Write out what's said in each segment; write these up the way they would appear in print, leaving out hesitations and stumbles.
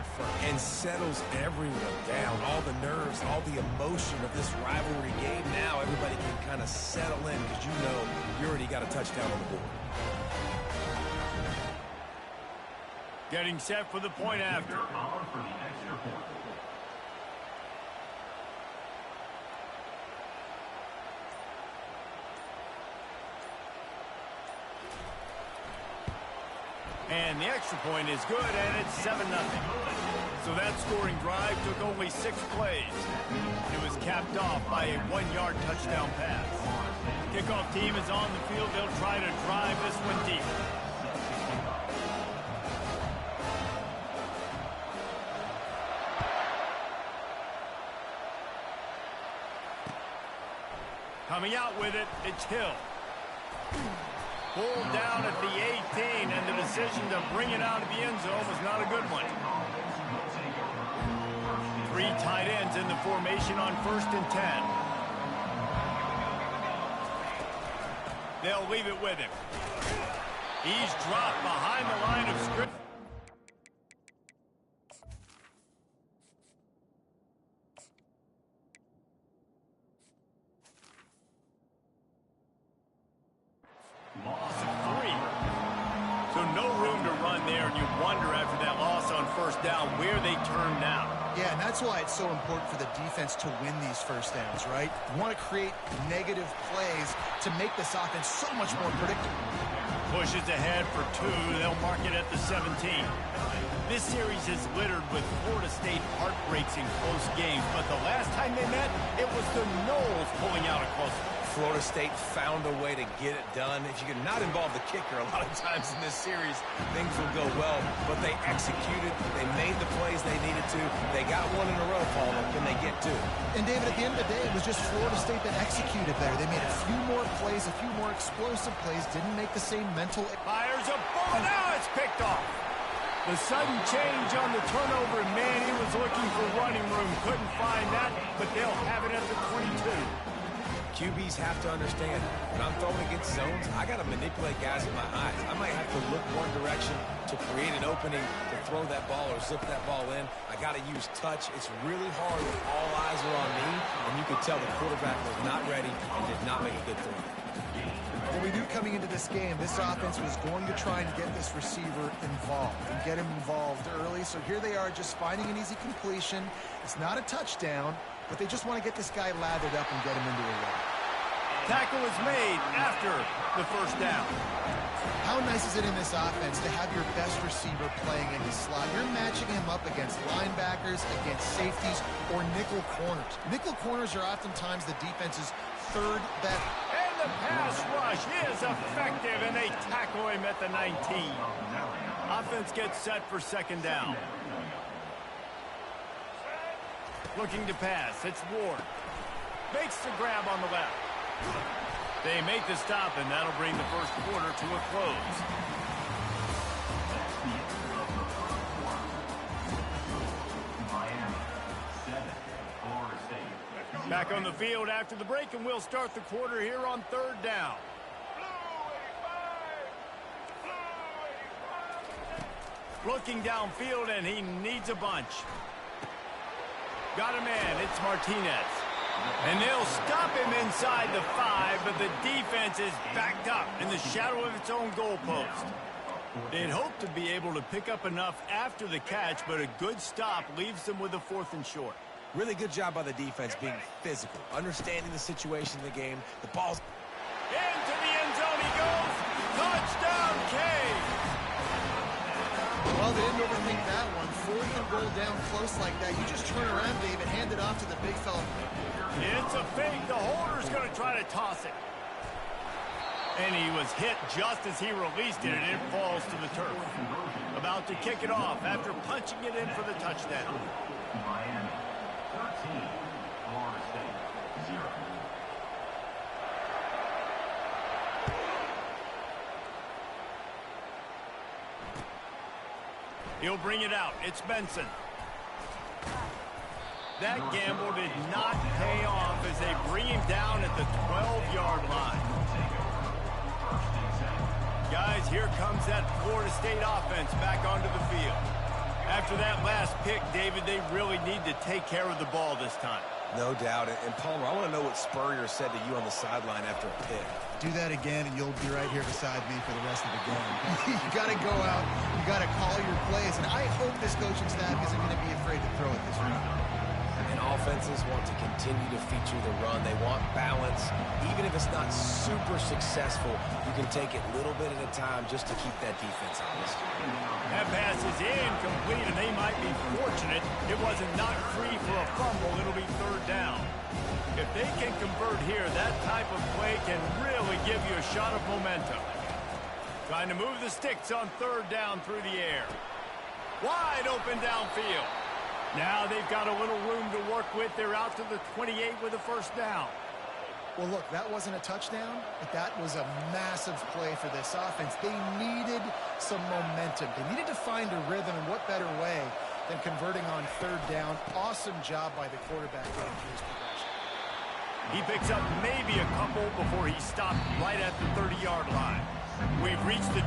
court first and settles everyone down. All the nerves, all the emotion of this rivalry game. Now everybody can kind of settle in because you know you already got a touchdown on the board. Getting set for the point after. And the extra point is good, and it's 7-0. So that scoring drive took only 6 plays. It was capped off by a 1-yard touchdown pass. Kickoff team is on the field. They'll try to drive this one deep. Coming out with it, it's Hill. Pulled down at the 18, and the decision to bring it out of the end zone was not a good one. 3 tight ends in the formation on 1st and 10. They'll leave it with him. He's dropped behind the line of scrimmage. Loss of 3. So no room to run there, and you wonder after that loss on 1st down where they turn now. Yeah, and that's why it's so important for the defense to win these first downs, right? You want to create negative plays to make this offense so much more predictable. Pushes ahead for 2. They'll mark it at the 17. This series is littered with Florida State heartbreaks in close games, but the last time they met, it was the Noles pulling out a close one. Florida State found a way to get it done. If you can not involve the kicker a lot of times in this series, things will go well. But they executed. They made the plays they needed to. They got one in a row, Paul. Can they get 2? And, David, at the end of the day, it was just Florida State that executed there. They made a few more plays, a few more explosive plays, didn't make the same mental... Fires a bullet. Now it's picked off. The sudden change on the turnover, man, he was looking for running room. Couldn't find that, but they'll have it at the 22. QBs have to understand, when I'm throwing against zones, I got to manipulate guys with my eyes. I might have to look one direction to create an opening to throw that ball or zip that ball in. I got to use touch. It's really hard when all eyes are on me, and you could tell the quarterback was not ready and did not make a good throw. Well, we knew coming into this game, this offense was going to try and get this receiver involved and get him involved early. So here they are just finding an easy completion. It's not a touchdown, but they just want to get this guy lathered up and get him into a run. Tackle is made after the 1st down. How nice is it in this offense to have your best receiver playing in the slot? You're matching him up against linebackers, against safeties, or nickel corners. Nickel corners are oftentimes the defense's 3rd best. And the pass rush is effective, and they tackle him at the 19. Offense gets set for 2nd down. Looking to pass, it's Ward. Makes the grab on the left. They make the stop, and that'll bring the 1st quarter to a close. Back on the field after the break, and we'll start the quarter here on 3rd down. Looking downfield, and he needs a bunch. Got a man, it's Martinez. And they'll stop him inside the 5, but the defense is backed up in the shadow of its own goalpost. They'd hoped to be able to pick up enough after the catch, but a good stop leaves them with a 4th and short. Really good job by the defense being physical, understanding the situation in the game. The ball's... Into the end zone he goes. Touchdown, K. Well, they didn't overthink that one. 4th and goal down close like that. You just turn around, David, hand it off to the big fella. It's a fake. The holder's going to try to toss it. And he was hit just as he released it, and it falls to the turf. About to kick it off after punching it in for the touchdown. Miami, 13, Florida State, 0. He'll bring it out. It's Benson. That gamble did not pay off as they bring him down at the 12-yard line. Guys, here comes that Florida State offense back onto the field. After After that last pick, David, they really need to take care of the ball this time. No doubt. And Palmer, I want to know what Spurrier said to you on the sideline after a pick. Do that again, and you'll be right here beside me for the rest of the game. You got to go out. You got to call your plays. And I hope this coaching staff isn't going to be afraid to throw it this round. And offenses want to continue to feature the run. They want balance. Even if it's not super successful, you can take it little bit at a time just to keep that defense honest. That pass is incomplete, and they might be fortunate it wasn't knocked free for a fumble. It'll be third down. If they can convert here, that type of play can really give you a shot of momentum. Trying to move the sticks on third down through the air. Wide open downfield. Now they've got a little room to work with. They're out to the 28 with a first down. Well, look, that wasn't a touchdown, but that was a massive play for this offense. They needed some momentum. They needed to find a rhythm, and what better way than converting on third down. Awesome job by the quarterback getting through his progression. He picks up maybe a couple before he stopped right at the 30-yard line. We've reached the...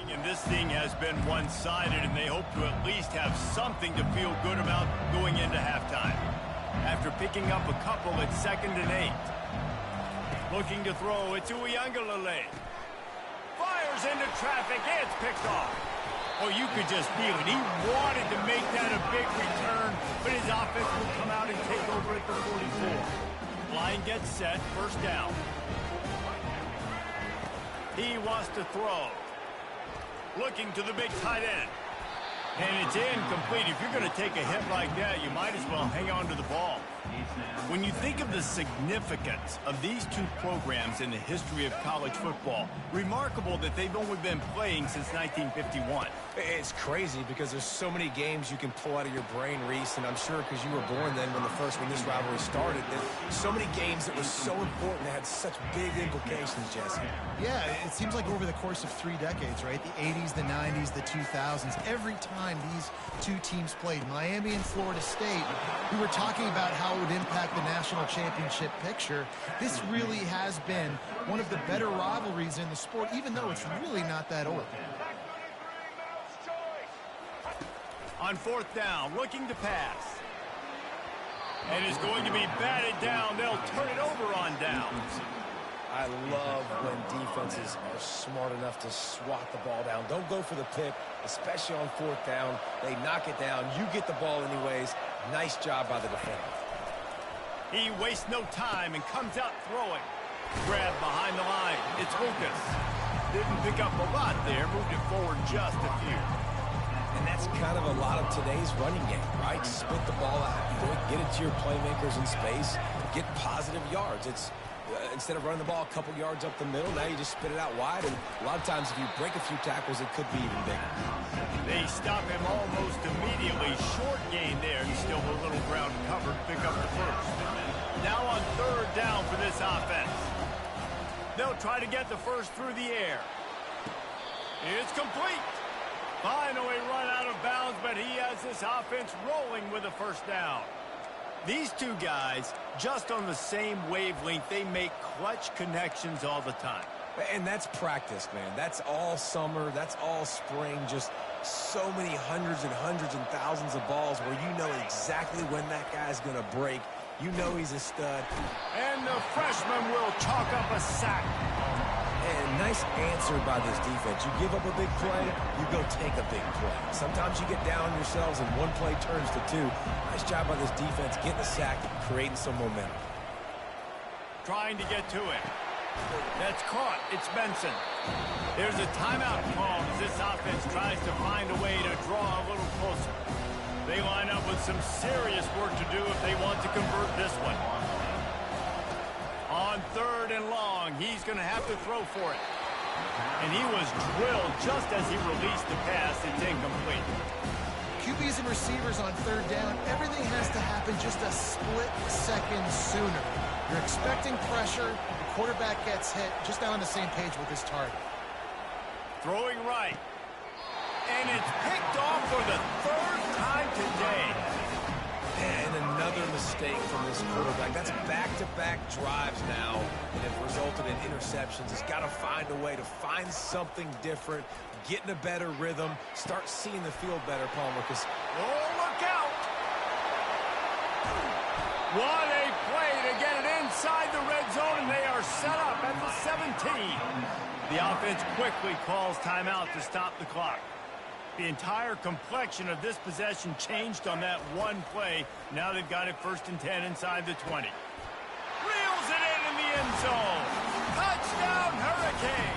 And this thing has been one-sided, and they hope to at least have something to feel good about going into halftime. After picking up a couple at 2nd and 8. Looking to throw, it's Uiagalelei. Fires into traffic, it's picked off. Oh, you could just feel it. He wanted to make that a big return, but his offense will come out and take over at the 44. Line gets set, first down. He wants to throw. Looking to the big tight end. And it's incomplete. If you're going to take a hit like that, you might as well hang on to the ball. When you think of the significance of these two programs in the history of college football, remarkable that they've only been playing since 1951. It's crazy because there's so many games you can pull out of your brain, Reese, and I'm sure because you were born then when this rivalry started, that so many games that were so important that had such big implications, Jesse. Yeah, it seems like over the course of 3 decades, right? The 80s, the 90s, the 2000s, every time these two teams played, Miami and Florida State, we were talking about how it would impact the national championship picture. This really has been one of the better rivalries in the sport, even though it's really not that old. On fourth down, looking to pass. And it's going to be batted down. They'll turn it over on downs. I love when defenses are smart enough to swat the ball down. Don't go for the pick, especially on fourth down. They knock it down. You get the ball anyways. Nice job by the defender. He wastes no time and comes out throwing. Grab behind the line. It's Lucas. Didn't pick up a lot there. Moved it forward just a few. And that's kind of a lot of today's running game, right? Spit the ball out, get it to your playmakers in space, get positive yards. It's instead of running the ball a couple yards up the middle, now you just spit it out wide, and a lot of times if you break a few tackles, it could be even bigger. They stop him almost immediately. Short gain there. He's still a little ground covered. Pick up the first. Now on third down for this offense. They'll try to get the first through the air. It's complete. Finally run out of bounds, but he has this offense rolling with a first down. These two guys, just on the same wavelength, they make clutch connections all the time. And that's practice, man. That's all summer. That's all spring. Just so many hundreds and thousands of balls where you know exactly when that guy's going to break. You know he's a stud. And the freshman will chalk up a sack. And nice answer by this defense. You give up a big play, you go take a big play. Sometimes you get down on yourselves and one play turns to two. Nice job by this defense getting a sack, creating some momentum. Trying to get to it. That's caught. It's Benson. There's a timeout call as this offense tries to find a way to draw a little closer. They line up with some serious work to do if they want to convert this one. On third and long, he's going to have to throw for it. And he was drilled just as he released the pass. It's incomplete. QBs and receivers on third down, everything has to happen just a split second sooner. You're expecting pressure, the quarterback gets hit, just not on the same page with his target. Throwing right. And it's picked off for the third time today. And another mistake from this quarterback. That's back-to-back drives now that have resulted in interceptions. He's got to find a way to find something different, get in a better rhythm, start seeing the field better, Palmer. Because oh, look out! What a play to get it inside the red zone, and they are set up at the 17. The offense quickly calls timeout to stop the clock. The entire complexion of this possession changed on that one play. Now they've got it 1st and 10 inside the 20. Reels it in the end zone. Touchdown, Hurricane.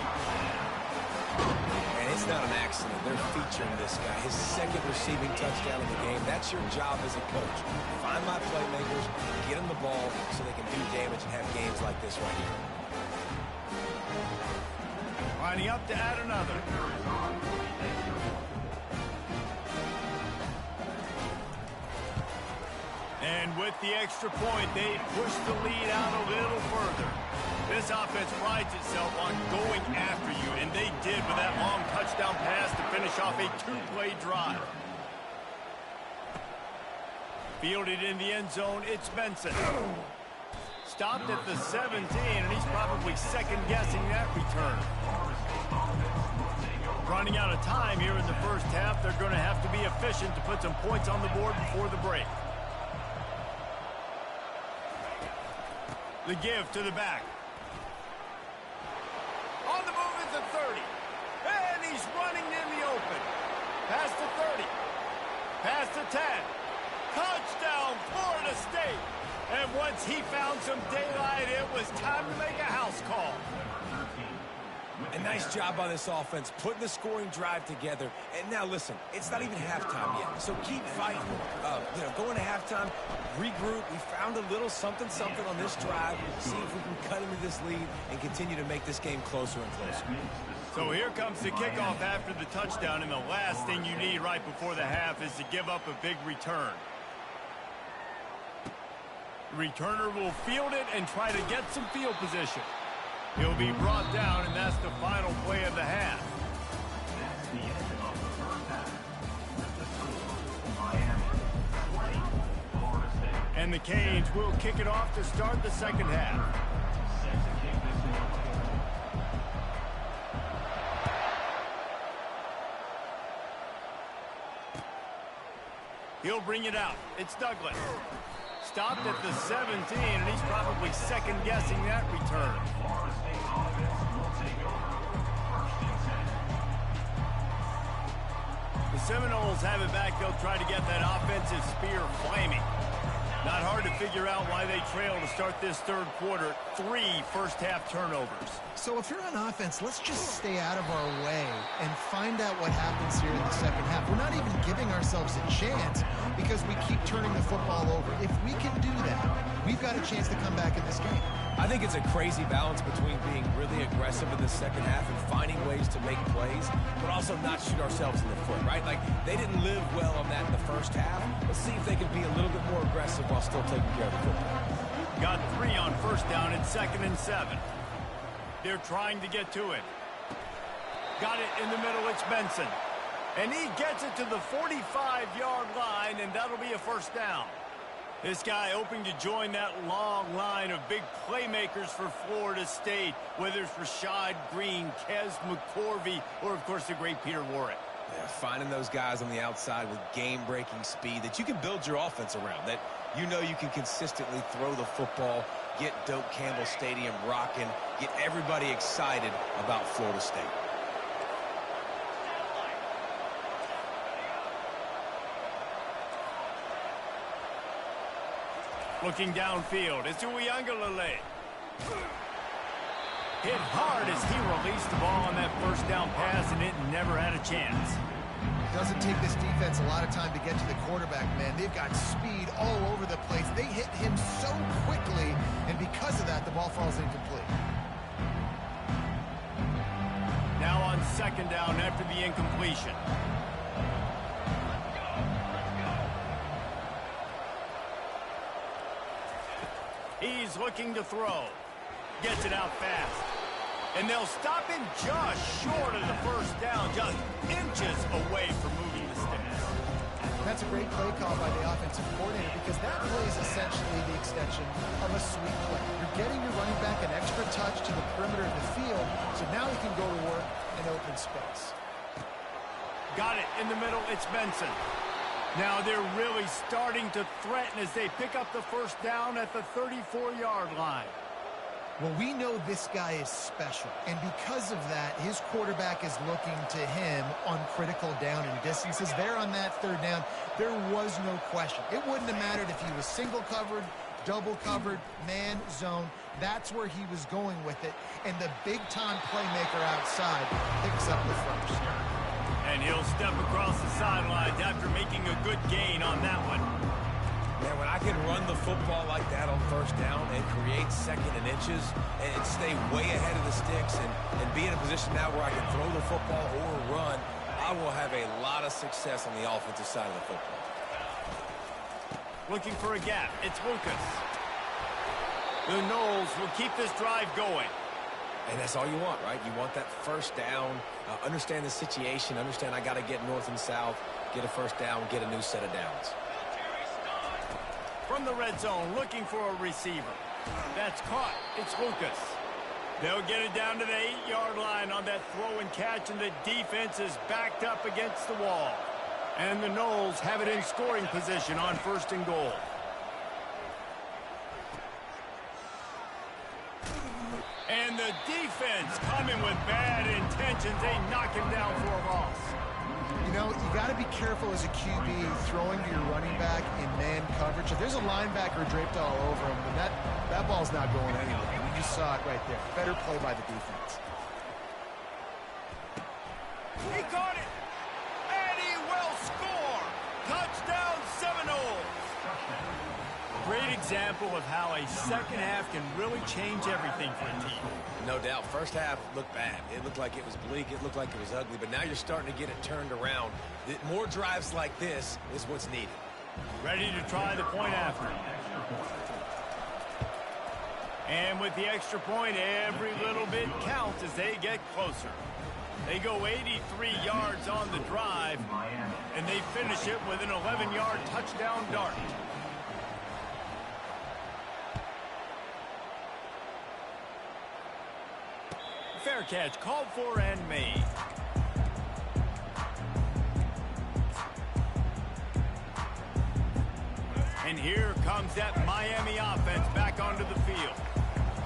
And it's not an accident. They're featuring this guy. His 2nd receiving touchdown in the game. That's your job as a coach. Find my playmakers, get them the ball so they can do damage and have games like this right here. Lining up to add another. And with the extra point, they push the lead out a little further. This offense prides itself on going after you, and they did with that long touchdown pass to finish off a 2-play drive. Fielded in the end zone, it's Benson. Stopped at the 17, and he's probably second-guessing that return. Running out of time here in the first half, they're going to have to be efficient to put some points on the board before the break. The give to the back. On the move is the 30. And he's running in the open. Past the 30. Past the 10. Touchdown, Florida State. And once he found some daylight, it was time to make a house call. A nice job on this offense, putting the scoring drive together. And now, listen, it's not even halftime yet, so keep fighting. Going to halftime, regroup. We found a little something on this drive. See if we can cut into this lead and continue to make this game closer and closer. So here comes the kickoff after the touchdown, and the last thing you need right before the half is to give up a big return. The returner will field it and try to get some field position. He'll be brought down, and that's the final play of the half. That's the end of the first half. The score, Miami 20, Florida State. And the Canes will kick it off to start the second half. Set to kick this one off. He'll bring it out. It's Douglas. Stopped at the 17, and he's probably second-guessing that return. Florida State offense will take over. 1st and 10. The Seminoles have it back. They'll try to get that offensive spear flaming. Not hard to figure out why they trail to start this third quarter. 3 first-half turnovers. So if you're on offense, let's just stay out of our way and find out what happens here in the second half. We're not even giving ourselves a chance because we keep turning the football over. If we can do that, we've got a chance to come back in this game. I think it's a crazy balance between being really aggressive in the second half and finding ways to make plays, but also not shoot ourselves in the foot, right? Like, they didn't live well on that in the first half. Let's see if they can be a little bit more aggressive while still taking care of the football. Got 3 on first down and 2nd and 7. They're trying to get to it. Got it in the middle, it's Benson. And he gets it to the 45-yard line, and that'll be a first down. This guy hoping to join that long line of big playmakers for Florida State, whether it's Rashad Green, Kez McCorvey, or, of course, the great Peter Warrick. Yeah, finding those guys on the outside with game-breaking speed that you can build your offense around, that you know you can consistently throw the football, get Doak Campbell Stadium rocking, get everybody excited about Florida State. Looking downfield, it's Uiagalelei. Hit hard as he released the ball on that first down pass, and it never had a chance. Doesn't take this defense a lot of time to get to the quarterback, man. They've got speed all over the place. They hit him so quickly, and because of that, the ball falls incomplete. Now on second down after the incompletion. He's looking to throw. Gets it out fast. And they'll stop him just short of the first down, just inches away from moving the sticks. That's a great play call by the offensive coordinator because that play is essentially the extension of a sweep play. You're getting your running back an extra touch to the perimeter of the field, so now he can go to work in open space. Got it in the middle. It's Benson. Now they're really starting to threaten as they pick up the first down at the 34-yard line. Well, we know this guy is special, and because of that, his quarterback is looking to him on critical down and distances. There on that third down, there was no question. It wouldn't have mattered if he was single covered, double covered, man, zone. That's where he was going with it, and the big-time playmaker outside picks up the first. And he'll step across the sidelines after making a good gain on that one. Man, when I can run the football like that on first down and create second and inches and stay way ahead of the sticks and be in a position now where I can throw the football or run, I will have a lot of success on the offensive side of the football. Looking for a gap. It's Lucas. The Knowles will keep this drive going. And that's all you want, right? You want that first down, understand the situation, understand I got to get north and south, get a first down, get a new set of downs. From the red zone, looking for a receiver. That's caught. It's Lucas. They'll get it down to the 8-yard line on that throw and catch, and the defense is backed up against the wall. And the Knowles have it in scoring position on first and goal. And the defense coming with bad intentions. They knock him down for a loss. You know, you got to be careful as a QB throwing to your running back in man coverage. If there's a linebacker draped all over him, then that ball's not going anywhere. We just saw it right there. Better play by the defense. He caught it, and he will score. Touchdown Seminoles. Great example of how a second half can really change everything for a team. No doubt. First half looked bad. It looked like it was bleak. It looked like it was ugly. But now you're starting to get it turned around. More drives like this is what's needed. Ready to try the point after. And with the extra point, every little bit counts as they get closer. They go 83 yards on the drive, and they finish it with an 11-yard touchdown dart. Fair catch called for and made. And here comes that Miami offense back onto the field.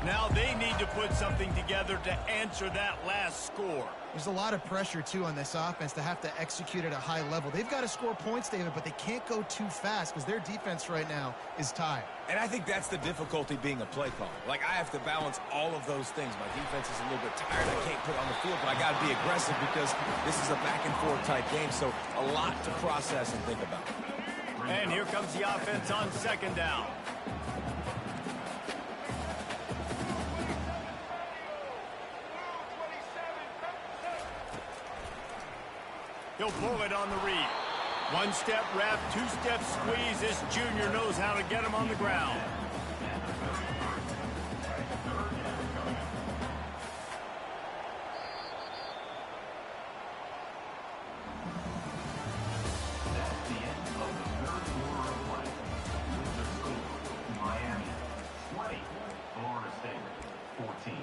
Now they need to put something together to answer that last score. There's a lot of pressure, too, on this offense to have to execute at a high level. They've got to score points, David, but they can't go too fast because their defense right now is tired. And I think that's the difficulty being a play caller. Like, I have to balance all of those things. My defense is a little bit tired. I can't put on the field, but I got to be aggressive because this is a back-and-forth type game, so a lot to process and think about. And here comes the offense on second down. He'll pull it on the read. One-step wrap, two-step squeeze. This junior knows how to get him on the ground. That's the end of the third quarter of play. With the score, Miami 20, Florida State 14.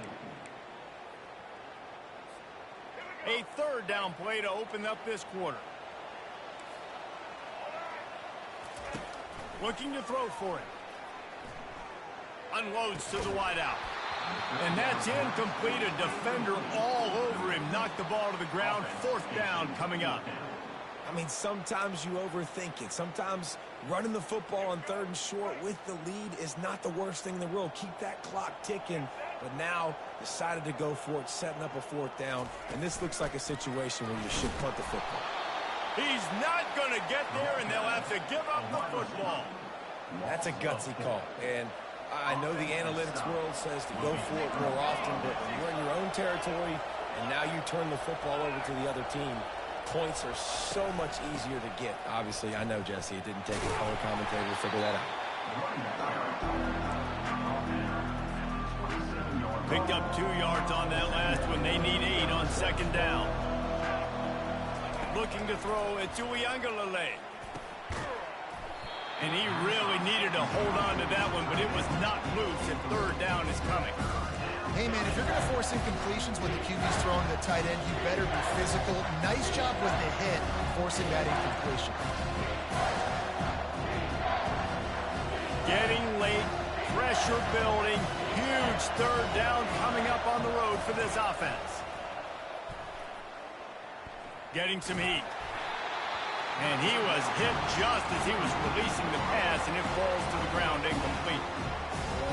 A third down play to open up this quarter. Looking to throw for it. Unloads to the wideout. And that's incomplete. A defender all over him. Knocked the ball to the ground. Fourth down coming up. I mean, sometimes you overthink it. Sometimes running the football on third and short with the lead is not the worst thing in the world. Keep that clock ticking. But now decided to go for it, setting up a fourth down. And this looks like a situation where you should punt the football. He's not going to get there, and they'll have to give up the football. That's a gutsy call. And I know the analytics world says to go for it more often, but when you're in your own territory and now you turn the football over to the other team, points are so much easier to get. Obviously, I know, Jesse, it didn't take a color commentator to figure that out. Picked up 2 yards on that last one. They need 8 on second down. Looking to throw, it's Uiagalelei. And he really needed to hold on to that one, but it was not loose, and third down is coming. Hey, man, if you're going to force incompletions when the QB's throwing to the tight end, you better be physical. Nice job with the hit, forcing that incompletion. Getting late, pressure building, huge third down coming up on the road for this offense. Getting some heat. And he was hit just as he was releasing the pass, and it falls to the ground incomplete.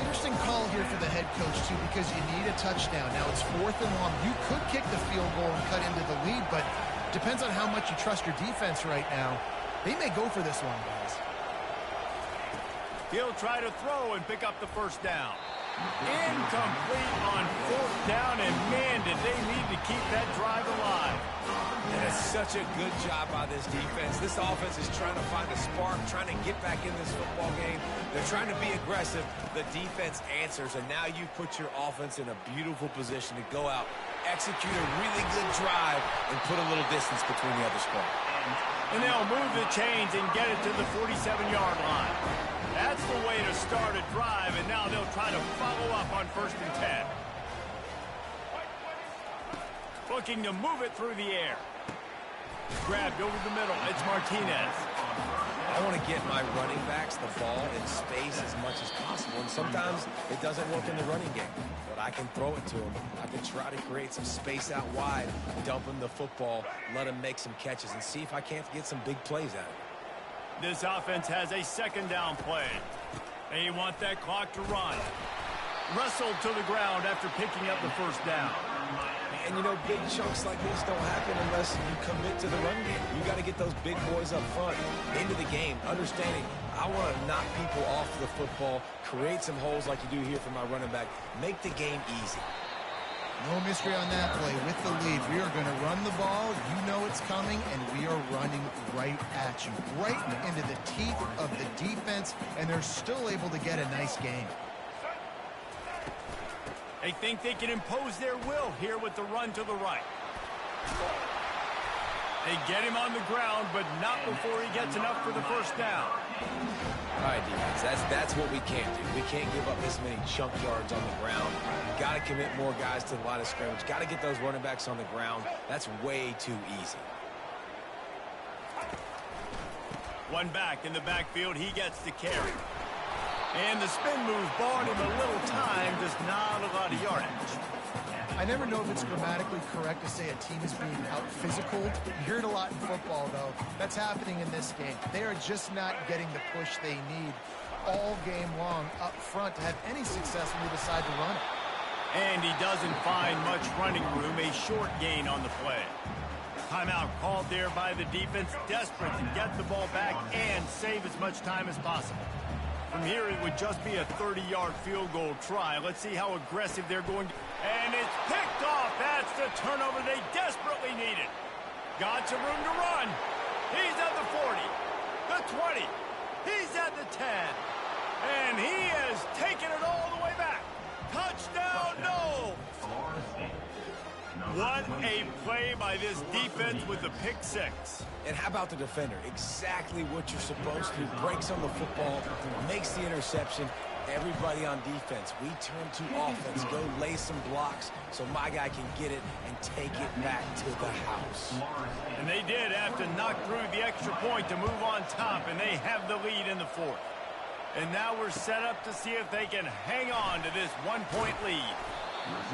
Interesting call here for the head coach, too, because you need a touchdown. Now it's 4th and long. You could kick the field goal and cut into the lead, but depends on how much you trust your defense right now. They may go for this one, guys. He'll try to throw and pick up the first down. Incomplete on 4th down, and man, did they need to keep that drive alive. And it's such a good job by this defense. This offense is trying to find a spark, trying to get back in this football game. They're trying to be aggressive. The defense answers, and now you put your offense in a beautiful position to go out, execute a really good drive, and put a little distance between the other squad. And they'll move the chains and get it to the 47-yard line. That's the way to start a drive, and now they'll try to follow up on 1st and 10. Looking to move it through the air. Grabbed over the middle. It's Martinez. I want to get my running backs the ball in space as much as possible, and sometimes it doesn't work in the running game, but I can throw it to them. I can try to create some space out wide, dump them the football, let them make some catches, and see if I can't get some big plays out of it. This offense has a 2nd down play. They want that clock to run. Wrestled to the ground after picking up the 1st down. And, you know, big chunks like this don't happen unless you commit to the run game. You got to get those big boys up front into the game, understanding I want to knock people off the football, create some holes like you do here for my running back, make the game easy. No mystery on that play. With the lead, we are going to run the ball. You know it's coming, and we are running right at you, right into the teeth of the defense, and they're still able to get a nice game. They think they can impose their will here with the run to the right. They get him on the ground, but not before he gets enough for the 1st down. All right, defense, that's what we can't do. We can't give up this many chunk yards on the ground. Got to commit more guys to the line of scrimmage. Got to get those running backs on the ground. That's way too easy. One back in the backfield. He gets the carry. And the spin move bought him a little time, just not a lot of yardage. I never know if it's grammatically correct to say a team is being out-physical. You hear it a lot in football, though. That's happening in this game. They are just not getting the push they need all game long up front to have any success when they decide to run it. And he doesn't find much running room, a short gain on the play. Timeout called there by the defense, desperate to get the ball back and save as much time as possible. From here, it would just be a 30-yard field goal try. Let's see how aggressive they're going to. And it's picked off. That's the turnover they desperately needed. Got some room to run. He's at the 40, the 20. He's at the 10. And he has taken it all the way back. Touchdown, no. What a play by this defense with the pick 6. And how about the defender? Exactly what you're supposed to do. Breaks on the football, makes the interception. Everybody on defense, we turn to offense. Go lay some blocks so my guy can get it and take it back to the house. And they did have to knock through the extra point to move on top, and they have the lead in the 4th. And now we're set up to see if they can hang on to this 1-point lead.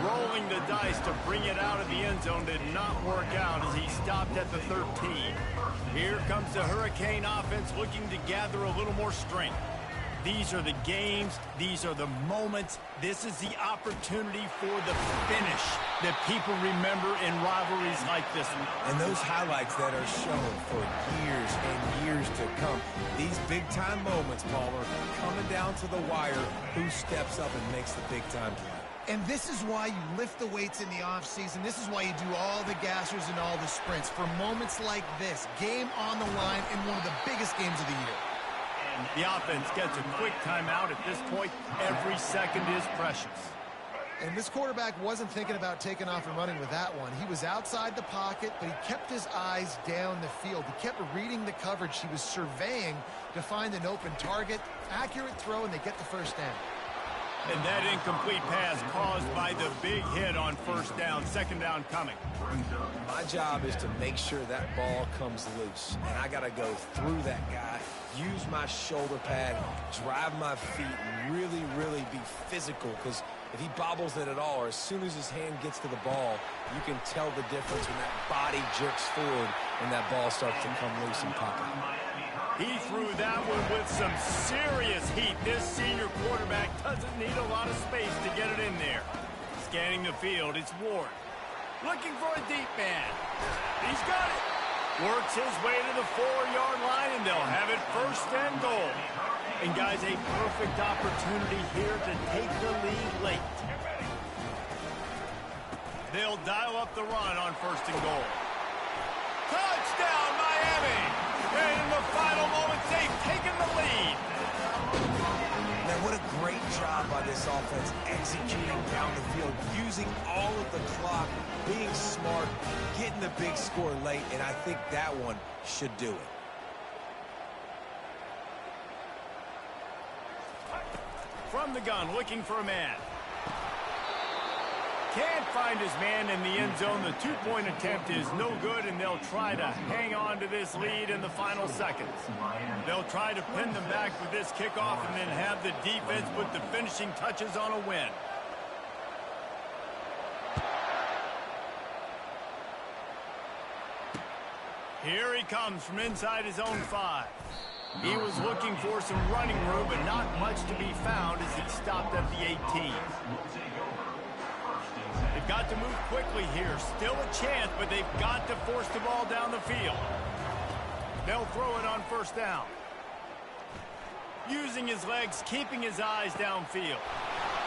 Rolling the dice to bring it out of the end zone did not work out as he stopped at the 13. Here comes the Hurricane offense looking to gather a little more strength. These are the games. These are the moments. This is the opportunity for the finish that people remember in rivalries like this one. And those highlights that are shown for years and years to come. These big-time moments, Palmer, coming down to the wire, who steps up and makes the big-time play. And this is why you lift the weights in the offseason. This is why you do all the gassers and all the sprints. For moments like this, game on the line in one of the biggest games of the year. The offense gets a quick timeout at this point. Every second is precious. And this quarterback wasn't thinking about taking off and running with that one. He was outside the pocket, but he kept his eyes down the field. He kept reading the coverage. He was surveying to find an open target. Accurate throw, and they get the first down. And that incomplete pass caused by the big hit on first down. Second down coming. My job is to make sure that ball comes loose. And I got to go through that guy, use my shoulder pad, drive my feet, and really, really be physical. Because if he bobbles it at all, or as soon as his hand gets to the ball, you can tell the difference when that body jerks forward and that ball starts to come loose in pocket. He threw that one with some serious heat. This senior quarterback doesn't need a lot of space to get it in there. Scanning the field, it's Ward. Looking for a deep man. He's got it. Works his way to the 4-yard line, and they'll have it first and goal. And, guys, a perfect opportunity here to take the lead late. They'll dial up the run on first and goal. Touchdown, Miami! And in the final moments, they've taken the lead. Man, what a great job by this offense executing down the field, using all of the clock, being smart, getting the big score late, and I think that one should do it. From the gun, looking for a man. Can't find his man in the end zone. The two-point attempt is no good, and they'll try to hang on to this lead in the final seconds. They'll try to pin them back with this kickoff and then have the defense put the finishing touches on a win. Here he comes from inside his own 5. He was looking for some running room, but not much to be found as he stopped at the 18. They've got to move quickly here. Still a chance, but they've got to force the ball down the field. They'll throw it on first down. Using his legs, keeping his eyes downfield.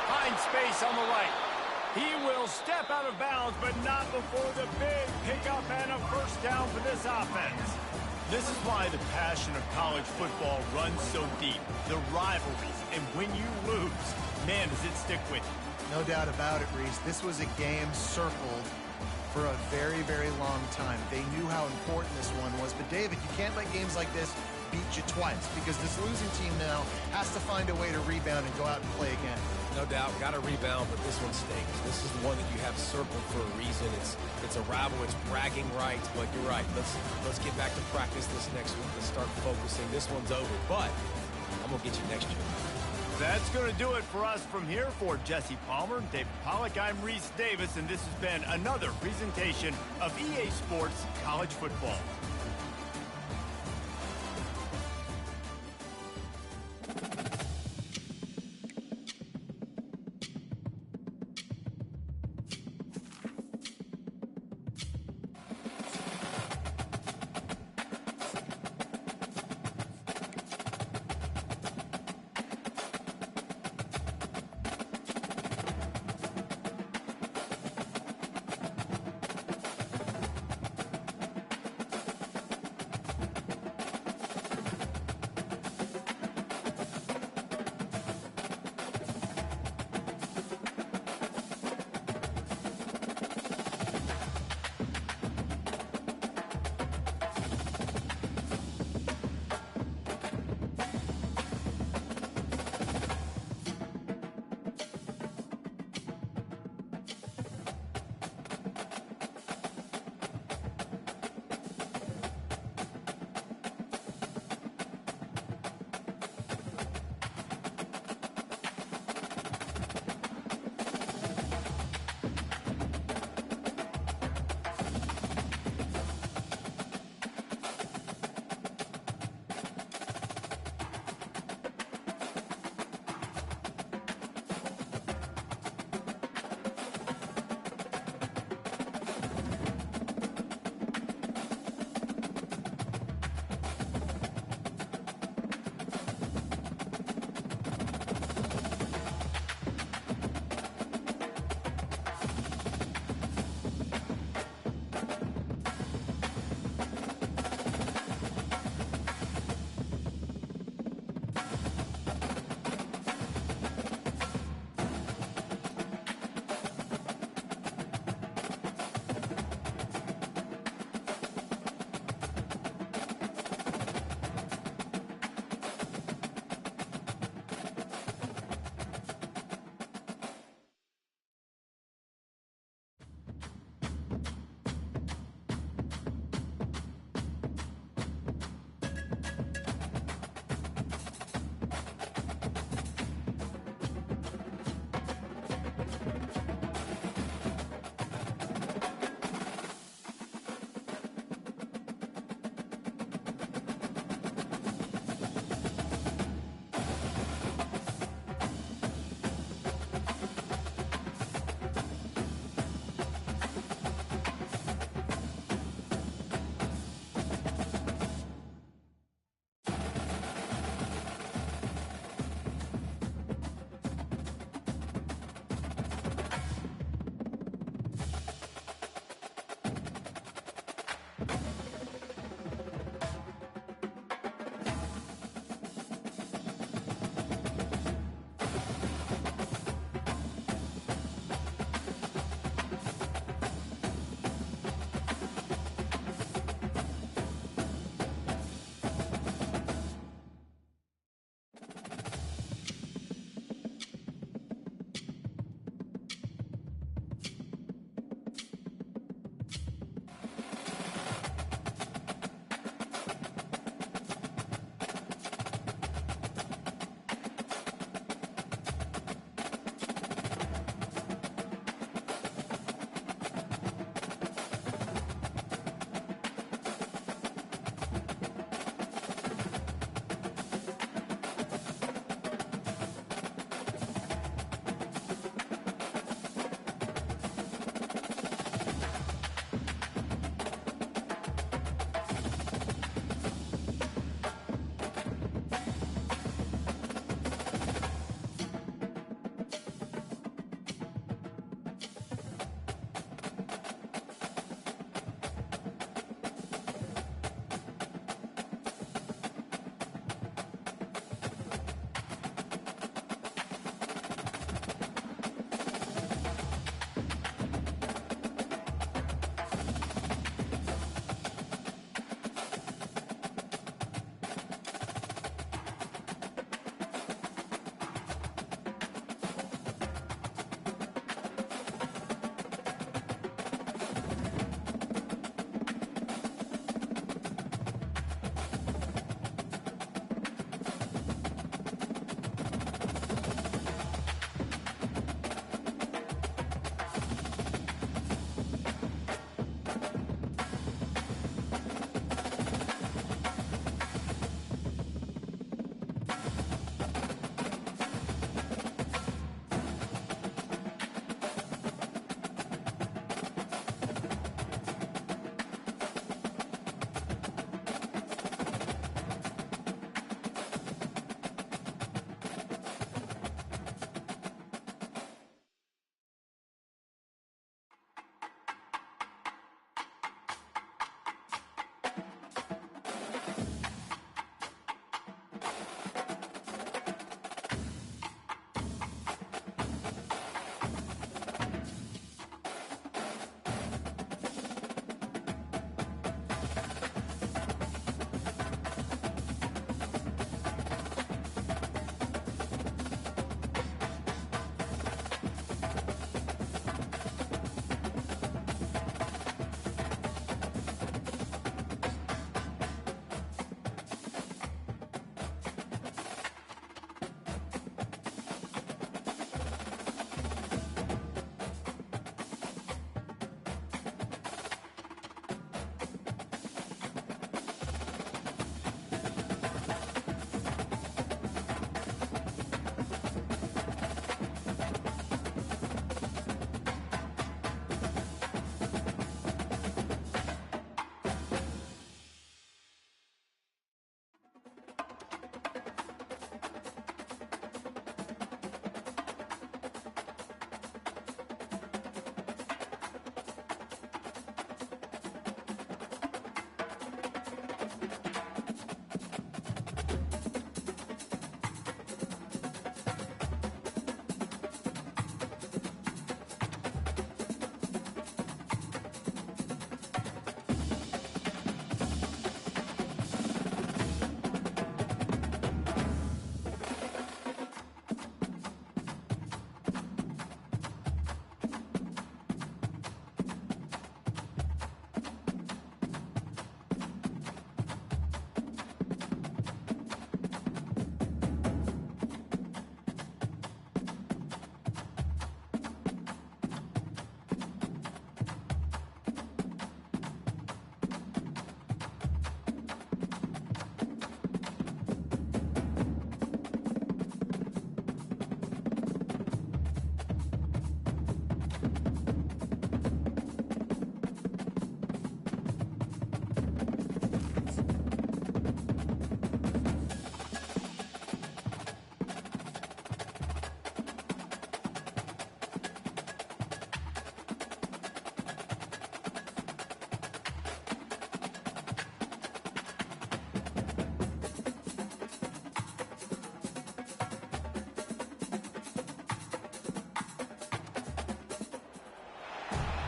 Finds space on the right. He will step out of bounds, but not before the big pickup and a first down for this offense. This is why the passion of college football runs so deep. The rivalries, and when you lose, man, does it stick with you. No doubt about it, Reese. This was a game circled for a very, very long time. They knew how important this one was. But, David, you can't let games like this beat you twice, because this losing team now has to find a way to rebound and go out and play again. No doubt, got to rebound, but this one stinks. This is the one that you have circled for a reason. It's a rival. It's bragging rights, but you're right. Let's get back to practice this next week. Let's start focusing. This one's over, but I'm going to get you next year. That's going to do it for us from here. For Jesse Palmer, David Pollack, I'm Reese Davis, and this has been another presentation of EA Sports College Football.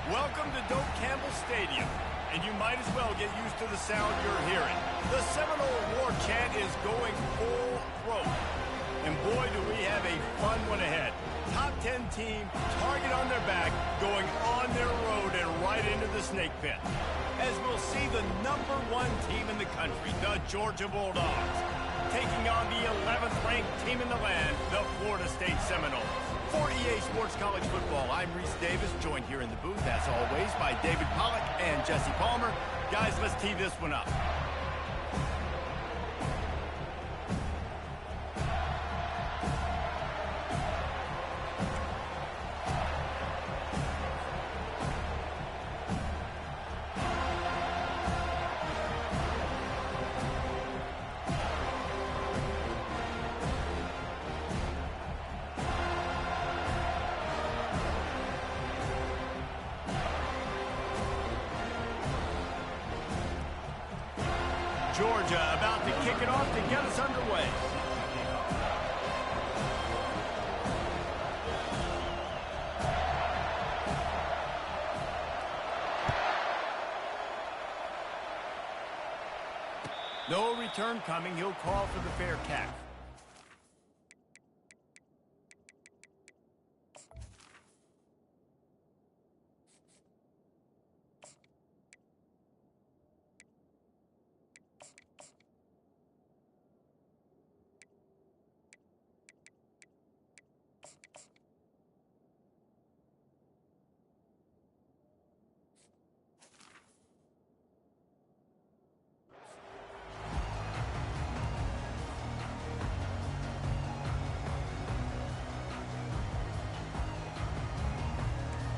Welcome to Doak Campbell Stadium, and you might as well get used to the sound you're hearing. The Seminole War chant is going full throat. And boy, do we have a fun one ahead. Top 10 team, target on their back, going on their road and right into the snake pit. As we'll see the #1 team in the country, the Georgia Bulldogs, taking on the 11th ranked team in the land, the Florida State Seminoles. For EA Sports College Football, I'm Reese Davis, joined here in the booth, as always, by David Pollack and Jesse Palmer. Guys, let's tee this one up. Georgia about to kick it off to get us underway. No return coming. He'll call for the fair catch.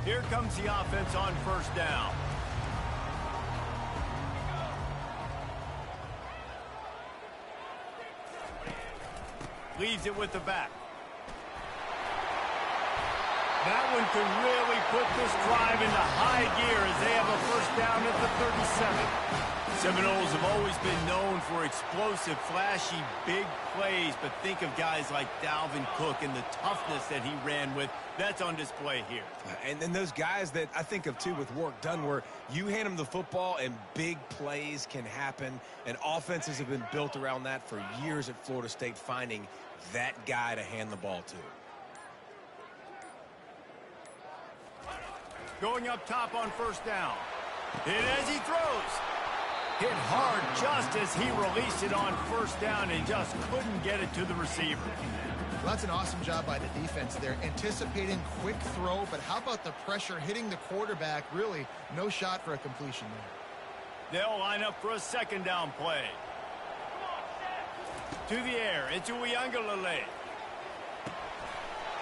Here comes the offense on first down. Leaves it with the back. That one could really put this drive into high gear as they have a first down at the 37. Seminoles have always been known for explosive, flashy, big plays, but think of guys like Dalvin Cook and the toughness that he ran with. That's on display here. And then those guys that I think of, too, with work done, where you hand them the football and big plays can happen, and offenses have been built around that for years at Florida State, finding that guy to hand the ball to. Going up top on first down. And as he throws, hit hard just as he released it on first down and just couldn't get it to the receiver. Well, that's an awesome job by the defense there, anticipating quick throw, but how about the pressure hitting the quarterback? Really, no shot for a completion there. They'll line up for a second down play. To the air, into Uiagalelei.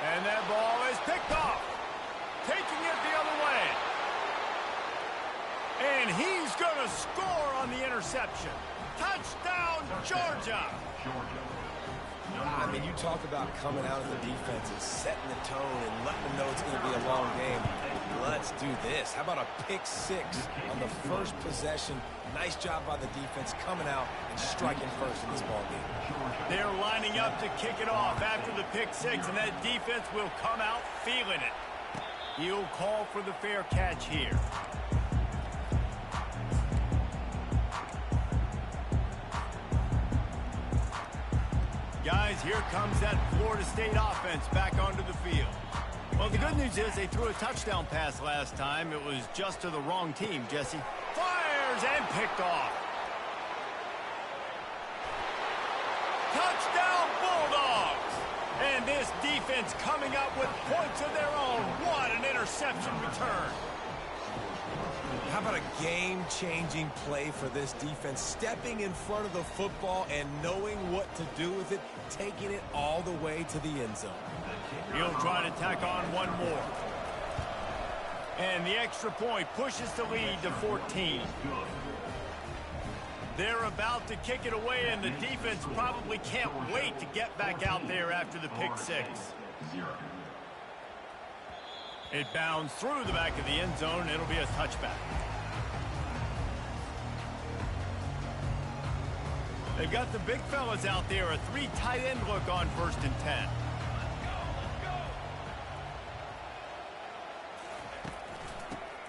And that ball is picked off. Taking it the other way. And he's going to score on the interception. Touchdown, Georgia. I mean, you talk about coming out of the defense and setting the tone and letting them know it's going to be a long game. Let's do this. How about a pick six on the first possession? Nice job by the defense coming out and striking first in this ball game. They're lining up to kick it off after the pick six, and that defense will come out feeling it. He'll call for the fair catch here. Guys, here comes that Florida State offense back onto the field. Well, the good news is they threw a touchdown pass last time. It was just to the wrong team, Jesse. Fires and picked off. Touchdown Bulldogs! And this defense coming up with points of their own. What an interception return. How about a game-changing play for this defense? Stepping in front of the football and knowing what to do with it, taking it all the way to the end zone. He'll try to tack on one more. And the extra point pushes the lead to 14. They're about to kick it away, and the defense probably can't wait to get back out there after the pick six. It bounds through the back of the end zone. It'll be a touchback. They've got the big fellas out there. A 3 tight end look on 1st and 10.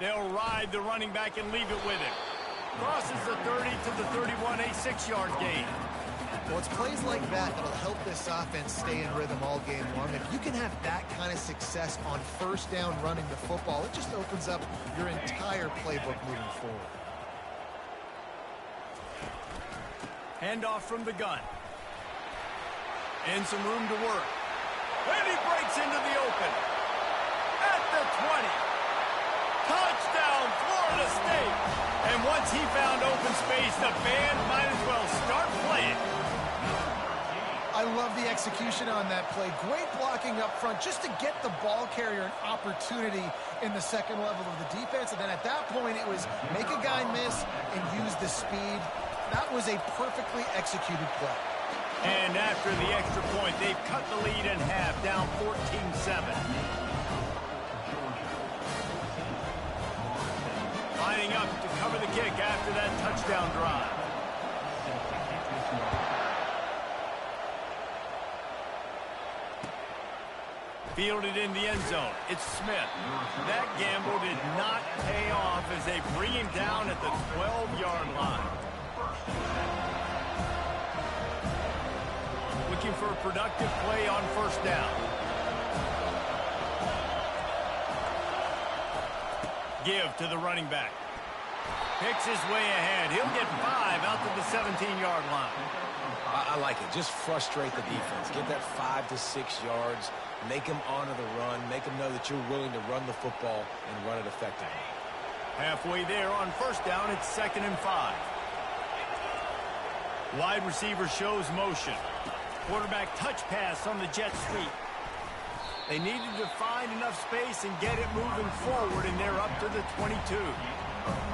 They'll ride the running back and leave it with him. Crosses the 30 to the 31, a 6-yard gain. Well, it's plays like that that'll help this offense stay in rhythm all game long. If you can have that kind of success on 1st down running the football, it just opens up your entire playbook moving forward. Handoff from the gun. And some room to work. And he breaks into the open. At the 20. Touchdown, Florida State. And once he found open space, the band might as well start playing. I love the execution on that play. Great blocking up front just to get the ball carrier an opportunity in the second level of the defense. And then at that point, it was make a guy miss and use the speed. That was a perfectly executed play. And after the extra point, they've cut the lead in half, down 14-7. Lining up to cover the kick after that touchdown drive. Fielded in the end zone. It's Smith. That gamble did not pay off as they bring him down at the 12-yard line. Looking for a productive play on 1st down. Give to the running back. Picks his way ahead. He'll get 5 out to the 17-yard line. I like it. Just frustrate the defense. Get that 5 to 6 yards. Make them honor the run. Make them know that you're willing to run the football and run it effectively. Halfway there on 1st down, it's 2nd and 5. Wide receiver shows motion. Quarterback touch pass on the jet sweep. They needed to find enough space and get it moving forward, and they're up to the 22.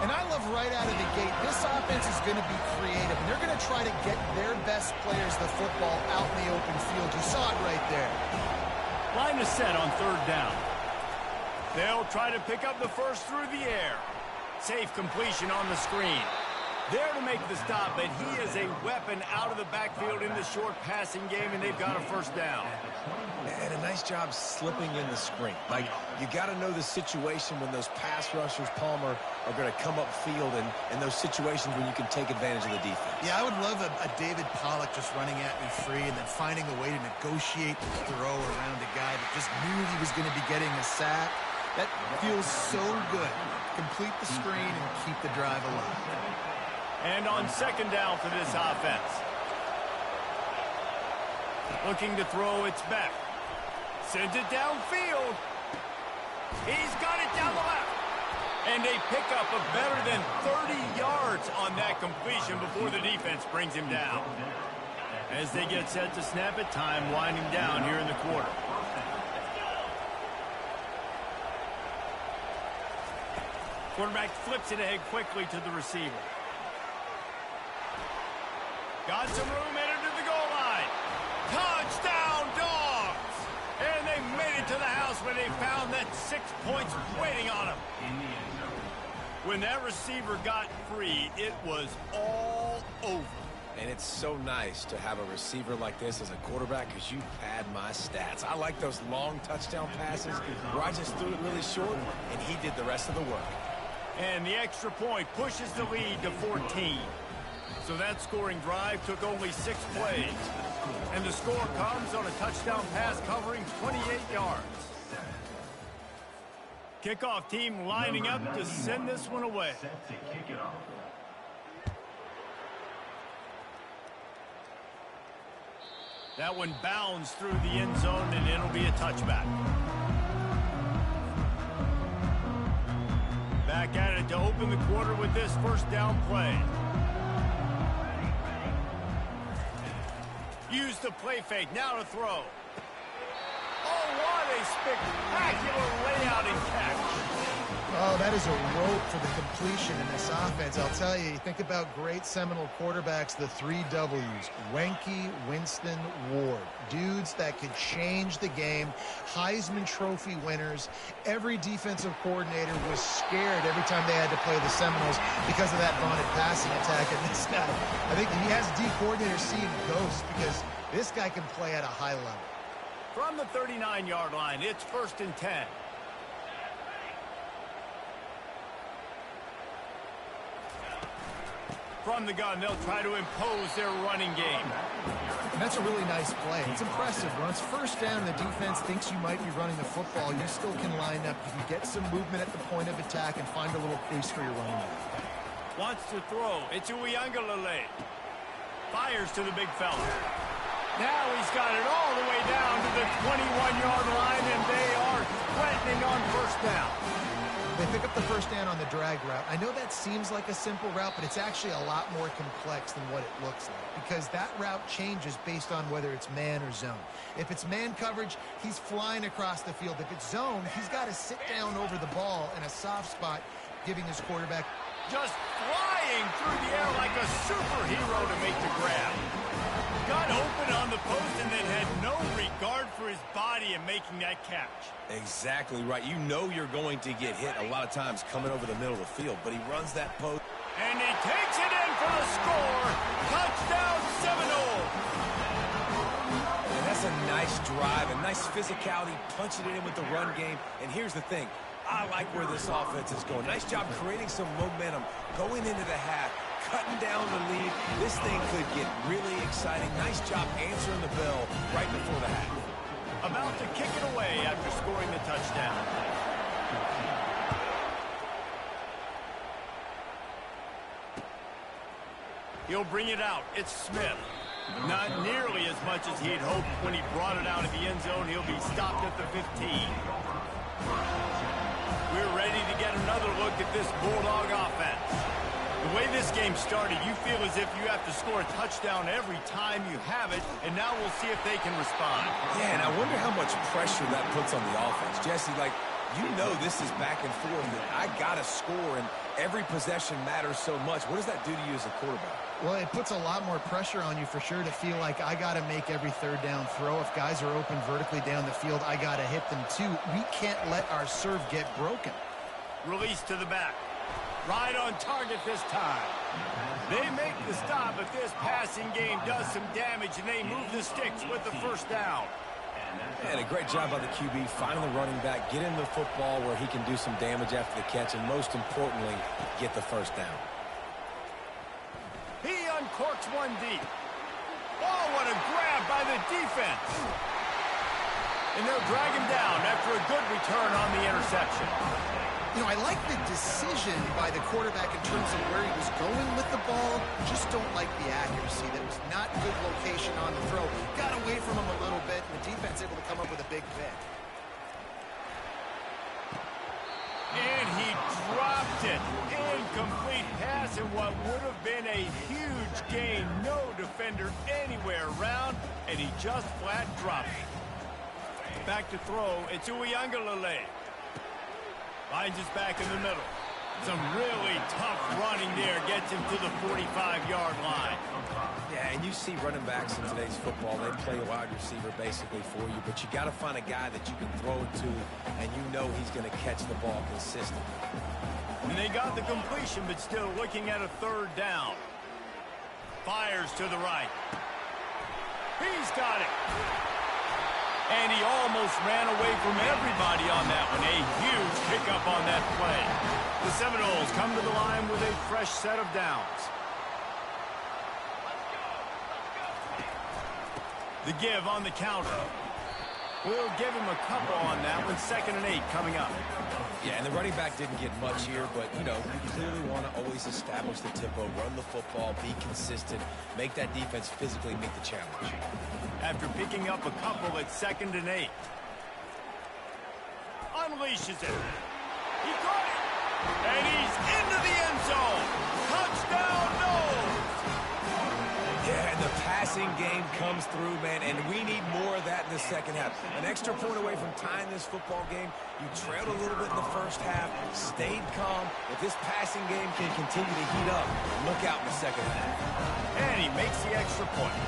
And I love right out of the gate, this offense is going to be creative, and they're going to try to get their best players the football out in the open field. You saw it right there. Line is set on 3rd down. They'll try to pick up the first through the air. Safe completion on the screen. There to make the stop, but he is a weapon out of the backfield in the short passing game, and they've got a 1st down. And a nice job slipping in the screen. Like, you got to know the situation when those pass rushers, Palmer, are going to come upfield, and those situations when you can take advantage of the defense. Yeah, I would love a David Pollock just running at me free and then finding a way to negotiate the throw around a guy that just knew he was going to be getting a sack. That feels so good. Complete the screen and keep the drive alive. And on 2nd down for this offense. Looking to throw, it's Beck. Sends it downfield. He's got it down the left. And a pickup of better than 30 yards on that completion before the defense brings him down. As they get set to snap it, time winding down here in the quarter. Quarterback flips it ahead quickly to the receiver. Got some room, entered to the goal line. Touchdown, Dogs! And they made it it to the house where they found that 6 points waiting on them. In the end zone. When that receiver got free, it was all over. And it's so nice to have a receiver like this as a quarterback because you pad my stats. I like those long touchdown passes where I just threw it really short and he did the rest of the work. And the extra point pushes the lead to 14. So that scoring drive took only 6 plays. And the score comes on a touchdown pass covering 28 yards. Kickoff team lining up to send this one away. Set to kick it off. That one bounds through the end zone, and it'll be a touchback. Back at it to open the quarter with this first down play. Use the play fake, now to throw. Oh, what a spectacular layout and catch. Oh, that is a rope for the completion in this offense. I'll tell you, think about great Seminole quarterbacks, the 3 W's. Wenke, Winston, Ward. Dudes that could change the game. Heisman Trophy winners. Every defensive coordinator was scared every time they had to play the Seminoles because of that vaunted passing attack. And this guy, I think he has D coordinators seeing ghosts because this guy can play at a high level. From the 39-yard line, it's 1st and 10. From the gun, they'll try to impose their running game. And that's a really nice play. It's impressive. When it's 1st down, the defense thinks you might be running the football. You still can line up. You can get some movement at the point of attack and find a little crease for your running back. Wants to throw. It's Uiagalelei. Fires to the big fella. Now he's got it all the way down to the 21-yard line, and they are threatening on 1st down. They pick up the 1st down on the drag route. I know that seems like a simple route, but it's actually a lot more complex than what it looks like because that route changes based on whether it's man or zone. If it's man coverage, he's flying across the field. If it's zone, he's got to sit down over the ball in a soft spot, giving his quarterback just flying through the air like a superhero to make the grab. Got open on the post and then had no regard for his body in making that catch. Exactly right. You know you're going to get hit a lot of times coming over the middle of the field, but he runs that post. And he takes it in for the score. Touchdown Seminole. And that's a nice drive, a nice physicality, punching it in with the run game. And here's the thing. I like where this offense is going. Nice job creating some momentum, going into the half, cutting down the lead. This thing could get really exciting. Nice job answering the bell right before the half. About to kick it away after scoring the touchdown. He'll bring it out. It's Smith. Not nearly as much as he had hoped when he brought it out of the end zone. He'll be stopped at the 15. We're ready to get another look at this Bulldog offense. The way this game started, you feel as if you have to score a touchdown every time you have it, and now we'll see if they can respond. Yeah, and I wonder how much pressure that puts on the offense. Jesse, like, you know this is back and forth, and I got to score, and every possession matters so much. What does that do to you as a quarterback? Well, it puts a lot more pressure on you for sure to feel like I got to make every 3rd down throw. If guys are open vertically down the field, I got to hit them too. We can't let our serve get broken. Release to the back. Right on target this time. They make the stop, but this passing game does some damage, and they move the sticks with the 1st down. And a great job by the QB, finding the running back, get him the football where he can do some damage after the catch, and most importantly, get the 1st down. He uncorks one deep. Oh, what a grab by the defense. And they'll drag him down after a good return on the interception. You know, I like the decision by the quarterback in terms of where he was going with the ball. Just don't like the accuracy. That was not good location on the throw. Got away from him a little bit, and the defense able to come up with a big pick. And he dropped it. Incomplete pass in what would have been a huge gain. No defender anywhere around, and he just flat dropped it. Back to throw. It's Uiagalelei. Finds his back in the middle. Some really tough running there gets him to the 45-yard line. Yeah, and you see running backs in today's football, they play a wide receiver basically for you, but you got to find a guy that you can throw it to, and you know he's going to catch the ball consistently. And they got the completion, but still looking at a third down. Fires to the right. He's got it. And he almost ran away from everybody on that one. A huge pickup on that play. The Seminoles come to the line with a fresh set of downs. The give on the counter. We'll give him a couple on that one. 2nd and 8 coming up. Yeah, and the running back didn't get much here, but, you know, you clearly want to always establish the tempo, run the football, be consistent, make that defense physically meet the challenge. After picking up a couple at 2nd and 8. Unleashes it. He caught it. And he's into the end zone. Touchdown, Noles. Yeah, and the passing game comes through, man, and we need more of that in the second half. An extra point away from tying this football game. You trailed a little bit in the first half, stayed calm. If this passing game can continue to heat up, look out in the second half. And he makes the extra point.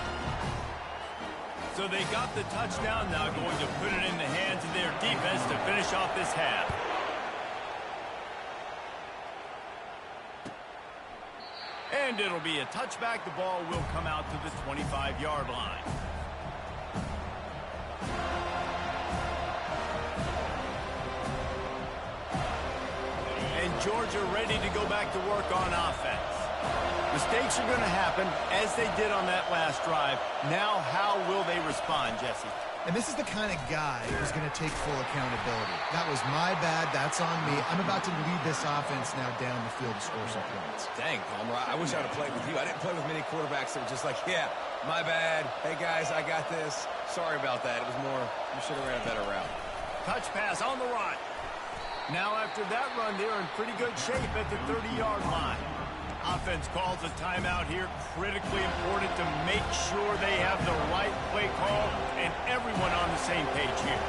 So they got the touchdown, now going to put it in the hands of their defense to finish off this half. And it'll be a touchback. The ball will come out to the 25-yard line. And Georgia ready to go back to work on offense. Mistakes are going to happen, as they did on that last drive. Now, how will they respond, Jesse? And this is the kind of guy who's going to take full accountability. That was my bad. That's on me. I'm about to lead this offense now down the field to score some points. Dang, Palmer, I wish I'd have played with you. I didn't play with many quarterbacks that were just like, yeah, my bad. Hey, guys, I got this. Sorry about that. It was more, you should have ran a better route. Touch pass on the run. Now, after that run, they're in pretty good shape at the 30-yard line. Offense calls a timeout here. Critically important to make sure they have the right play call and everyone on the same page here.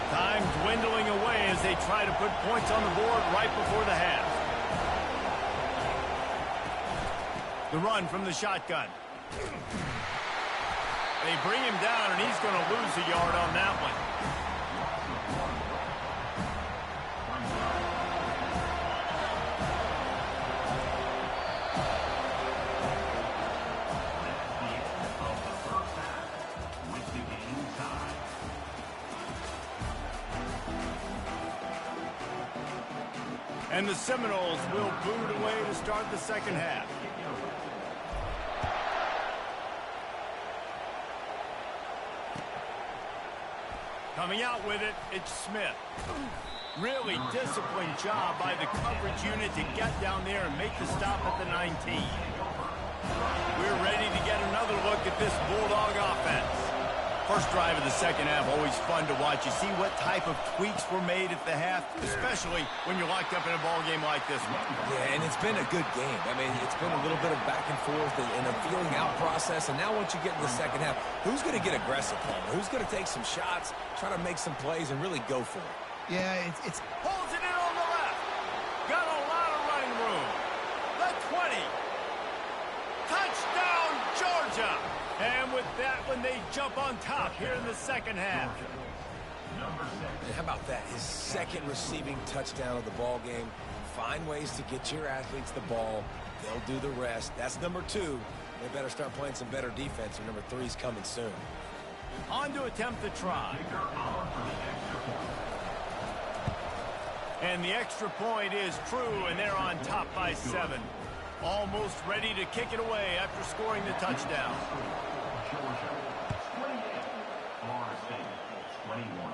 Time dwindling away as they try to put points on the board right before the half. The run from the shotgun. They bring him down, and he's going to lose a yard on that one. And the Seminoles will boot away to start the second half. Coming out with it, it's Smith. Really disciplined job by the coverage unit to get down there and make the stop at the 19. We're ready to get another look at this Bulldog offense. First drive of the second half, always fun to watch. You see what type of tweaks were made at the half, especially when you're locked up in a ball game like this one. Yeah, and it's been a good game. I mean, it's been a little bit of back and forth and a feeling out process. And now once you get in the second half, who's going to get aggressive, Palmer? Who's going to take some shots, try to make some plays, and really go for it? Yeah, it's Holds it in on the left. Got a lot of running room. The 20. Touchdown, Georgia. And with that one, they jump on top here in the second half. And how about that? His second receiving touchdown of the ball game. Find ways to get your athletes the ball. They'll do the rest. That's number 2. They better start playing some better defense, or number 3's coming soon. On to attempt the try. And the extra point is true, and they're on top by 7. Almost ready to kick it away after scoring the touchdown. Georgia, 28. Florida State, 21.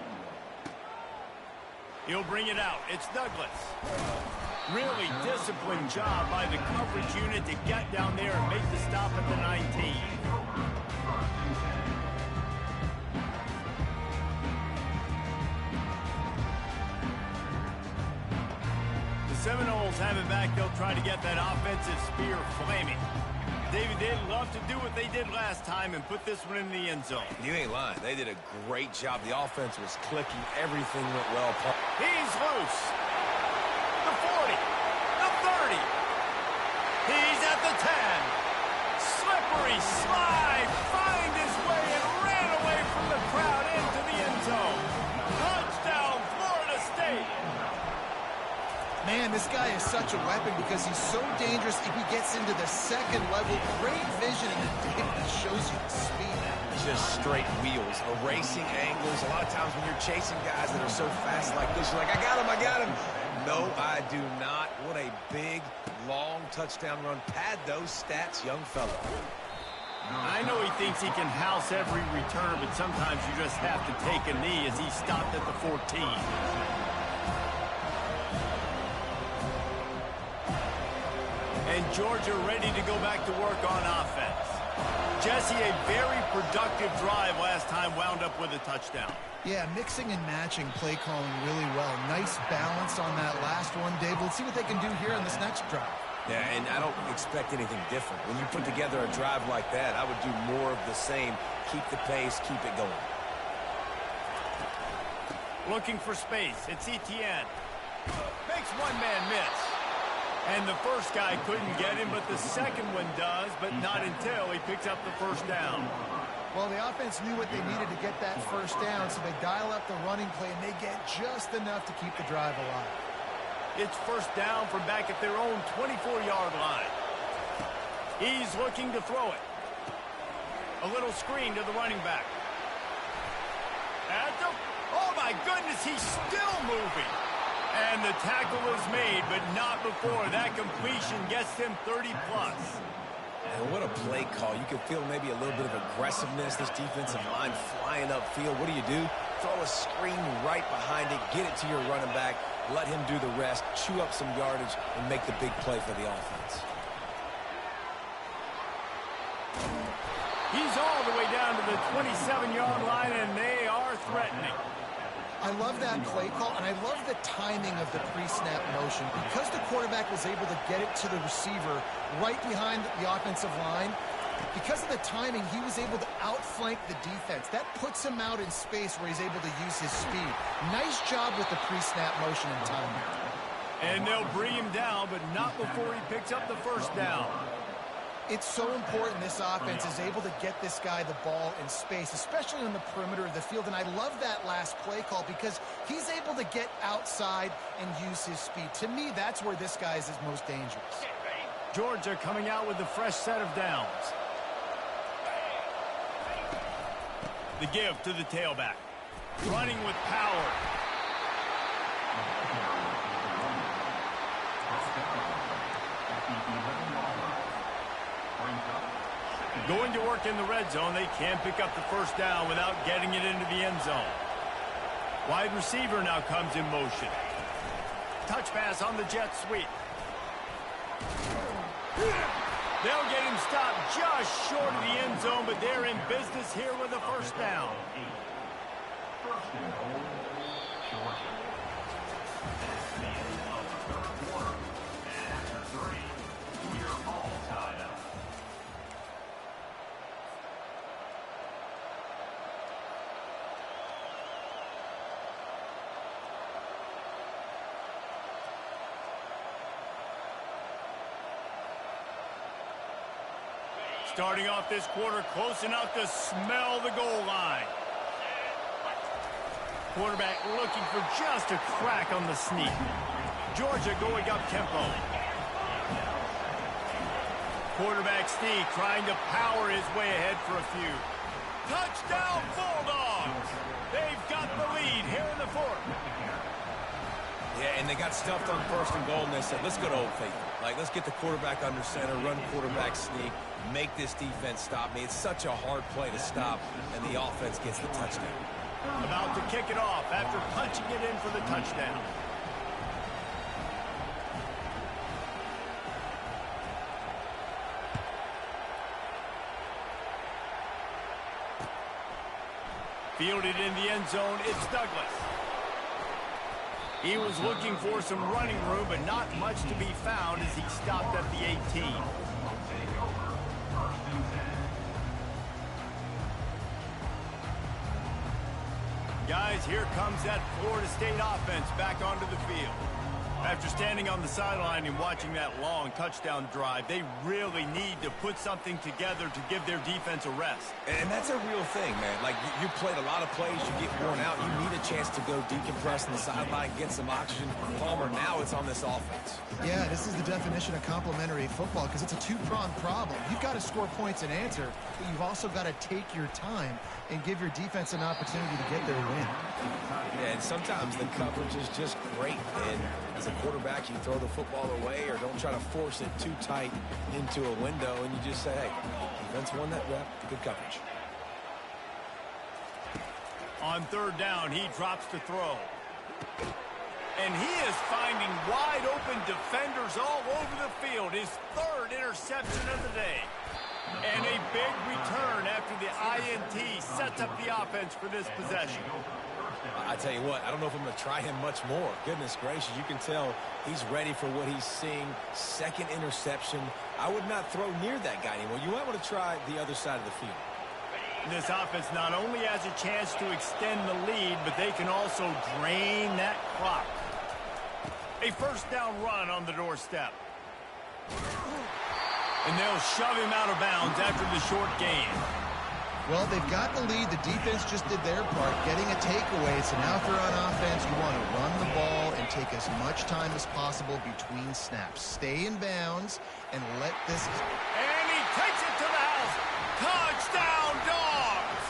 He'll bring it out. It's Douglas. Really disciplined job by the coverage unit to get down there and make the stop at the 19. The Seminoles have it back. They'll try to get that offensive spear flaming. David, they'd love to do what they did last time and put this one in the end zone. You ain't lying. They did a great job. The offense was clicking. Everything went well. He's loose. The 40. The 30. He's at the 10. Slippery slide. Find his way and ran away from the crowd into the end zone. Touchdown, Florida State. Man, this guy is such a weapon because he's so dangerous if he gets into the second level. Great vision, and it shows you the speed. Just straight wheels, erasing angles. A lot of times when you're chasing guys that are so fast like this, you're like, I got him. No, I do not. What a big, long touchdown run. Pad those stats, young fella. I know he thinks he can house every return, but sometimes you just have to take a knee as he stopped at the 14. And Georgia ready to go back to work on offense. Jesse, a very productive drive last time, wound up with a touchdown. Yeah, mixing and matching play calling really well. Nice balance on that last one, Dave. Let's see what they can do here on this next drive. Yeah, and I don't expect anything different. When you put together a drive like that, I would do more of the same. Keep the pace, keep it going. Looking for space. It's Etienne. Makes one man miss. And the first guy couldn't get him, but the second one does, but not until he picks up the first down. Well, the offense knew what they needed to get that first down, so they dial up the running play, and they get just enough to keep the drive alive. It's first down from back at their own 24-yard line. He's looking to throw it. A little screen to the running back. Oh, my goodness, he's still moving. And the tackle is made, but not before that completion gets him 30-plus. And what a play call. You can feel maybe a little bit of aggressiveness. This defensive line flying upfield. What do? Throw a screen right behind it. Get it to your running back. Let him do the rest. Chew up some yardage and make the big play for the offense. He's all the way down to the 27-yard line, and they are threatening. I love that play call, and I love the timing of the pre-snap motion. Because the quarterback was able to get it to the receiver right behind the offensive line, because of the timing, he was able to outflank the defense. That puts him out in space where he's able to use his speed. Nice job with the pre-snap motion and timing. And they'll bring him down, but not before he picks up the first down. It's so important this offense is able to get this guy the ball in space, especially on the perimeter of the field. And I love that last play call because he's able to get outside and use his speed. To me, that's where this guy is his most dangerous. Georgia coming out with a fresh set of downs. The give to the tailback. Running with power. Going to work in the red zone, they can't pick up the first down without getting it into the end zone. Wide receiver now comes in motion. Touch pass on the jet sweep. They'll get him stopped just short of the end zone, but they're in business here with a first down. First and goal, Georgia. That's the end of the third quarter. And after 3, we're all tied up. Starting off this quarter close enough to smell the goal line. Quarterback looking for just a crack on the sneak. Georgia going up tempo. Quarterback sneak trying to power his way ahead for a few. Touchdown Bulldogs! They've got the lead here in the fourth. Yeah, and they got stuffed on first and goal, and they said, let's go to Old Faithful. Like, let's get the quarterback under center, run quarterback sneak, make this defense stop me. It's such a hard play to stop, and the offense gets the touchdown. About to kick it off after punching it in for the touchdown. Fielded in the end zone, it's Douglas. He was looking for some running room, but not much to be found as he stopped at the 18. Guys, here comes that Florida State offense back onto the field. After standing on the sideline and watching that long touchdown drive, they really need to put something together to give their defense a rest. And that's a real thing, man. Like, you played a lot of plays, you get worn out, you need a chance to go decompress on the sideline, get some oxygen. Palmer, now it's on this offense. Yeah, this is the definition of complementary football because it's a two-pronged problem. You've got to score points and answer, but you've also got to take your time and give your defense an opportunity to get their win. Yeah, and sometimes the coverage is just great. And as a quarterback, you throw the football away or don't try to force it too tight into a window, and you just say, hey, defense won that rep, good coverage. On third down, he drops to throw. And he is finding wide-open defenders all over the field. His third interception of the day. And a big return after the INT sets up the offense for this possession. I tell you what, I don't know if I'm going to try him much more. Goodness gracious, you can tell he's ready for what he's seeing. Second interception. I would not throw near that guy anymore. You might want to try the other side of the field. This offense not only has a chance to extend the lead, but they can also drain that clock. A first down run on the doorstep. And they'll shove him out of bounds after the short gain. Well, they've got the lead. The defense just did their part, getting a takeaway. So now if they're on offense, you want to run the ball and take as much time as possible between snaps. Stay in bounds and let this... And he takes it to the house. Touchdown, Dogs!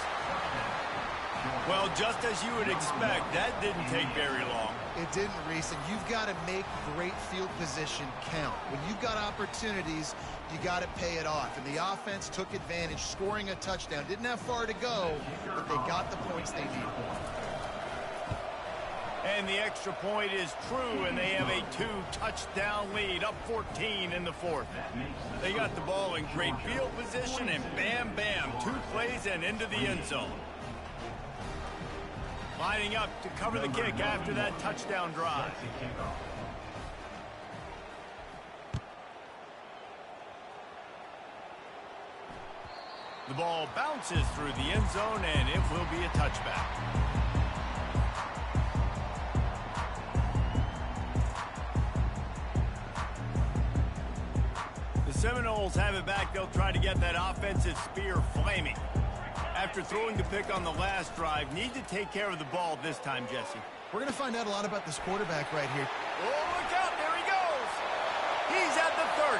Well, just as you would expect, that didn't take very long. It didn't, Reese, and you've got to make great field position count. When you've got opportunities, you got to pay it off. And the offense took advantage, scoring a touchdown. Didn't have far to go, but they got the points they need. And the extra point is true, and they have a 2-touchdown lead, up 14 in the fourth. They got the ball in great field position, and bam, bam, 2 plays and into the end zone. Lining up to cover the kick after that touchdown drive. The ball bounces through the end zone, and it will be a touchback. The Seminoles have it back. They'll try to get that offensive spear flaming. After throwing the pick on the last drive, need to take care of the ball this time, Jesse. We're going to find out a lot about this quarterback right here. Oh, look out. There he goes. He's at the 30.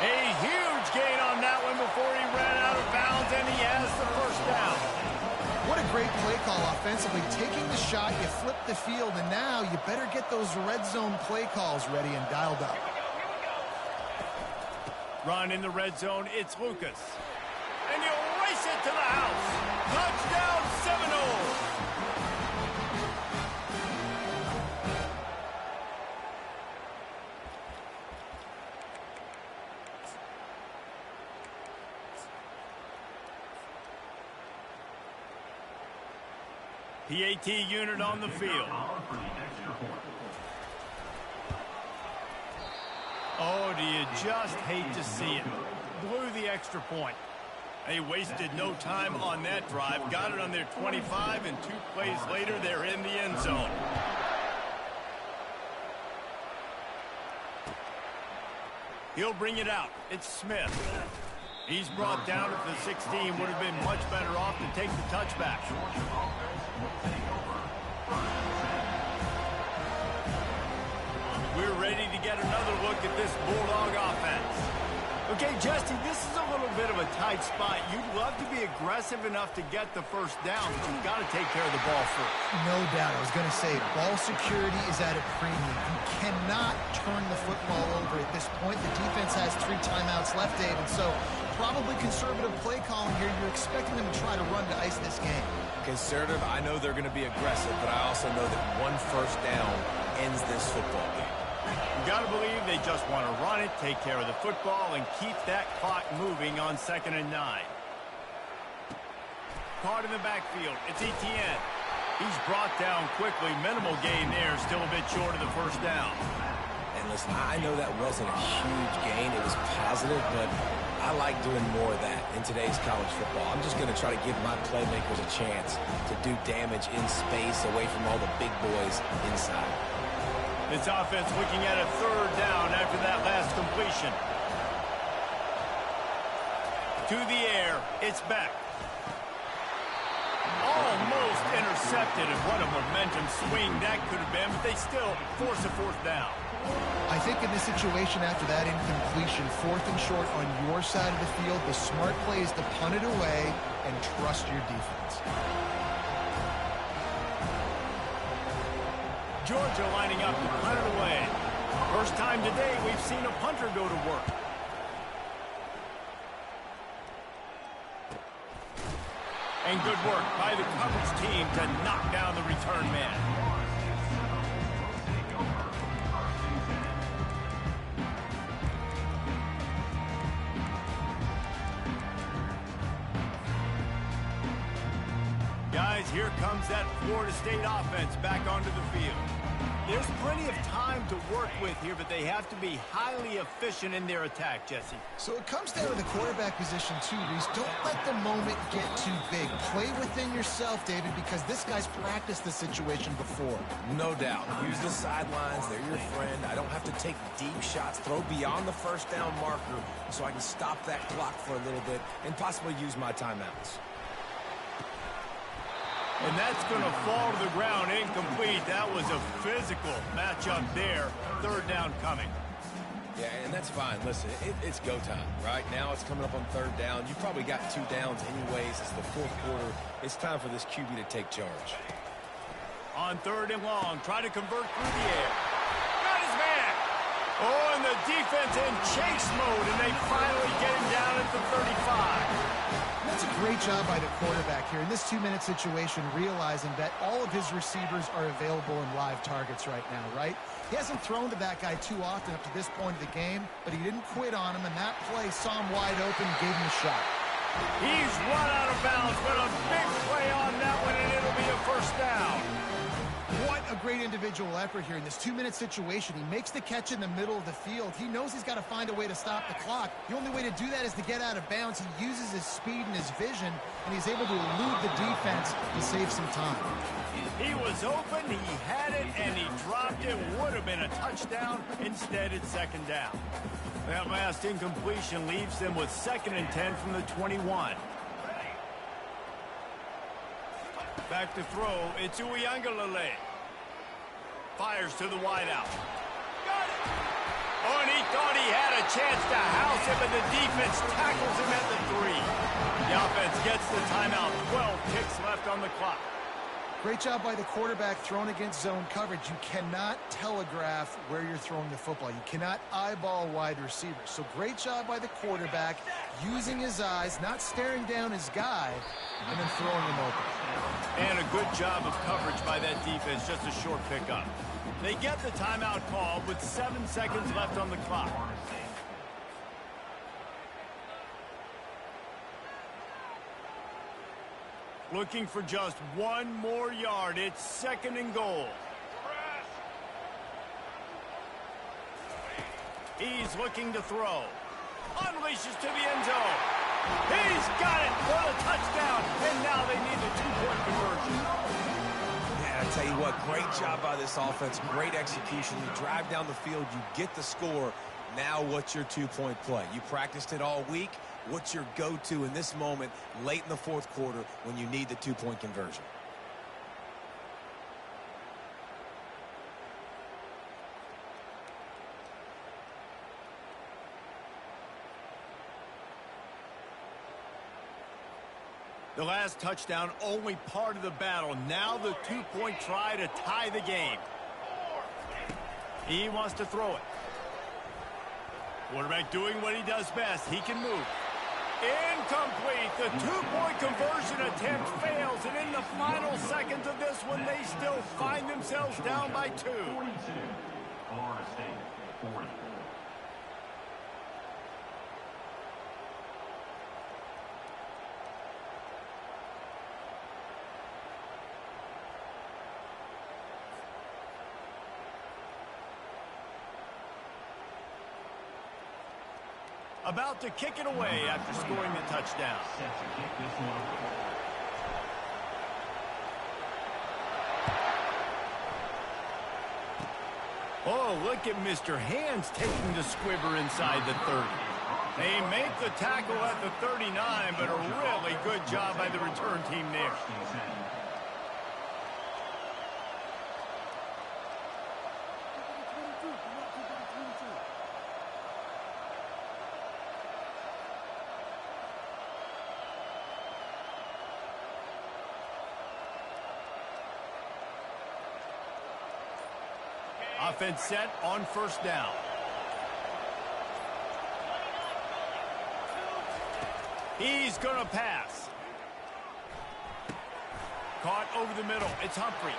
A huge gain on that one before he ran out of bounds, and he has the first down. What a great play call offensively. Taking the shot, you flip the field, and now you better get those red zone play calls ready and dialed up. Run in the red zone. It's Lucas. And he'll race it to the house. Touchdown, Seminoles. PAT unit on the field. Oh, do you just hate to see it? Blew the extra point. They wasted no time on that drive. Got it on their 25, and 2 plays later, they're in the end zone. He'll bring it out. It's Smith. He's brought down at the 16. Would have been much better off to take the touchback. We're ready to get another look at this Bulldog offense. Okay, Jesse, this is a little bit of a tight spot. You'd love to be aggressive enough to get the first down, but you've got to take care of the ball first. No doubt. I was going to say, ball security is at a premium. You cannot turn the football over at this point. The defense has 3 timeouts left, Dave, and so probably conservative play calling here. You're expecting them to try to run to ice this game. Conservative, I know they're going to be aggressive, but I also know that 1 first down ends this football game. You got to believe they just want to run it, take care of the football, and keep that clock moving on 2nd and 9. Caught in the backfield. It's Etienne. He's brought down quickly. Minimal gain there. Still a bit short of the first down. And listen, I know that wasn't a huge gain. It was positive, but I like doing more of that in today's college football. I'm just going to try to give my playmakers a chance to do damage in space away from all the big boys inside. This offense looking at a third down after that last completion. To the air, it's back. Almost intercepted, and what a momentum swing that could have been, but they still force a fourth down. I think in this situation after that incompletion, 4th and short on your side of the field, the smart play is to punt it away and trust your defense. Georgia lining up to punt it away. First time today we've seen a punter go to work. And good work by the coverage team to knock down the return man. Guys, here comes that Florida State offense back onto the field. There's plenty of time to work with here, but they have to be highly efficient in their attack, Jesse. So it comes down to the quarterback position too, Reese. Don't let the moment get too big. Play within yourself, David, because this guy's practiced the situation before. No doubt. Use the sidelines. They're your friend. I don't have to take deep shots. Throw beyond the first down marker so I can stop that clock for a little bit and possibly use my timeouts. And that's going to fall to the ground incomplete. That was a physical matchup there. Third down coming. Yeah, and that's fine. Listen, it's go time, right? Now it's coming up on third down. You probably got 2 downs anyways. It's the 4th quarter. It's time for this QB to take charge. On 3rd and long, try to convert through the air. Got his man. Oh, and the defense in chase mode, and they finally get him down at the 35. That's a great job by the quarterback here in this 2-minute situation, realizing that all of his receivers are available in live targets right now, right? He hasn't thrown to that guy too often up to this point of the game, but he didn't quit on him, and that play saw him wide open and gave him a shot. He's run out of bounds, but a big play on that one, and it'll be a first down. What a great individual effort here in this 2-minute situation. He makes the catch in the middle of the field. He knows he's got to find a way to stop the clock. The only way to do that is to get out of bounds. He uses his speed and his vision, and he's able to elude the defense to save some time. He was open, he had it, and he dropped it. Would have been a touchdown. Instead, it's 2nd down. That last incompletion leaves them with 2nd and 10 from the 21. Back to throw. It's Uiagalelei. Fires to the wideout. Got it! Oh, and he thought he had a chance to house him, but the defense tackles him at the 3. The offense gets the timeout. 12 ticks left on the clock. Great job by the quarterback throwing against zone coverage. You cannot telegraph where you're throwing the football. You cannot eyeball wide receivers. So great job by the quarterback using his eyes, not staring down his guy, and then throwing him open. And a good job of coverage by that defense, just a short pickup. They get the timeout called with 7 seconds left on the clock. Looking for just 1 more yard. It's 2nd and goal. He's looking to throw. Unleashes to the end zone. He's got it for the touchdown. And now they need the 2-point conversion. Yeah, I tell you what, great job by this offense. Great execution. You drive down the field, you get the score. Now what's your 2-point play? You practiced it all week. What's your go-to in this moment late in the 4th quarter when you need the 2-point conversion? The last touchdown, only part of the battle. Now the 2-point try to tie the game. He wants to throw it. Quarterback doing what he does best. He can move. Incomplete. The 2-point conversion attempt fails, and in the final seconds of this one, they still find themselves down by 2. 42. Florida State, 40. About to kick it away after scoring the touchdown. Set to kick this one away. Oh, look at Mr. Hands taking the squibber inside the 30. They make the tackle at the 39, but a really good job by the return team there. Offense set on first down. He's going to pass. Caught over the middle. It's Humphries.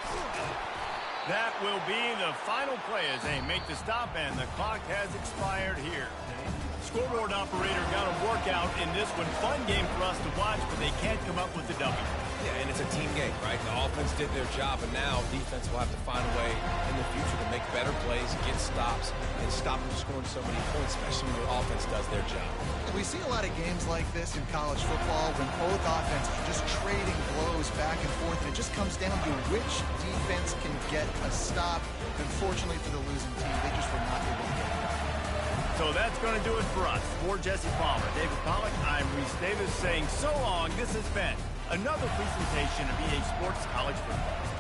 That will be the final play as they make the stop, and the clock has expired here. Scoreboard operator got a workout in this one. Fun game for us to watch, but they can't come up with the W. Yeah, and it's a team game, right? The offense did their job, and now defense will have to find a way in the future to make better plays, get stops, and stop them scoring so many points, especially when your offense does their job. We see a lot of games like this in college football when both offenses are just trading blows back and forth, and it just comes down to which defense can get a stop. Unfortunately for the losing team, they just were not able to get it done. So that's going to do it for us. For Jesse Palmer, David Pollack, I'm Reese Davis saying so long. This has been another presentation of EA Sports College Football.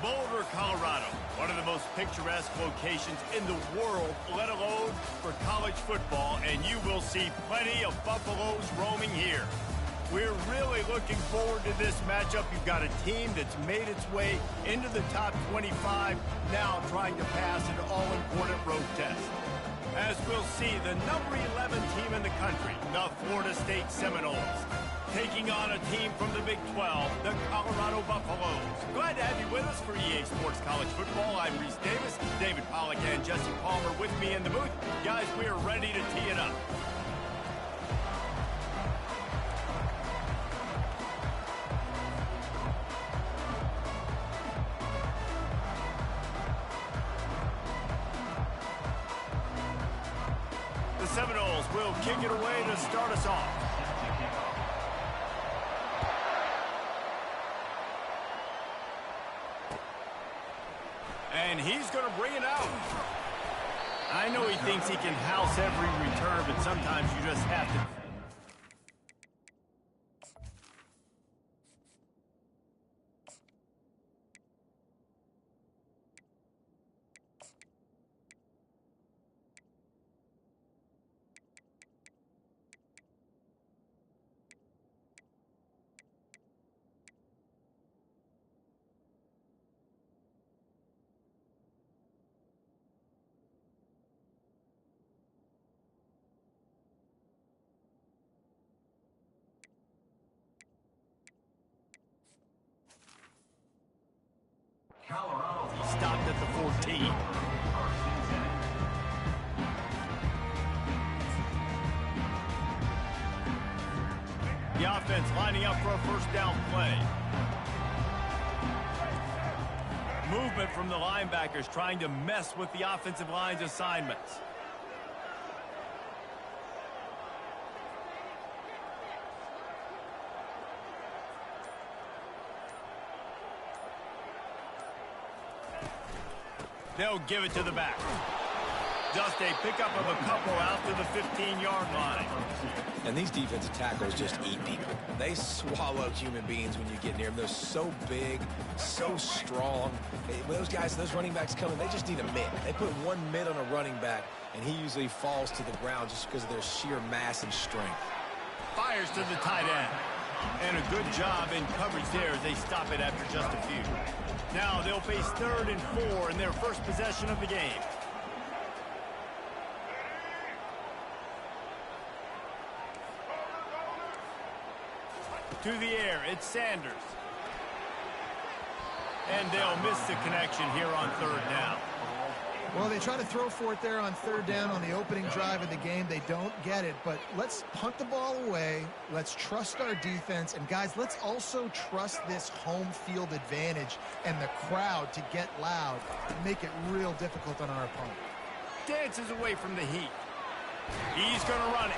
Boulder, Colorado, one of the most picturesque locations in the world, let alone for college football, and you will see plenty of Buffaloes roaming here. We're really looking forward to this matchup. You've got a team that's made its way into the top 25, now trying to pass an all-important road test. As we'll see, the number 11 team in the country, the Florida State Seminoles, taking on a team from the Big 12, the Colorado Buffaloes. Glad to have you with us for EA Sports College Football. I'm Reese Davis, David Pollack and Jesse Palmer with me in the booth. Guys, we are ready to tee it up. The Seminoles will kick it away to start us off. And he's going to bring it out. I know he thinks he can house every return, but sometimes you just have to. Colorado. He stopped at the 14. The offense lining up for a first down play. Movement from the linebackers trying to mess with the offensive line's assignments. They'll give it to the back. Just a pickup of a couple out to the 15-yard line. And these defensive tackles just eat people. They swallow human beings when you get near them. They're so big, so strong. When those guys, those running backs come in, they just need a mid. They put one mid on a running back, and he usually falls to the ground just because of their sheer mass and strength. Fires to the tight end. And a good job in coverage there as they stop it after just a few. Now they'll face 3rd and 4 in their first possession of the game. To the air, it's Sanders. And they'll miss the connection here on 3rd down. Well, they try to throw for it there on 3rd down on the opening drive of the game. They don't get it, but let's punt the ball away. Let's trust our defense. And, guys, let's also trust this home field advantage and the crowd to get loud and make it real difficult on our opponent. Dances away from the heat. He's going to run it.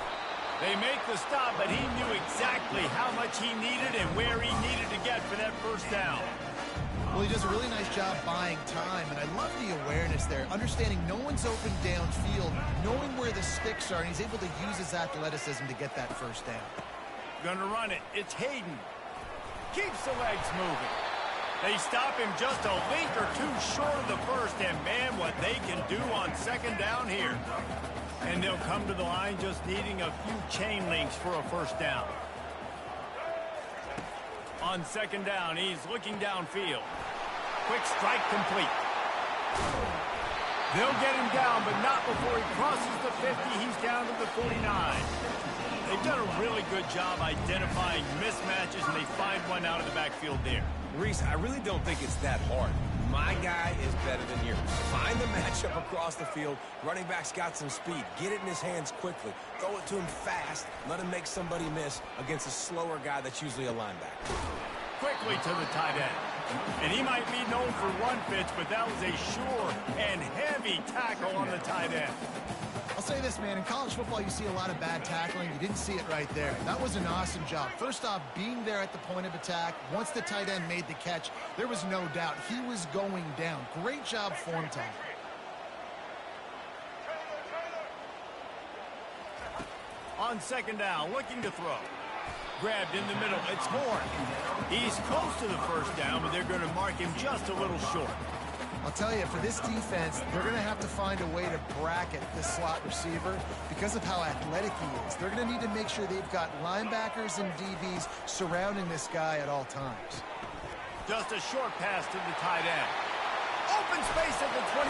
They make the stop, but he knew exactly how much he needed and where he needed to get for that first down. Well, he does a really nice job buying time, and I love the awareness there, understanding no one's open downfield, knowing where the sticks are, and he's able to use his athleticism to get that first down. Gonna run it. It's Hayden. Keeps the legs moving. They stop him just a link or two short of the first, and man, what they can do on 2nd down here. And they'll come to the line just needing a few chain links for a first down. On 2nd down, he's looking downfield. Quick strike complete. They'll get him down, but not before he crosses the 50. He's down to the 49. They've done a really good job identifying mismatches, and they find one out of the backfield there. Reese, I really don't think it's that hard. My guy is better than yours. Find the matchup across the field. Running back's got some speed. Get it in his hands quickly. Throw it to him fast. Let him make somebody miss against a slower guy that's usually a linebacker. Quickly to the tight end. And he might be known for run fits, but that was a sure and heavy tackle on the tight end. I'll say this, man. In college football, you see a lot of bad tackling. You didn't see it right there. That was an awesome job. First off, being there at the point of attack. Once the tight end made the catch, there was no doubt he was going down. Great job form time. On 2nd down, looking to throw. grabbed in the middle. It's Horn. He's close to the first down, but they're going to mark him just a little short. I'll tell you, for this defense, they're going to have to find a way to bracket this slot receiver because of how athletic he is. They're going to need to make sure they've got linebackers and DBs surrounding this guy at all times. Just a short pass to the tight end. Open space at the 25.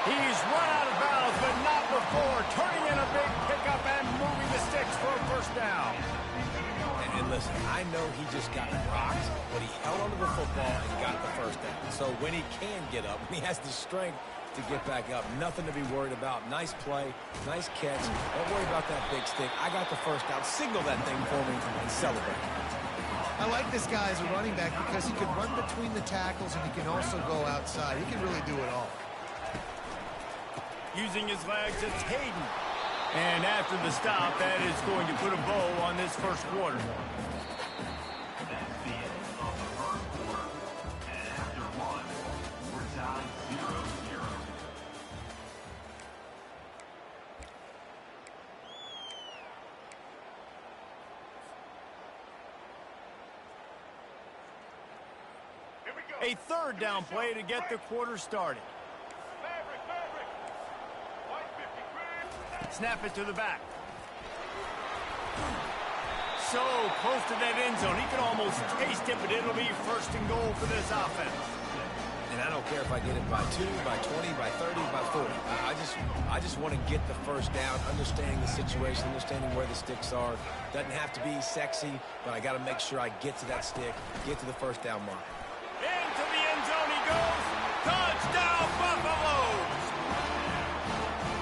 He's run out of bounds, but not before turning in a big pickup and moving the sticks for a first down. And listen, I know he just got rocked, but he held onto the football and got the first down. So when he can get up, when he has the strength to get back up, nothing to be worried about. Nice play, nice catch. Don't worry about that big stick. I got the first down. Signal that thing for me and celebrate. I like this guy as a running back because he can run between the tackles and he can also go outside. He can really do it all. Using his legs, it's Hayden. And after the stop, that is going to put a bow on this first quarter. That's the end of the first quarter. And after one, we're tied 0-0. A third down play to get the quarter started. Snap it to the back. So close to that end zone. He could almost taste it, but it'll be first and goal for this offense. And I don't care if I get it by 2, by 20, by 30, by 40. I just want to get the first down, understanding the situation, understanding where the sticks are. Doesn't have to be sexy, but I got to make sure I get to that stick, get to the first down mark. Into the end zone he goes. Touchdown, Buffaloes!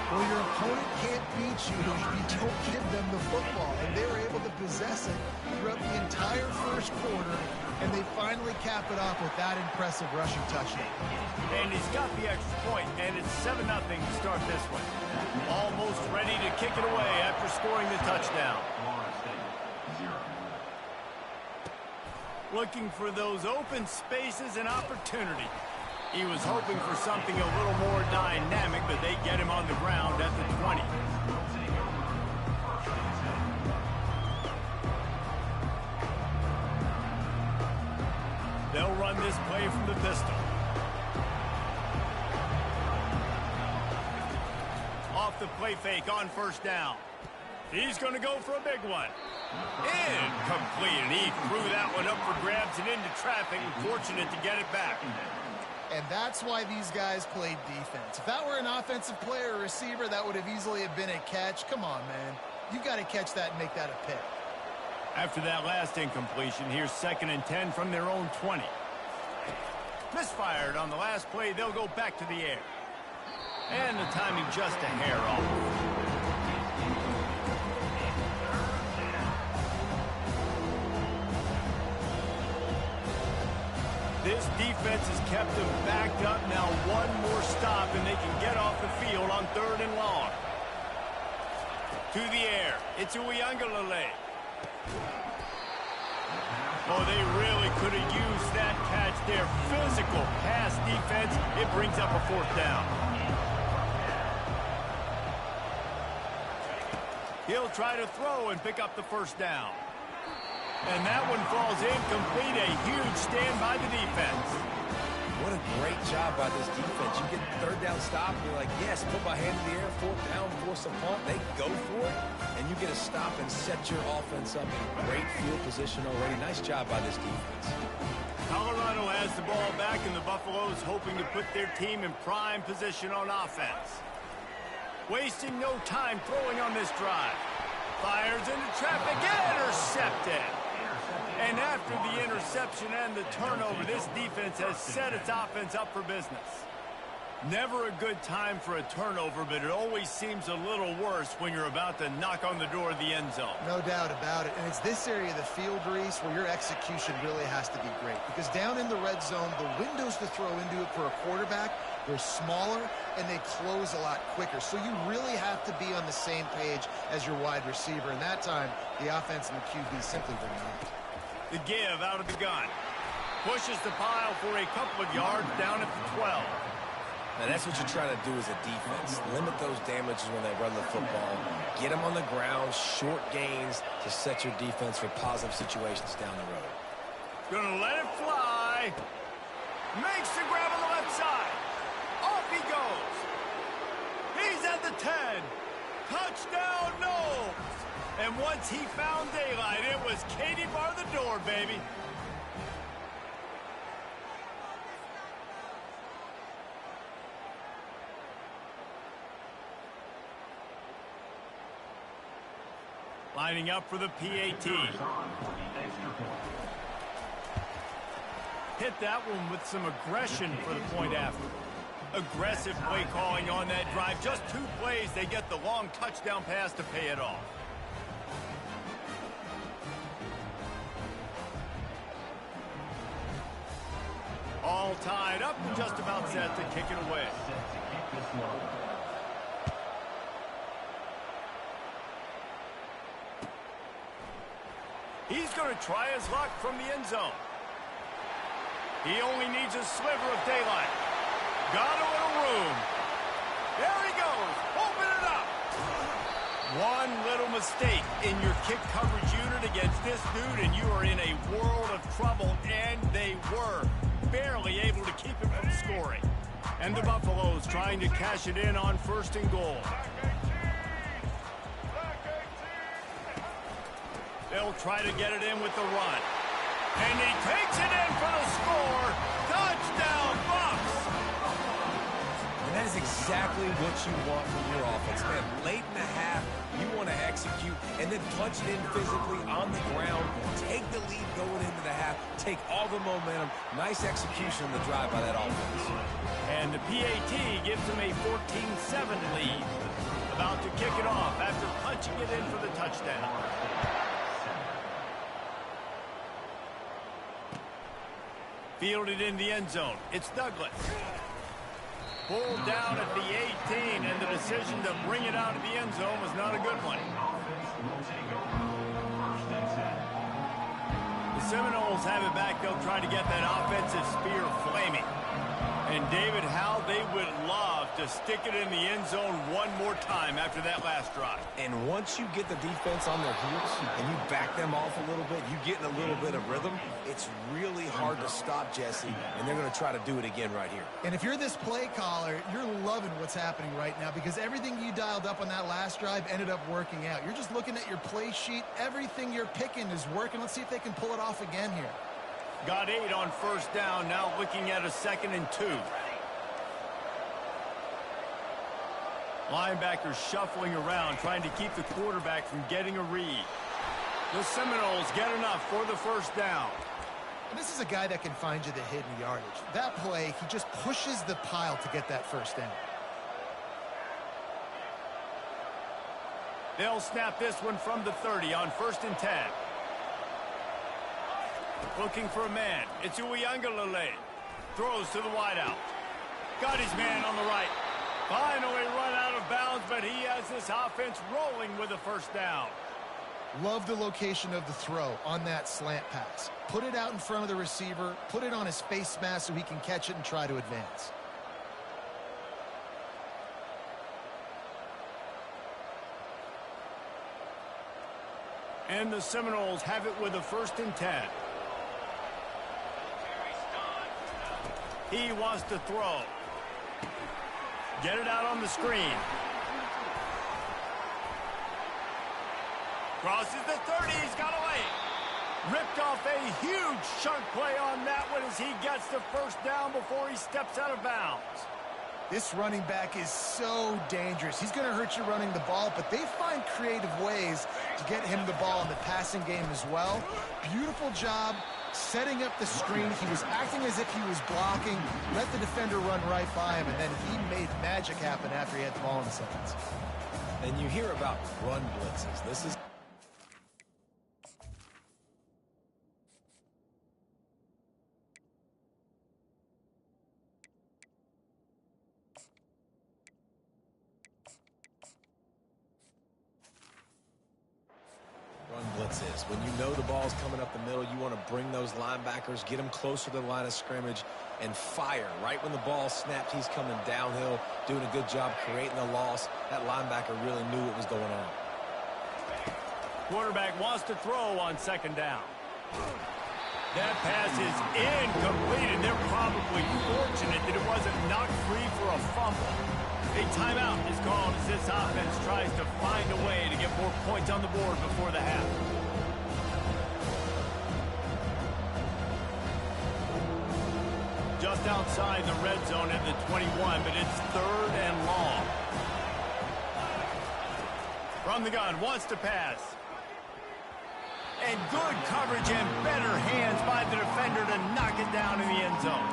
Well, your opponent can't beat you if you don't give them the football. And they were able to possess it throughout the entire first quarter, and they finally cap it off with that impressive rushing touchdown. And he's got the extra point, and it's 7-0 to start this one. Almost ready to kick it away after scoring the touchdown. Looking for those open spaces and opportunity. He was hoping for something a little more dynamic, but they get him on the ground at the 20. They'll run this play from the pistol. Off the play fake on first down. He's going to go for a big one. Incomplete, and he threw that one up for grabs and into traffic. Fortunate to get it back. And that's why these guys played defense. If that were an offensive player or receiver, that would have easily have been a catch. Come on, man. You've got to catch that and make that a pick. After that last incompletion, here's 2nd and 10 from their own 20. Misfired on the last play. They'll go back to the air. And the timing just a hair off. This defense has kept them backed up. Now one more stop, and they can get off the field on 3rd and long. To the air. It's Uiagalelei. Oh, they really could have used that catch there. Physical pass defense. It brings up a 4th down. He'll try to throw and pick up the first down. And that one falls incomplete. A huge stand by the defense. What a great job by this defense. You get 3rd down stop, and you're like, yes, put my hand in the air, 4th down, force a punt. They go for it, and you get a stop and set your offense up in great field position already. Nice job by this defense. Colorado has the ball back, and the Buffaloes hoping to put their team in prime position on offense. Wasting no time throwing on this drive. Fires into traffic, intercepted. And after the interception and the turnover, this defense has set its offense up for business. Never a good time for a turnover, but it always seems a little worse when you're about to knock on the door of the end zone. No doubt about it. And it's this area of the field, Reese, where your execution really has to be great. Because down in the red zone, the windows to throw into it for a quarterback, they're smaller and they close a lot quicker. So you really have to be on the same page as your wide receiver. And that time, the offense and the QB simply were not. The give out of the gun. Pushes the pile for a couple of yards down at the 12. Now, that's what you're trying to do as a defense. Limit those damages when they run the football. Get them on the ground, short gains to set your defense for positive situations down the road. Gonna let it fly. Makes the grab on the left side. Off he goes. He's at the 10. Touchdown, no. And once he found daylight, it was Katie bar the door, baby. Lining up for the PAT. Hit that one with some aggression for the point after. Aggressive play calling on that drive. Just 2 plays, they get the long touchdown pass to pay it off. All tied up and just about set to kick it away. He's going to try his luck from the end zone. He only needs a sliver of daylight. Got a little room. There he goes. Open it up. One little mistake in your kick coverage unit against this dude, and you are in a world of trouble, and they were barely able to keep him from scoring. And the Buffaloes trying to cash it in on 1st and goal. They'll try to get it in with the run. And he takes it in for the score. Touchdown, Bucs! And that is exactly what you want from your offense, man. Late in the half, you want to execute and then punch it in physically on the ground. Take the lead going into the half. Take all the momentum. Nice execution on the drive by that offense. And the PAT gives them a 14-7 lead. About to kick it off after punching it in for the touchdown. Fielded in the end zone. It's Douglas. Pulled down at the 18, and the decision to bring it out of the end zone was not a good one. The Seminoles have it back. They'll try to get that offensive spear flaming. And David, how they would love to stick it in the end zone one more time after that last drive. And once you get the defense on their heels and you back them off a little bit, you get in a little bit of rhythm, it's really hard to stop Jesse, and they're going to try to do it again right here. And if you're this play caller, you're loving what's happening right now because everything you dialed up on that last drive ended up working out. You're just looking at your play sheet. Everything you're picking is working. Let's see if they can pull it off again here. Got 8 on 1st down, now looking at a 2nd and 2. Linebackers shuffling around, trying to keep the quarterback from getting a read. The Seminoles get enough for the 1st down. And this is a guy that can find you the hidden yardage. That play, he just pushes the pile to get that 1st down. They'll snap this one from the 30 on 1st and 10. Looking for a man. It's Uiagalelei. Throws to the wideout. Got his man on the right. Finally run out of bounds, but he has this offense rolling with a 1st down. Love the location of the throw on that slant pass. Put it out in front of the receiver. Put it on his face mask so he can catch it and try to advance. And the Seminoles have it with a 1st and 10. He wants to throw. Get it out on the screen. Crosses the 30. He's got away. Ripped off a huge chunk play on that one as he gets the 1st down before he steps out of bounds. This running back is so dangerous. He's going to hurt you running the ball, but they find creative ways to get him the ball in the passing game as well. Beautiful job setting up the screen. He was acting as if he was blocking, let the defender run right by him, and then he made magic happen after he had the ball in his hands. And you hear about run blitzes. This is when you know the ball's coming up the middle, you want to bring those linebackers, get them closer to the line of scrimmage, and fire. Right when the ball snapped, he's coming downhill, doing a good job creating the loss. That linebacker really knew what was going on. Quarterback wants to throw on second down. That pass is incomplete, and they're probably fortunate that it wasn't knocked free for a fumble. A timeout is called as this offense tries to find a way to get more points on the board before the half. Just outside the red zone at the 21, but it's third and long. From the gun, wants to pass. And good coverage and better hands by the defender to knock it down in the end zone.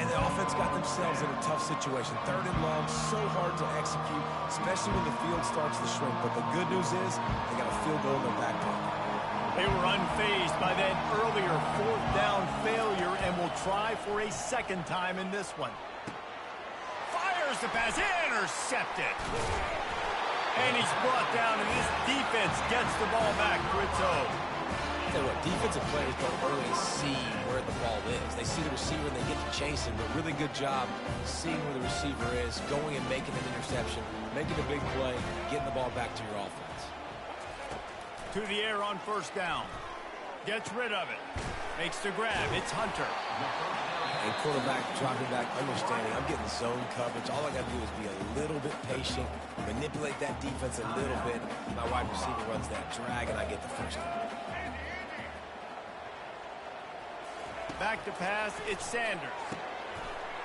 And the offense got themselves in a tough situation. Third and long, so hard to execute, especially when the field starts to shrink. But the good news is they got a field goal in their back pocket. They were unfazed by that earlier fourth down failure and will try for a second time in this one. Fires the pass, intercepted. And he's brought down, and this defense gets the ball back for its own. Tell you what, defensive players don't always see where the ball is. They see the receiver and they get to chase him, but really good job seeing where the receiver is, going and making an interception, making a big play, getting the ball back to your offense. To the air on first down. Gets rid of it. Makes the grab. It's Hunter. And quarterback dropping back, understanding I'm getting zone coverage. All I got to do is be a little bit patient, manipulate that defense a little bit. My wide receiver runs that drag, and I get the first down. Back to pass, it's Sanders.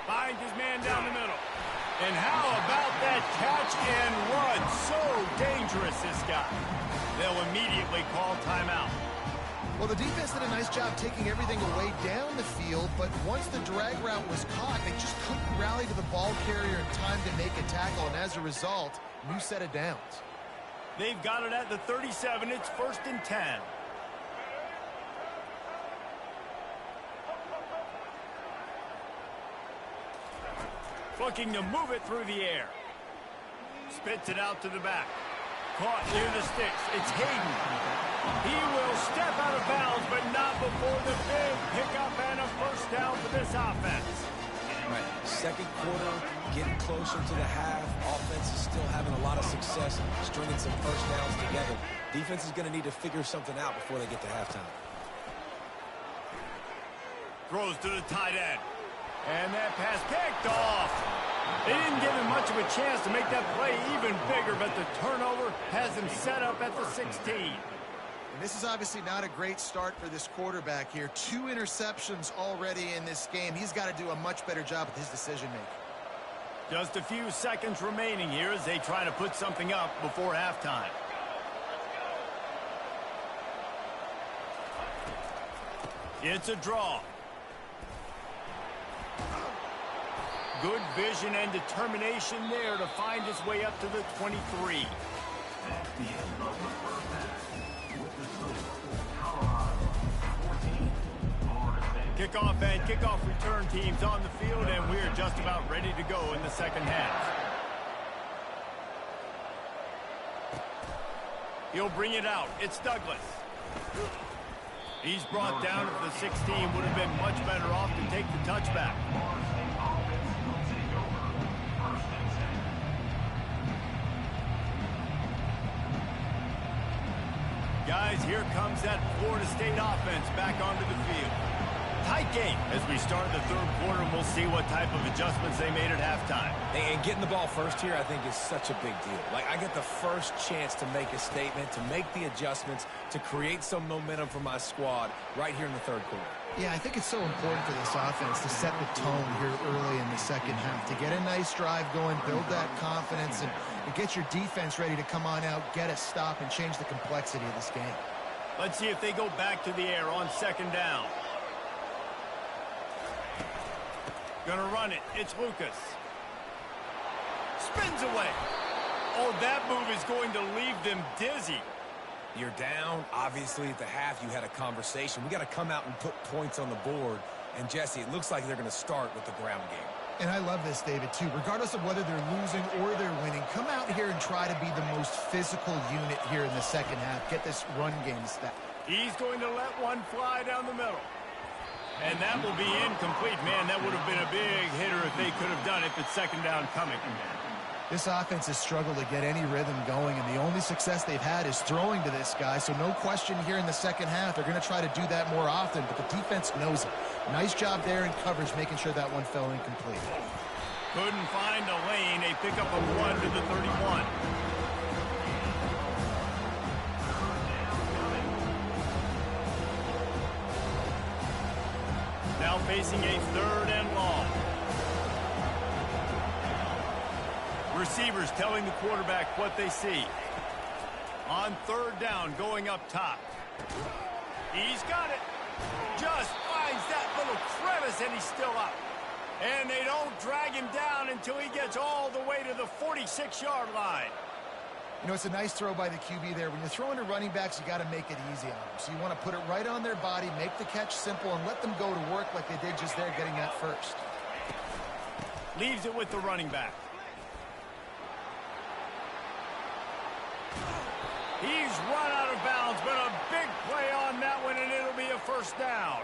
Finds his man down the middle. And how about that catch and run? So dangerous, this guy. They'll immediately call timeout. Well, the defense did a nice job taking everything away down the field, but once the drag route was caught, they just couldn't rally to the ball carrier in time to make a tackle, and as a result, new set of downs. They've got it at the 37. It's first and 10. Looking to move it through the air. Spits it out to the back. Caught near the sticks. It's Hayden. He will step out of bounds, but not before the big pickup and a first down for this offense. Right. Second quarter, getting closer to the half. Offense is still having a lot of success stringing some first downs together. Defense is going to need to figure something out before they get to halftime. Throws to the tight end. And that pass picked off. They didn't give him much of a chance to make that play even bigger, but the turnover has him set up at the 16. And this is obviously not a great start for this quarterback here. 2 interceptions already in this game. He's got to do a much better job with his decision-making. Just a few seconds remaining here as they try to put something up before halftime. It's a draw. Good vision and determination there to find his way up to the 23. That's the end of the first half. With the score, Colorado 14, Florida State. Kickoff and kickoff return teams on the field, and we're just about ready to go in the second half. He'll bring it out. It's Douglas. He's brought down at the 16. Would have been much better off to take the touchback. Guys, here comes that Florida State offense back onto the field. Tight game as we start the third quarter, and we'll see what type of adjustments they made at halftime. And getting the ball first here, I think, is such a big deal. Like, I get the first chance to make a statement, to make the adjustments, to create some momentum for my squad right here in the third quarter. Yeah, I think it's so important for this offense to set the tone here early in the second half, to get a nice drive going, build that confidence, and get your defense ready to come on out, get a stop, and change the complexity of this game. Let's see if they go back to the air on second down. Gonna run it. It's Lucas. Spins away. Oh, that move is going to leave them dizzy. You're down. Obviously, at the half, you had a conversation. We got to come out and put points on the board. And, Jesse, it looks like they're going to start with the ground game. And I love this, David, too. Regardless of whether they're losing or they're winning, come out here and try to be the most physical unit here in the second half. Get this run game stat. He's going to let one fly down the middle. And that will be incomplete. Man, that would have been a big hitter if they could have done it, but second down coming. This offense has struggled to get any rhythm going, and the only success they've had is throwing to this guy, so no question here in the second half. They're going to try to do that more often, but the defense knows it. Nice job there in coverage, making sure that one fell incomplete. Couldn't find a lane. A pickup of 1 to the 31. Now facing a 3rd and long. Receivers telling the quarterback what they see. On 3rd down, going up top. He's got it. Just finds that little crevice, and he's still up. And they don't drag him down until he gets all the way to the 46-yard line. You know, it's a nice throw by the QB there. When you're throwing to running backs, you got to make it easy on them. So you want to put it right on their body, make the catch simple, and let them go to work like they did just there, getting that first. Leaves it with the running back. He's run out of bounds, but a big play on that one, and it'll be a 1st down.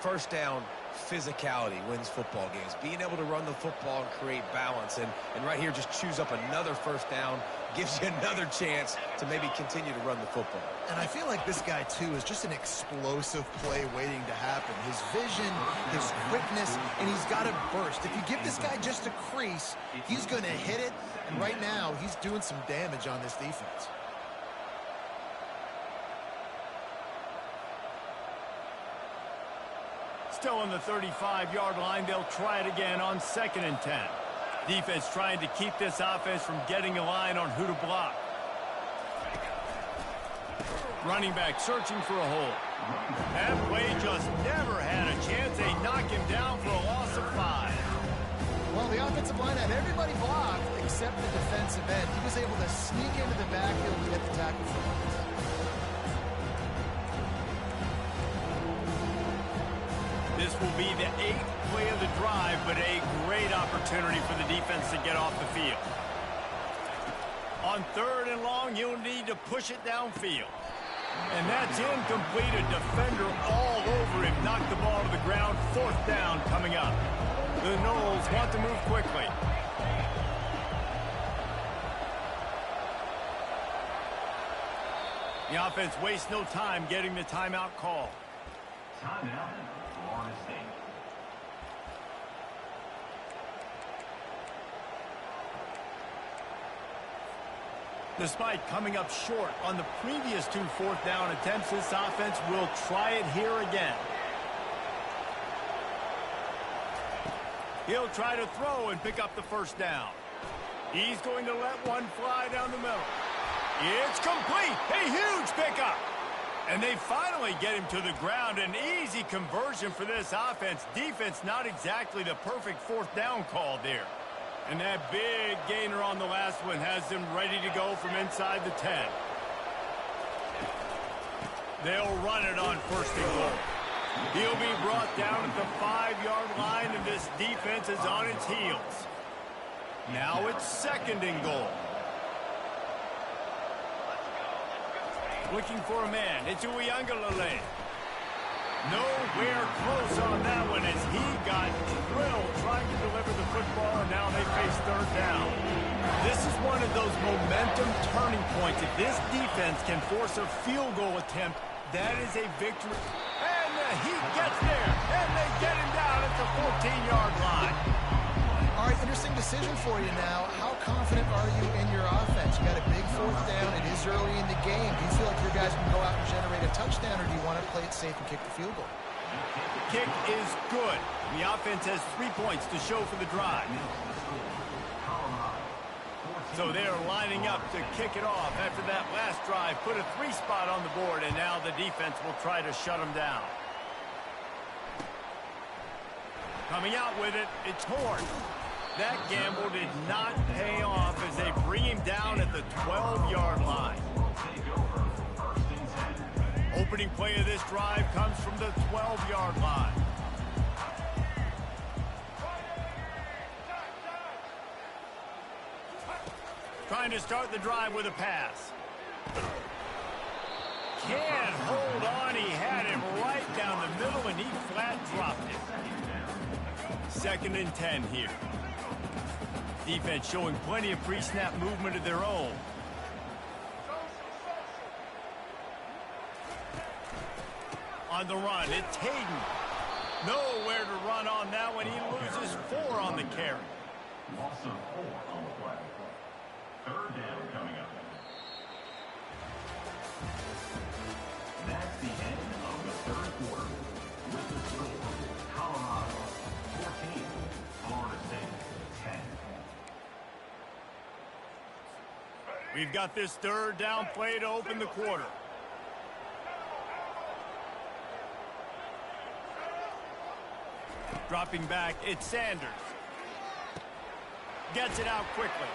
First down, physicality wins football games. Being able to run the football and create balance. And right here, just choose up another 1st down, gives you another chance to maybe continue to run the football. And I feel like this guy, too, is just an explosive play waiting to happen. His vision, his quickness, and he's got a burst. If you give this guy just a crease, he's going to hit it. And right now, he's doing some damage on this defense. Still on the 35-yard line. They'll try it again on 2nd and 10. Defense trying to keep this offense from getting a line on who to block. Running back searching for a hole. That play just never had a chance. They knock him down for a loss of 5. Well, the offensive line had everybody blocked except the defensive end. He was able to sneak into the backfield and get the tackle for him. This will be the 8th play of the drive, but a great opportunity for the defense to get off the field. On 3rd and long, you'll need to push it downfield. And that's incomplete. A defender all over him. Knocked the ball to the ground. 4th down coming up. The Knowles want to move quickly. The offense wastes no time getting the timeout call. Timeout, Florida State. Despite coming up short on the previous 2 4th down attempts, this offense will try it here again. He'll try to throw and pick up the 1st down. He's going to let one fly down the middle. It's complete. A huge pickup. And they finally get him to the ground. An easy conversion for this offense. Defense not exactly the perfect 4th down call there. And that big gainer on the last one has them ready to go from inside the 10. They'll run it on 1st and goal. He'll be brought down at the 5-yard line, and this defense is on its heels. Now it's 2nd and goal. Looking for a man. It's Uiagalelei. Nowhere close on that one as he got drilled trying to deliver the football, and now they face 3rd down. This is one of those momentum turning points. If this defense can force a field goal attempt, that is a victory. And he gets there, and they get him down at the 14-yard line. All right, interesting decision for you now. How confident are you in your offense? You got a big 4th down. It is early in the game. Do you feel like your guys can go out and generate a touchdown, or do you want to play it safe and kick the field goal? Kick is good. The offense has 3 points to show for the drive. So they're lining up to kick it off after that last drive. Put a 3 spot on the board, and now the defense will try to shut them down. Coming out with it, it's Horn. That gamble did not pay off as they bring him down at the 12-yard line. Opening play of this drive comes from the 12-yard line. Trying to start the drive with a pass. Can't hold on. He had him right down the middle, and he flat 2nd and 10 here. Defense showing plenty of pre-snap movement of their own. On the run, it's Hayden. Nowhere to run on that one. He loses 4 on the carry. Loss of 4 on the play. 3rd down coming up. That's the end of the 3rd quarter. With the score, Colorado 14, Florida State 10. We've got this 3rd down play to open the quarter. Dropping back, it's Sanders. Gets it out quickly.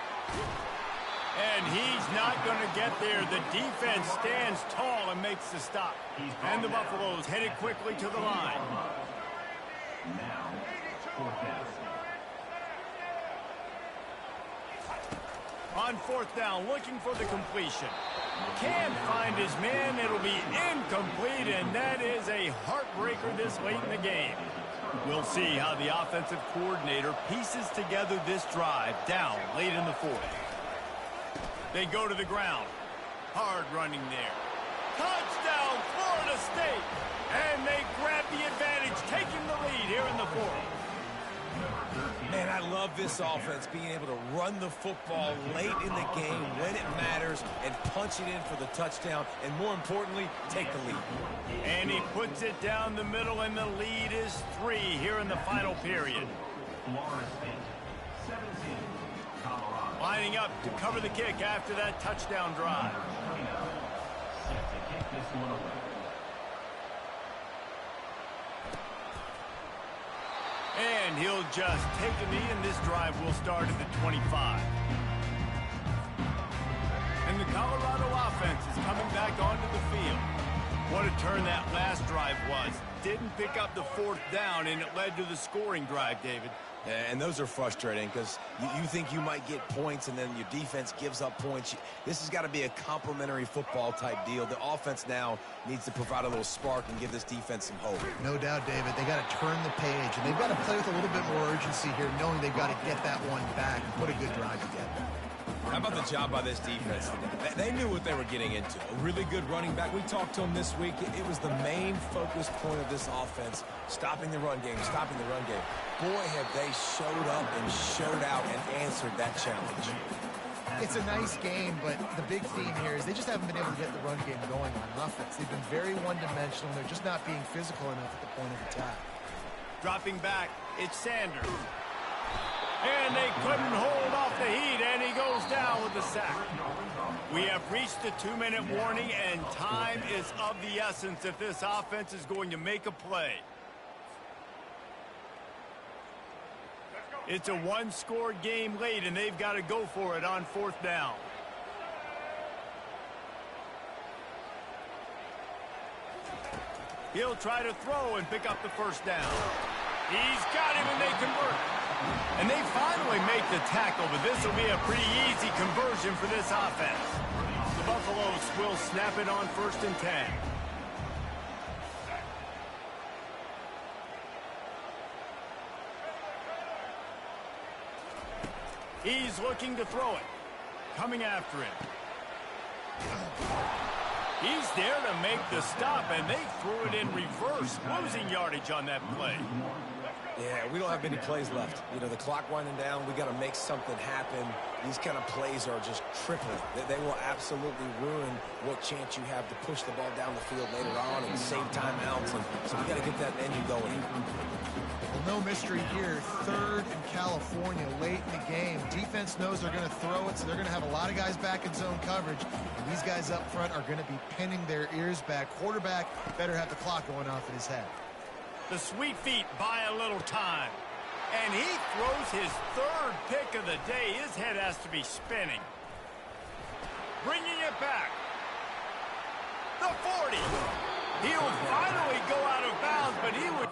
And he's not going to get there. The defense stands tall and makes the stop. And the Buffaloes headed quickly to the line. Now, 4th down. On 4th down, looking for the completion. Can't find his man. It'll be incomplete, and that is a heartbreaker this late in the game. We'll see how the offensive coordinator pieces together this drive down late in the 4th. They go to the ground. Hard running there. Touchdown, Florida State! And they grab the advantage, taking the lead here in the 4th. Man, I love this offense, being able to run the football late in the game when it matters and punch it in for the touchdown, and more importantly, take the lead. And he puts it down the middle, and the lead is 3 here in the final period. Florida State 17, Colorado. Lining up to cover the kick after that touchdown drive. Set to kick this one away. And he'll just take a knee, and this drive will start at the 25. And the Colorado offense is coming back onto the field. What a turn that last drive was. Didn't pick up the 4th down, and it led to the scoring drive, David. And those are frustrating because you think you might get points and then your defense gives up points. This has got to be a complementary football type deal. The offense now needs to provide a little spark and give this defense some hope. No doubt, David. They got to turn the page, and they've got to play with a little bit more urgency here, knowing they've got to get that one back and put a good drive together. How about the job by this defense today? They knew what they were getting into. A really good running back. We talked to him this week. It was the main focus point of this offense, stopping the run game, stopping the run game. Boy, have they showed up and showed out and answered that challenge. It's a nice game, but the big theme here is they just haven't been able to get the run game going on offense. They've been very one-dimensional. They're just not being physical enough at the point of attack. Dropping back, it's Sanders. And they couldn't hold off the heat, and he goes down with the sack. We have reached the 2-minute warning, and time is of the essence if this offense is going to make a play. It's a one-score game late, and they've got to go for it on 4th down. He'll try to throw and pick up the 1st down. He's got him, and they convert. And they finally make the tackle, but this will be a pretty easy conversion for this offense. The Buffaloes will snap it on 1st and 10. He's looking to throw it. Coming after him. He's there to make the stop, and they threw it in reverse, losing yardage on that play. Yeah, we don't have many plays left. You know, the clock winding down, we got to make something happen. These kind of plays are just crippling. They will absolutely ruin what chance you have to push the ball down the field later on and save timeouts. And so we got to get that engine going. Well, no mystery here. 3rd in California late in the game. Defense knows they're going to throw it, so they're going to have a lot of guys back in zone coverage. And these guys up front are going to be pinning their ears back. Quarterback better have the clock going off in his head. The sweet feet buy a little time. And he throws his 3rd pick of the day. His head has to be spinning. Bringing it back. The 40. He'll finally go out of bounds, but he would...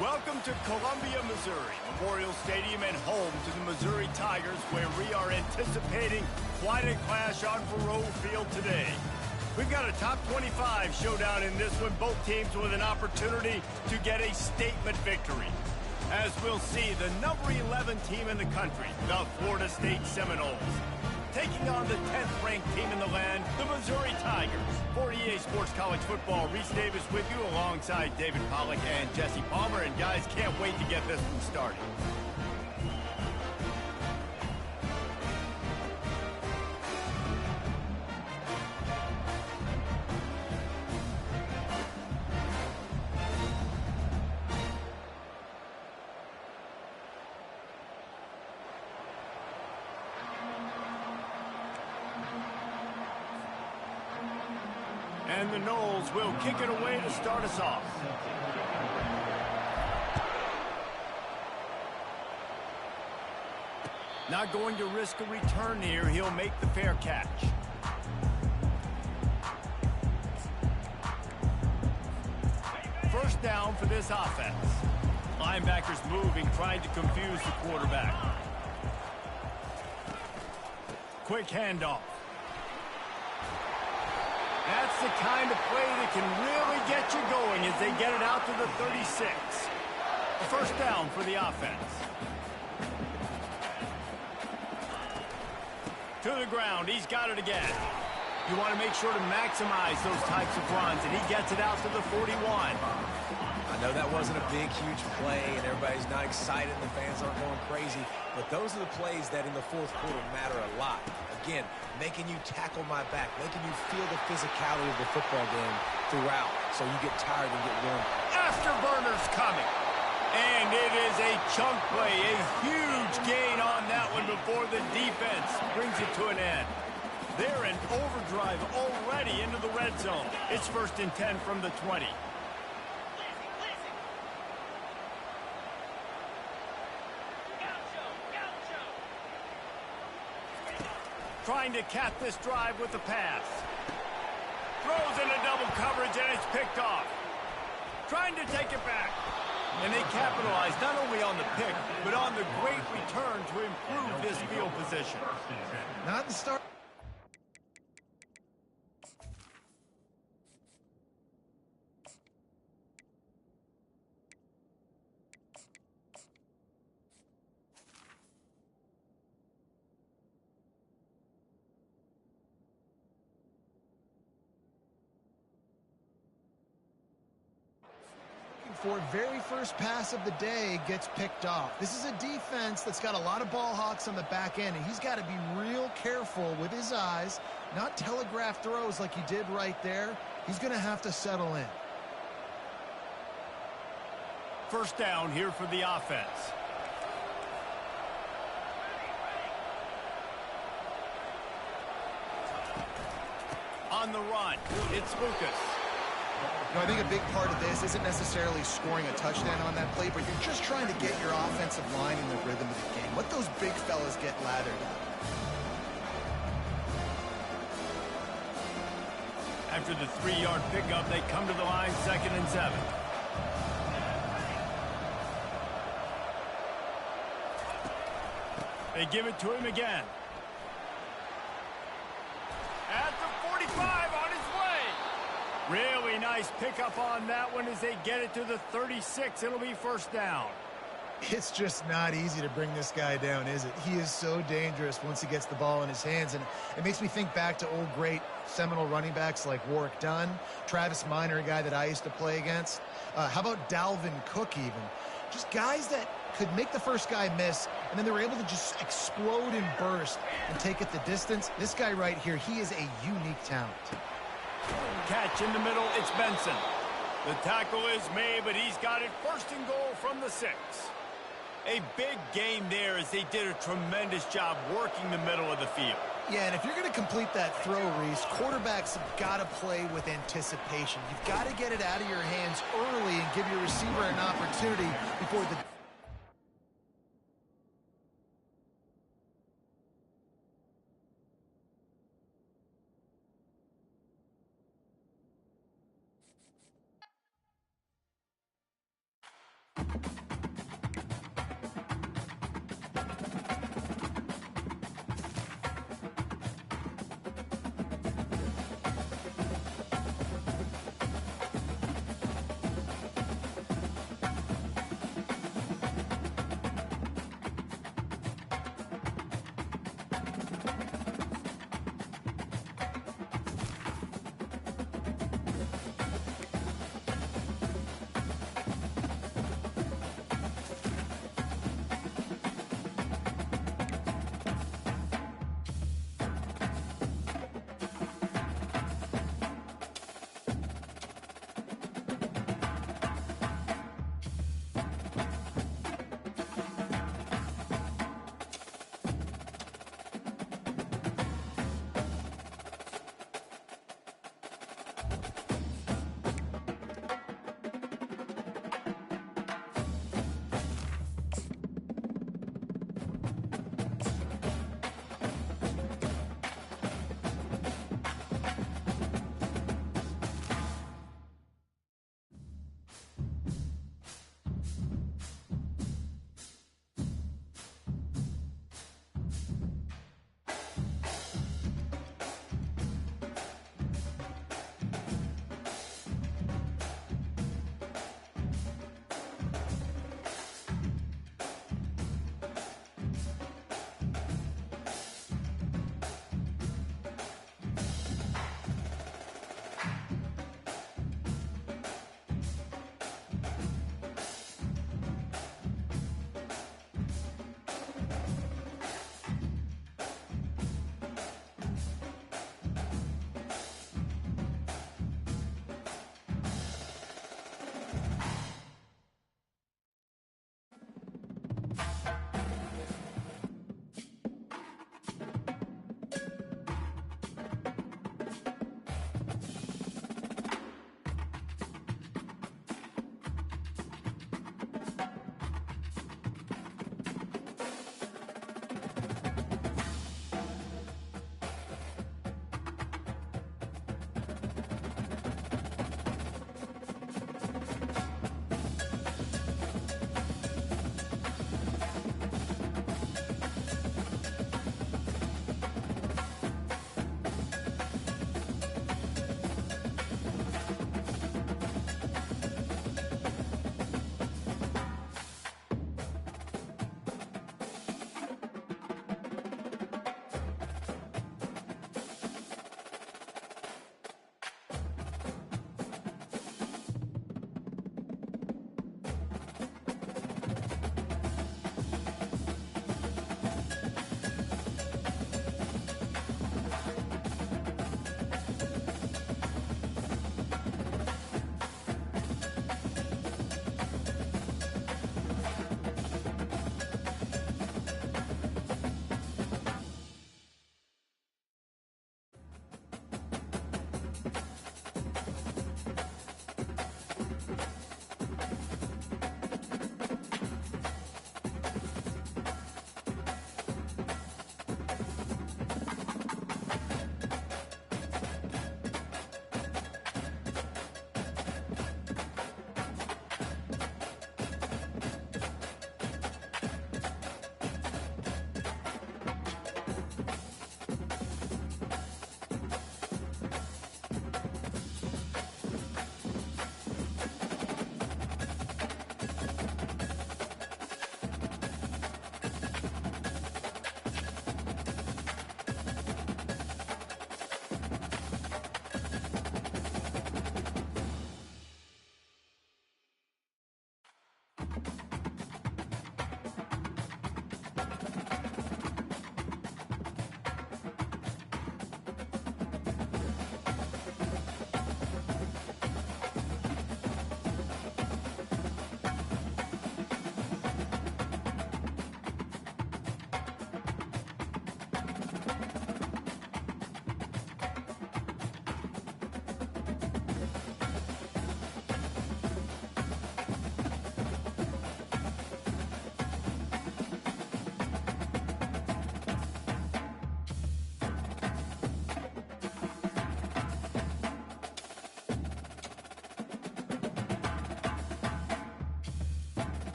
Welcome to Columbia, Missouri, Memorial Stadium and home to the Missouri Tigers, where we are anticipating quite a clash on Faroe Field today. We've got a top 25 showdown in this one, both teams with an opportunity to get a statement victory. As we'll see, the number 11 team in the country, the Florida State Seminoles, taking on the 10th ranked team in the land, the Missouri Tigers. For EA Sports College Football, Reese Davis with you alongside David Pollack and Jesse Palmer. And guys, can't wait to get this one started. And the Noles will kick it away to start us off. Not going to risk a return here. He'll make the fair catch. First down for this offense. Linebackers moving, trying to confuse the quarterback. Quick handoff. That's the kind of play that can really get you going as they get it out to the 36. A first down for the offense. To the ground. He's got it again. You want to make sure to maximize those types of runs, and he gets it out to the 41. I know that wasn't a big, huge play, and everybody's not excited, and the fans aren't going crazy, but those are the plays that in the fourth quarter matter a lot. Again, making you tackle my back, making you feel the physicality of the football game throughout, so you get tired and get worn. Afterburner's coming. And it is a chunk play, a huge gain on that one before the defense brings it to an end. They're in overdrive already into the red zone. It's first and 10 from the 20. Trying to cap this drive with the pass. Throws into double coverage, and it's picked off. Trying to take it back. And they capitalize not only on the pick, but on the great return to improve this field position. Not the start. For very first pass of the day gets picked off. This is a defense that's got a lot of ball hawks on the back end, and he's got to be real careful with his eyes, not telegraph throws like he did right there. He's going to have to settle in. First down here for the offense. On the run, it's Lucas. I think a big part of this isn't necessarily scoring a touchdown on that play, but you're just trying to get your offensive line in the rhythm of the game. Let those big fellas get lathered up. After the 3-yard pickup, they come to the line, 2nd and 7. They give it to him again. At the 45, on his way. Really nice pickup on that one as they get it to the 36. It'll be first down. It's just not easy to bring this guy down, is it? He is so dangerous once he gets the ball in his hands, and it makes me think back to old great Seminole running backs like Warwick Dunn, Travis Minor, a guy that I used to play against. How about Dalvin Cook even? Just guys that could make the first guy miss, and then they were able to just explode and burst and take it the distance. This guy right here, he is a unique talent. Catch in the middle, it's Benson. The tackle is made, but he's got it first and goal from the 6. A big gain there as they did a tremendous job working the middle of the field. Yeah, and if you're going to complete that throw, Reese, quarterbacks have got to play with anticipation. You've got to get it out of your hands early and give your receiver an opportunity before the...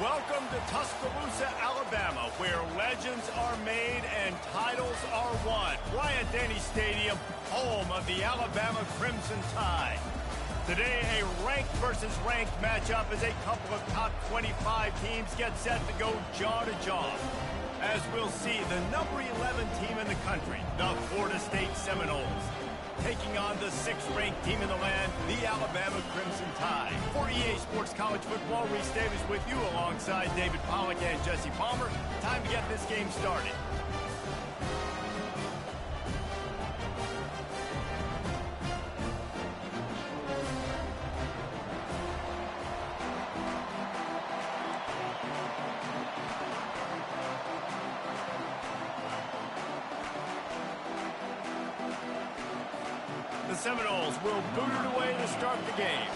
Welcome to Tuscaloosa, Alabama, where legends are made and titles are won. Bryant-Denny Stadium, home of the Alabama Crimson Tide. Today, a ranked versus ranked matchup as a couple of top 25 teams get set to go jaw to jaw. As we'll see, the number 11 team in the country, the Florida State Seminoles, taking on the 6th-ranked team in the land, the Alabama Crimson Tide. For EA Sports College Football, Reese Davis with you alongside David Pollack and Jesse Palmer. Time to get this game started. The Seminoles will boot it away to start the game.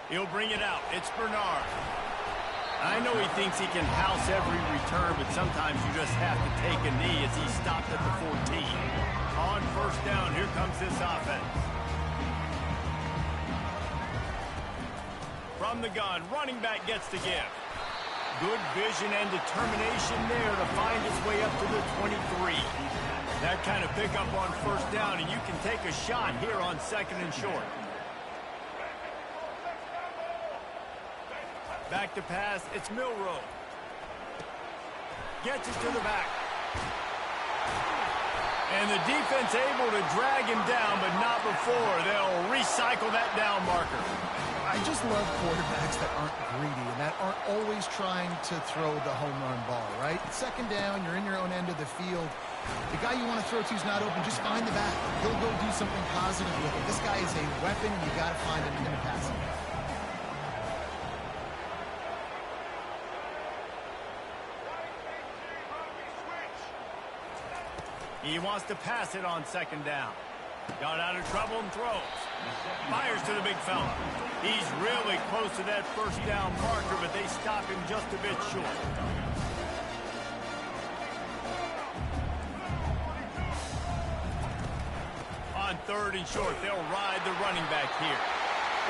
He'll bring it out. It's Bernard. I know he thinks he can house every return, but sometimes you just have to take a knee as he stopped at the 14. On first down, here comes this offense. From the gun, running back gets to give. Good vision and determination there to find his way up to the 23. That kind of pickup on first down, and you can take a shot here on 2nd and short. Back to pass, it's Milroe. Gets it to the back. And the defense able to drag him down, but not before. They'll recycle that down marker. I just love quarterbacks that aren't greedy and that aren't always trying to throw the home run ball, right? 2nd down, you're in your own end of the field. The guy you want to throw to is not open. Just find the back. He'll go do something positive with it. This guy is a weapon, and you got to find him in the passing game. He wants to pass it on 2nd down. Got out of trouble and throws. Fires to the big fella. He's really close to that first down marker, but they stop him just a bit short. On 3rd and short, they'll ride the running back here.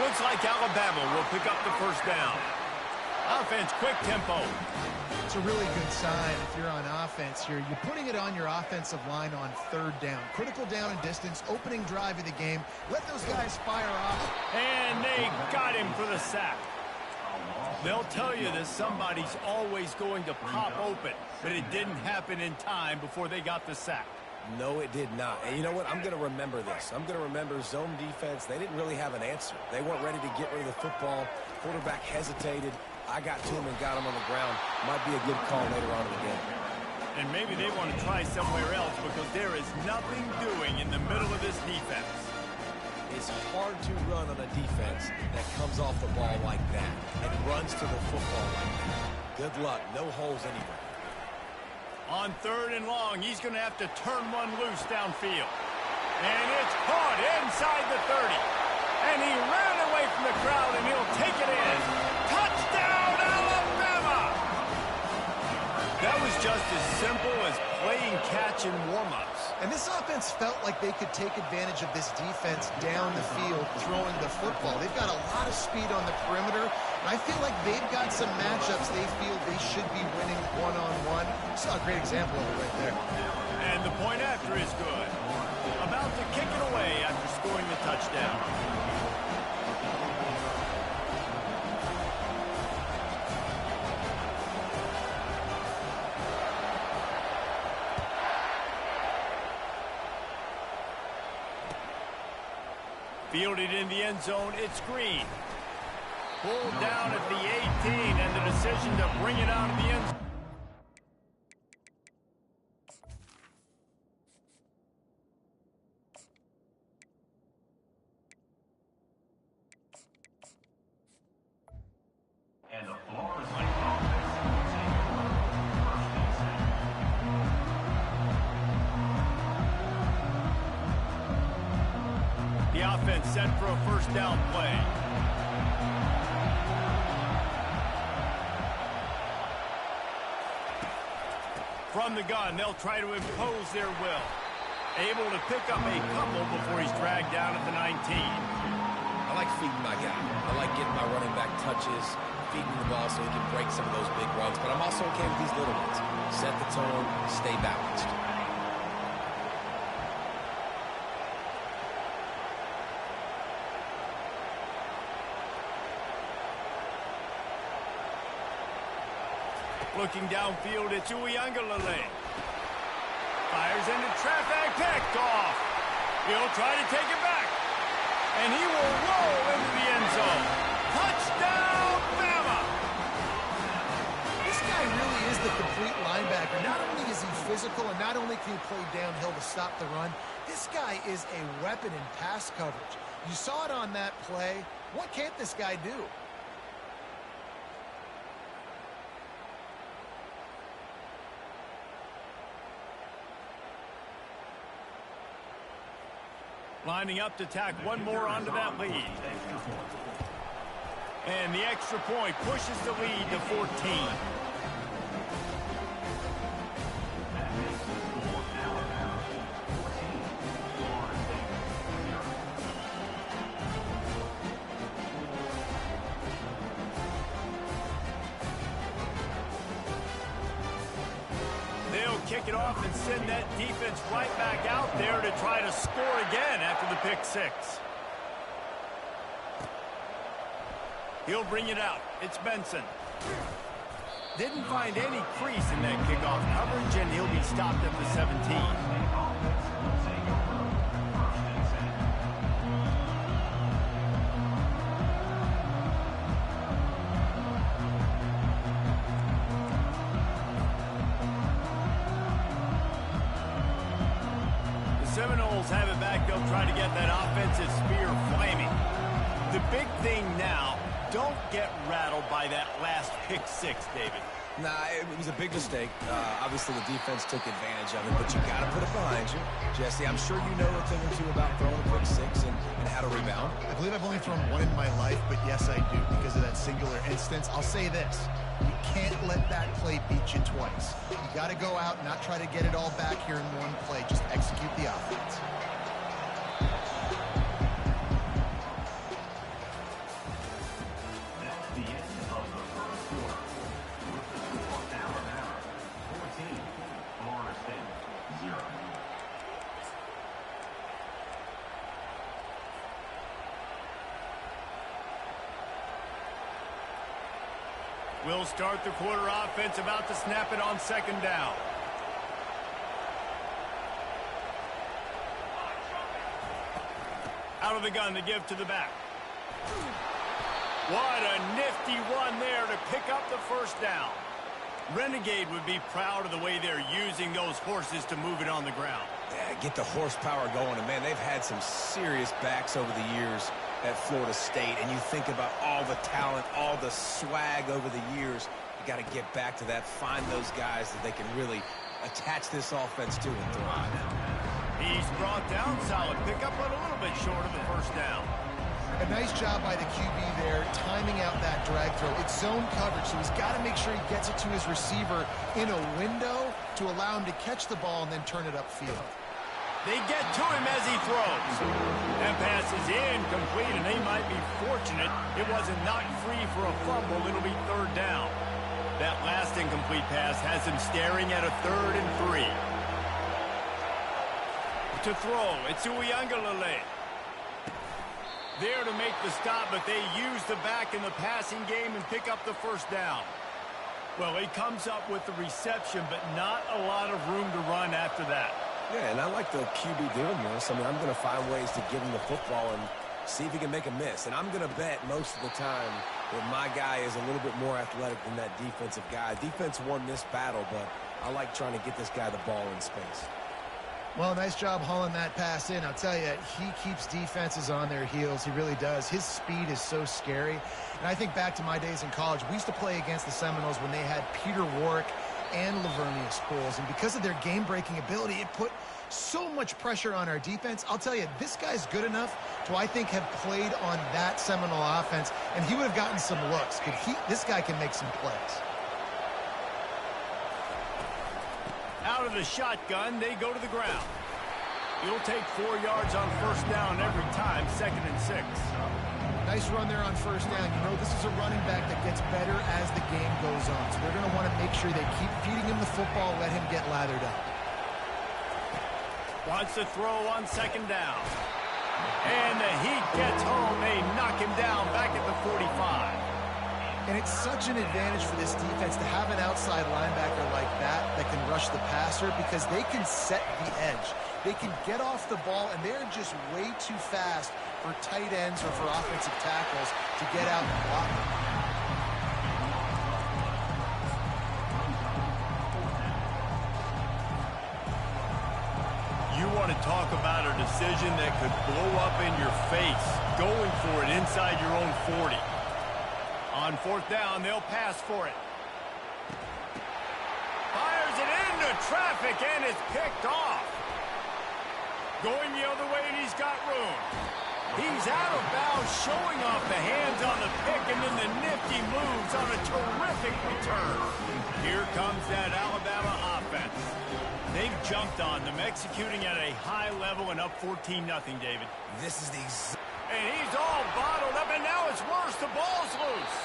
Looks like Alabama will pick up the first down. Offense, quick tempo. It's a really good sign if you're on offense here. You're putting it on your offensive line on 3rd down. Critical down and distance, opening drive of the game. Let those guys fire off. And they got him for the sack. They'll tell you that somebody's always going to pop open, but it didn't happen in time before they got the sack. No, it did not. And you know what? I'm going to remember this. I'm going to remember zone defense. They didn't really have an answer. They weren't ready to get rid of the football. Quarterback hesitated. I got to him and got him on the ground. Might be a good call later on in the game. And maybe they want to try somewhere else because there is nothing doing in the middle of this defense. It's hard to run on a defense that comes off the ball like that and runs to the football like that. Good luck. No holes anywhere. On 3rd and long, he's going to have to turn one loose downfield. And it's caught inside the 30. And he ran away from the crowd, and he'll take it in. Touchdown, Alabama! That was just as simple as playing catch in warm-ups. And this offense felt like they could take advantage of this defense down the field throwing the football. They've got a lot of speed on the perimeter, and I feel like they've got some matchups they feel they should be winning one-on-one. Saw a great example of it right there. And the point after is good. About to kick it away after scoring the touchdown. Fielded in the end zone, it's Green. Pulled down at the 18, and the decision to bring it out of the end zone. And the Florida State offense takes first and 7. The offense set for a first down play. From the gun, they'll try to impose their will. Able to pick up a couple before he's dragged down at the 19. I like feeding my guy. I like getting my running back touches, feeding the ball so he can break some of those big runs. But I'm also okay with these little ones. Set the tone, stay balanced. Looking downfield, it's Uiagalelei. Fires into traffic, picked off. He'll try to take it back. And he will roll into the end zone. Touchdown, Bama! This guy really is the complete linebacker. Not only is he physical and not only can he play downhill to stop the run, this guy is a weapon in pass coverage. You saw it on that play. What can't this guy do? Lining up to tack one more onto that lead. And the extra point pushes the lead to 14. Kick it off and send that defense right back out there to try to score again after the pick six. He'll bring it out. It's Benson. Didn't find any crease in that kickoff coverage, and he'll be stopped at the 17. Seminoles have it back. They'll try to get that offensive spear flaming. The big thing now, don't get rattled by that last pick six, David. Nah, it was a big mistake. Obviously, the defense took advantage of it, but you got to put it behind you. Jesse, I'm sure you know a thing or two about throwing a pick six and how to rebound. I believe I've only thrown one in my life, but yes, I do because of that singular instance. I'll say this. You can't let that play beat you twice. You got to go out and not try to get it all back here in one play. Just execute the offense. That's the end of the first quarter. With the score, Alabama 14, Florida State 0. We'll start the quarter offense, about to snap it on second down. Out of the gun to give to the back. What a nifty run there to pick up the first down. Renegade would be proud of the way they're using those horses to move it on the ground. Yeah, get the horsepower going. And, man, they've had some serious backs over the years at Florida State. And you think about all the talent, all the swag over the years. You got to get back to that, find those guys that they can really attach this offense to and thrive. He's brought down, solid pickup, but a little bit short of the first down. A nice job by the QB there, timing out that drag throw. It's zone coverage, so he's got to make sure he gets it to his receiver in a window to allow him to catch the ball and then turn it upfield. They get to him as he throws. That pass is incomplete, and they might be fortunate it wasn't knocked free for a fumble. It'll be third down. That last incomplete pass has him staring at a 3rd and 3. To throw, it's Uiagalelei. There to make the stop, but they use the back in the passing game and pick up the first down. Well, he comes up with the reception, but not a lot of room to run after that. Yeah, and I like the QB doing this. I mean, I'm going to find ways to give him the football and see if he can make a miss. And I'm going to bet most of the time that my guy is a little bit more athletic than that defensive guy. Defense won this battle, but I like trying to get this guy the ball in space. Well, nice job hauling that pass in. I'll tell you, he keeps defenses on their heels. He really does. His speed is so scary. And I think back to my days in college, we used to play against the Seminoles when they had Peter Warwick and Lavernius Pools. And because of their game-breaking ability, it put so much pressure on our defense. I'll tell you, this guy's good enough to, I think, have played on that Seminole offense, and he would have gotten some looks. This guy can make some plays. Out of the shotgun, they go to the ground. He'll take 4 yards on first down every time, 2nd and 6. Nice run there on first down. You know, this is a running back that gets better as the game goes on. So they're going to want to make sure they keep feeding him the football, let him get lathered up. Wants to throw on 2nd down. And the heat gets home. They knock him down back at the 45. And it's such an advantage for this defense to have an outside linebacker like that can rush the passer because they can set the edge. They can get off the ball, and they're just way too fast for tight ends or for offensive tackles to get out and block them. You want to talk about a decision that could blow up in your face, going for it inside your own 40. On 4th down, they'll pass for it. Fires it into traffic, and it's picked off. Going the other way, and he's got room. He's out of bounds, showing off the hands on the pick, and then the nifty moves on a terrific return. Here comes that Alabama offense. They've jumped on them, executing at a high level and up 14-0, David. This is the And he's all bottled up, and now it's worse. The ball's loose.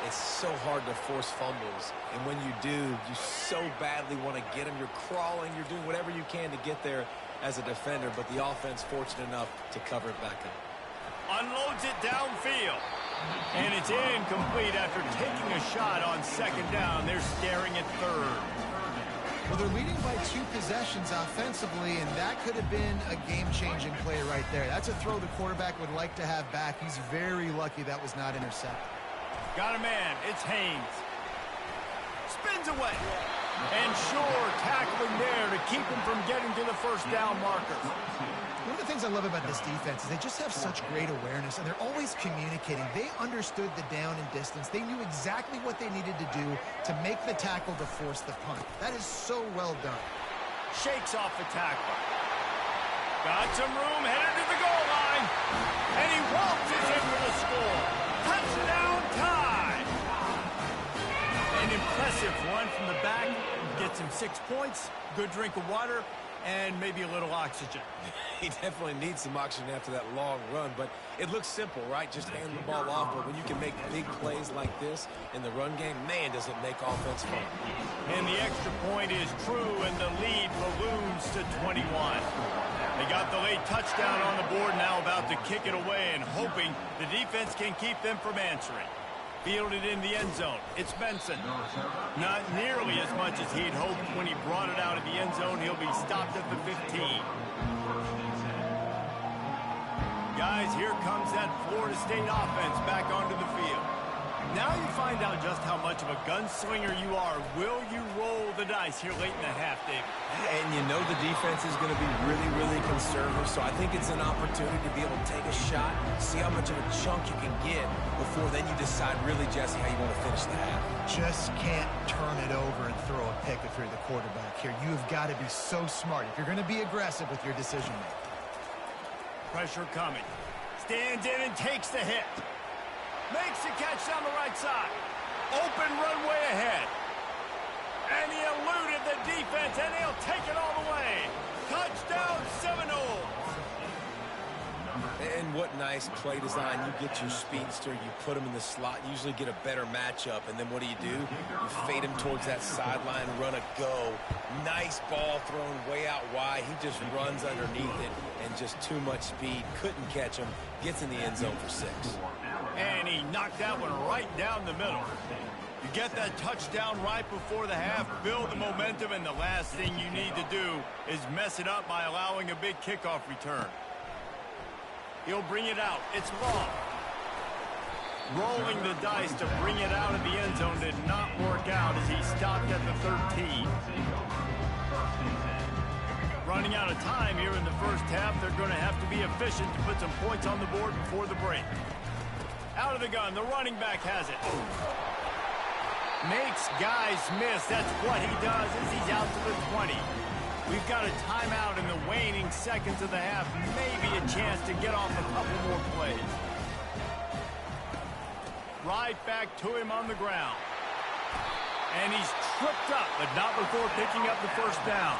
It's so hard to force fumbles, and when you do, you so badly want to get them. You're crawling, you're doing whatever you can to get there as a defender, but the offense fortunate enough to cover it back up. Unloads it downfield, and it's incomplete after taking a shot on 2nd down. They're staring at 3rd. Well, they're leading by 2 possessions offensively, and that could have been a game-changing play right there. That's a throw the quarterback would like to have back. He's very lucky that was not intercepted. Got a man. It's Haynes. Spins away. And sure, tackling there to keep him from getting to the first down marker. One of the things I love about this defense is they just have such great awareness, and they're always communicating. They understood the down and distance. They knew exactly what they needed to do to make the tackle to force the punt. That is so well done. Shakes off the tackle. Got some room, headed to the goal line. And he waltzes in for the score. Touchdown time. An impressive run from the back. Gets him 6 points, good drink of water, and maybe a little oxygen. He definitely needs some oxygen after that long run, but it looks simple, right? Just hand the ball off, but when you can make big plays like this in the run game, man, does it make offense fun. And the extra point is true, and the lead balloons to 21. They got the late touchdown on the board, now about to kick it away and hoping the defense can keep them from answering. Fielded in the end zone. It's Benson. Not nearly as much as he'd hoped when he brought it out of the end zone. He'll be stopped at the 15. Guys, here comes that Florida State offense back onto the field. Now you find out just how much of a gunslinger you are. Will you roll the dice here late in the half, David? And you know the defense is going to be really, really conservative, so I think it's an opportunity to be able to take a shot, see how much of a chunk you can get before then you decide really, Jesse, how you want to finish the half. Just can't turn it over and throw a pick if you're the quarterback here. You've got to be so smart if you're going to be aggressive with your decision-making. Pressure coming. Stands in and takes the hit. Makes the catch down the right side. Open runway ahead. And he eluded the defense, and he'll take it all the way. Touchdown, Seminoles. And what nice play design. You get your speedster, you put him in the slot, you usually get a better matchup, and then what do? You fade him towards that sideline, run a go. Nice ball thrown way out wide. He just runs underneath it, and just too much speed. Couldn't catch him. Gets in the end zone for 6. And he knocked that one right down the middle. You get that touchdown right before the half, build the momentum, and the last thing you need to do is mess it up by allowing a big kickoff return. He'll bring it out. It's long. Rolling the dice to bring it out of the end zone did not work out as he stopped at the 13. Running out of time here in the first half, they're going to have to be efficient to put some points on the board before the break. Out of the gun, the running back has it. Makes guys miss. That's what he does as he's out to the 20. We've got a timeout in the waning seconds of the half. Maybe a chance to get off a couple more plays. Right back to him on the ground. And he's tripped up, but not before picking up the first down.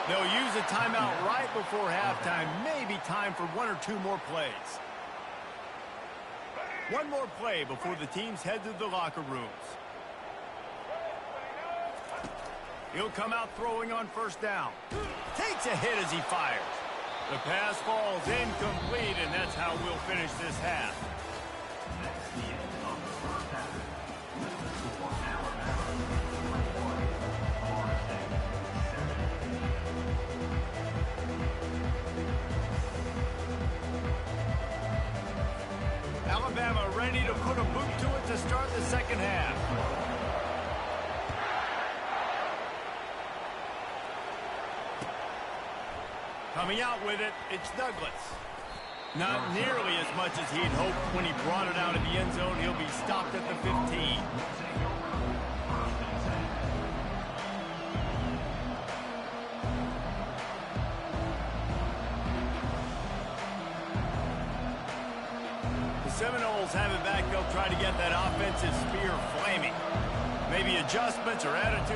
They'll use a timeout right before halftime. Maybe time for 1 or 2 more plays. One more play before the teams head to the locker rooms. He'll come out throwing on first down. Takes a hit as he fires. The pass falls incomplete, and that's how we'll finish this half. That's the end of the first half. With the score now Alabama ready to put a boot to it to start the second half. Coming out with it, it's Douglas. Not nearly as much as he'd hoped when he brought it out of the end zone. He'll be stopped at the 15. The Seminoles have it back. They'll try to get that offensive spear flaming. Maybe adjustments or attitude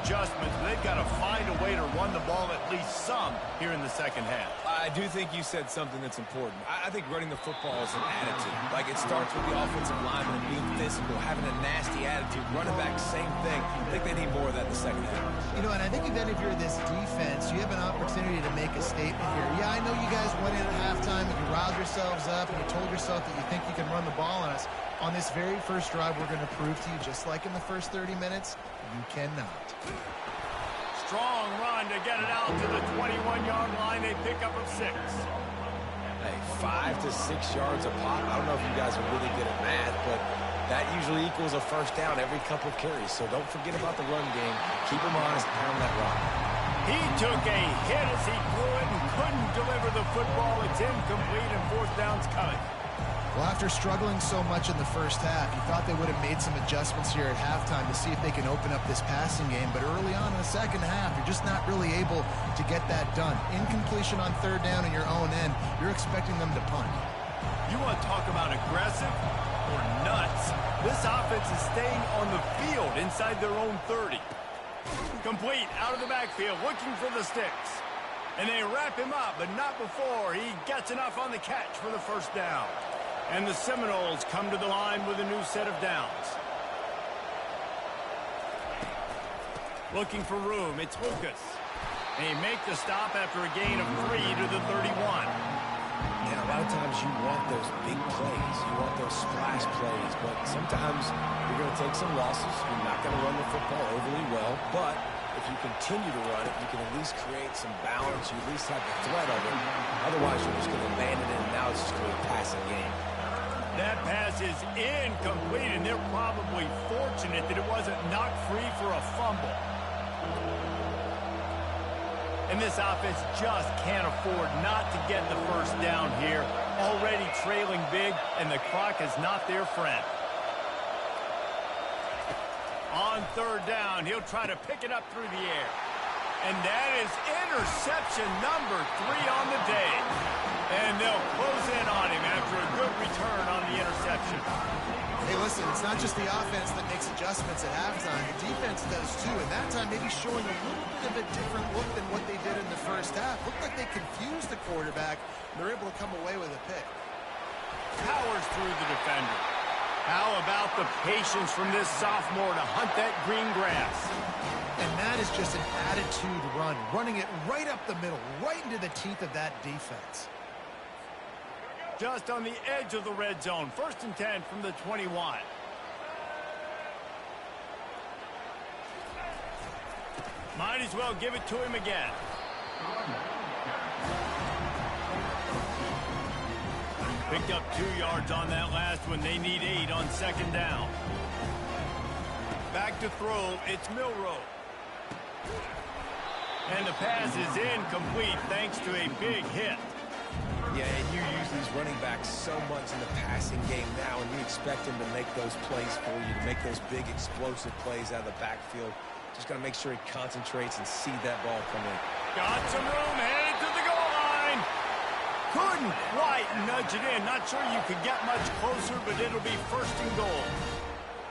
adjustments, but they've got to find a way to run the ball at least some here in the second half. I do think you said something that's important. I think running the football is an attitude. Like, it starts with the offensive lineman and being physical, having a nasty attitude. Running back, same thing. I think they need more of that in the second half. You know, and I think even if you're this defense, you have an opportunity to make a statement here. Yeah, I know you guys went in at halftime and you riled yourselves up and you told yourself that you think you can run the ball on us. On this very first drive, we're going to prove to you, just like in the first 30 minutes, you cannot. Strong run to get it out to the 21-yard line. They pick up of 6. Hey, 5 to 6 yards a pop. I don't know if you guys are really good at math, but that usually equals a first down every couple of carries. So don't forget about the run game. Keep them honest, pound that rock. He took a hit as he threw it and couldn't deliver the football. It's incomplete and fourth down's coming. Well, after struggling so much in the first half, you thought they would have made some adjustments here at halftime to see if they can open up this passing game. But early on in the second half, you're just not really able to get that done. Incompletion on third down in your own end, you're expecting them to punt. You want to talk about aggressive or nuts? This offense is staying on the field inside their own 30. Complete out of the backfield, looking for the sticks. And they wrap him up, but not before he gets enough on the catch for the first down. And the Seminoles come to the line with a new set of downs. Looking for room, it's Lucas. They make the stop after a gain of 3 to the 31. And a lot of times you want those big plays. You want those splash plays. But sometimes you're going to take some losses. You're not going to run the football overly well. But if you continue to run it, you can at least create some balance. You at least have the threat of it. Otherwise, you're just going to abandon it, and now it's just going to be a passing game. That pass is incomplete, and they're probably fortunate that it wasn't knocked free for a fumble. And this offense just can't afford not to get the first down here. Already trailing big, and the clock is not their friend. On third down, he'll try to pick it up through the air. And that is interception number 3 on the day. And they'll close in on him after a good return on the interception. Hey, listen, it's not just the offense that makes adjustments at halftime. The defense does too, and that time maybe showing a little bit of a different look than what they did in the first half. Looked like they confused the quarterback, and they're able to come away with a pick. Powers through the defender. How about the patience from this sophomore to hunt that green grass? And that is just an attitude run, running it right up the middle, right into the teeth of that defense. Just on the edge of the red zone. 1st and 10 from the 21. Might as well give it to him again. Picked up 2 yards on that last one. They need 8 on second down. Back to throw. It's Milroe. And the pass is incomplete thanks to a big hit. Yeah, and you use these running backs so much in the passing game now, and you expect them to make those plays for you, to make those big explosive plays out of the backfield. Just got to make sure he concentrates and see that ball come in. Got some room, headed to the goal line. Couldn't quite nudge it in. Not sure you could get much closer, but it'll be 1st and goal.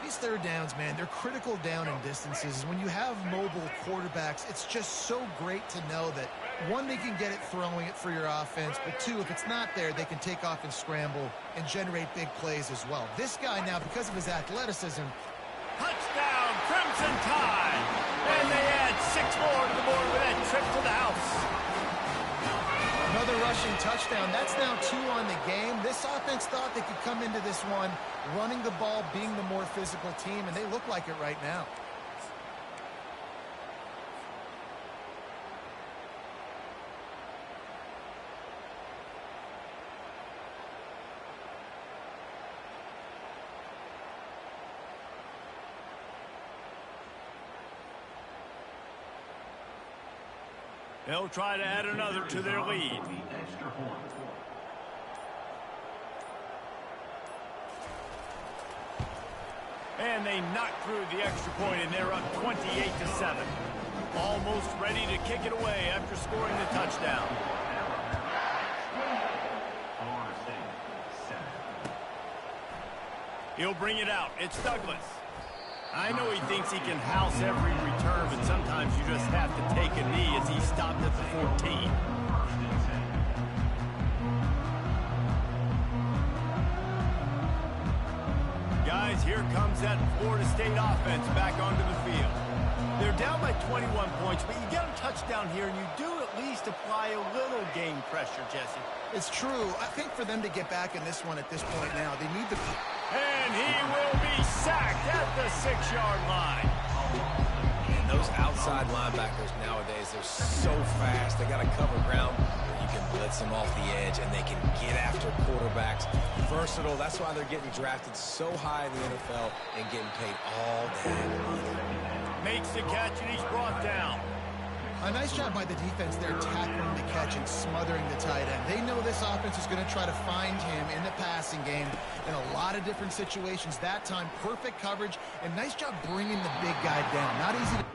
He these third downs, man, they're critical down in distances. When you have mobile quarterbacks, it's just so great to know that, one, they can get it throwing it for your offense, but two, if it's not there, they can take off and scramble and generate big plays as well. This guy now, because of his athleticism, Touchdown, Crimson Tide! And they add 6 more to the board with that trip to the house. another rushing touchdown. That's now 2 on the game. This offense thought they could come into this one running the ball, being the more physical team, and they look like it right now. They'll try to add another to their lead. And they knock through the extra point, and they're up 28-7. Almost ready to kick it away after scoring the touchdown. He'll bring it out. It's Douglas. I know he thinks he can house every return, but sometimes you just have to take a knee as he stopped at the 14. Guys, here comes that Florida State offense back onto the field. They're down by 21 points, but you get a touchdown here, and you do at least apply a little game pressure, Jesse. It's true. I think for them to get back in this one at this point now, they need the... And he will be sacked at the 6-yard line. And those outside linebackers nowadays, they're so fast. They got to cover ground. You can blitz them off the edge, and they can get after quarterbacks. Versatile. That's why they're getting drafted so high in the NFL and getting paid all that money. Makes the catch, and he's brought down. A nice job by the defense there, tackling the catch and smothering the tight end. They know this offense is going to try to find him in the passing game in a lot of different situations. That time, perfect coverage, and nice job bringing the big guy down. Not easy to...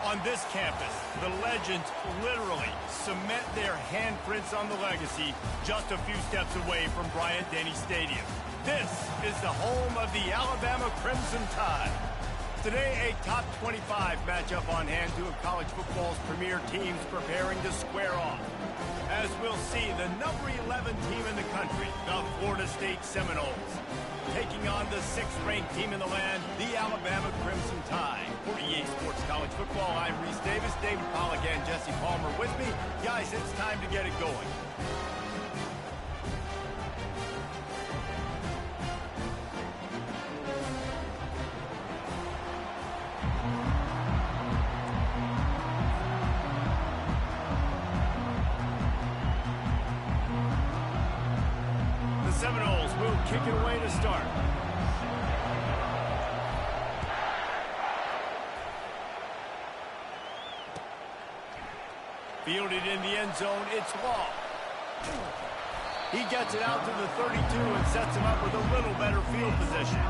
On this campus, the legends literally cement their handprints on the legacy just a few steps away from Bryant-Denny Stadium. This is the home of the Alabama Crimson Tide. Today, a top 25 matchup on hand, two of college football's premier teams preparing to square off. As we'll see, the number 11 team in the country, the Florida State Seminoles, taking on the 6th-ranked team in the land, the Alabama Crimson Tide. For EA Sports College Football, I'm Reese Davis, David Pollock, and Jesse Palmer with me. Guys, it's time to get it going. The Seminoles will kick it away to start. Fielded in the end zone, it's Law. He gets it out to the 32 and sets him up with a little better field position.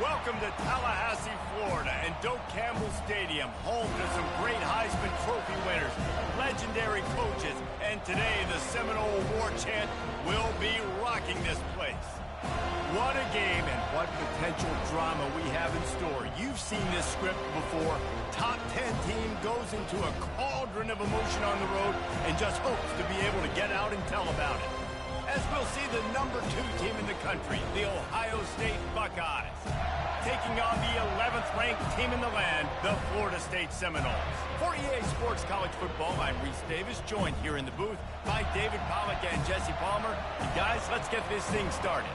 Welcome to Tallahassee, Florida, and Doak Campbell Stadium, home to some great Heisman Trophy winners, legendary coaches, and today the Seminole War Chant will be rocking this place. What a game and what potential drama we have in store. You've seen this script before. Top 10 team goes into a cauldron of emotion on the road and just hopes to be able to get out and tell about it. As we'll see the number 2 team in the country, the Ohio State Buckeyes, taking on the 11th ranked team in the land, the Florida State Seminoles. For EA Sports College Football, I'm Reese Davis, joined here in the booth by David Pollack and Jesse Palmer. And guys, let's get this thing started.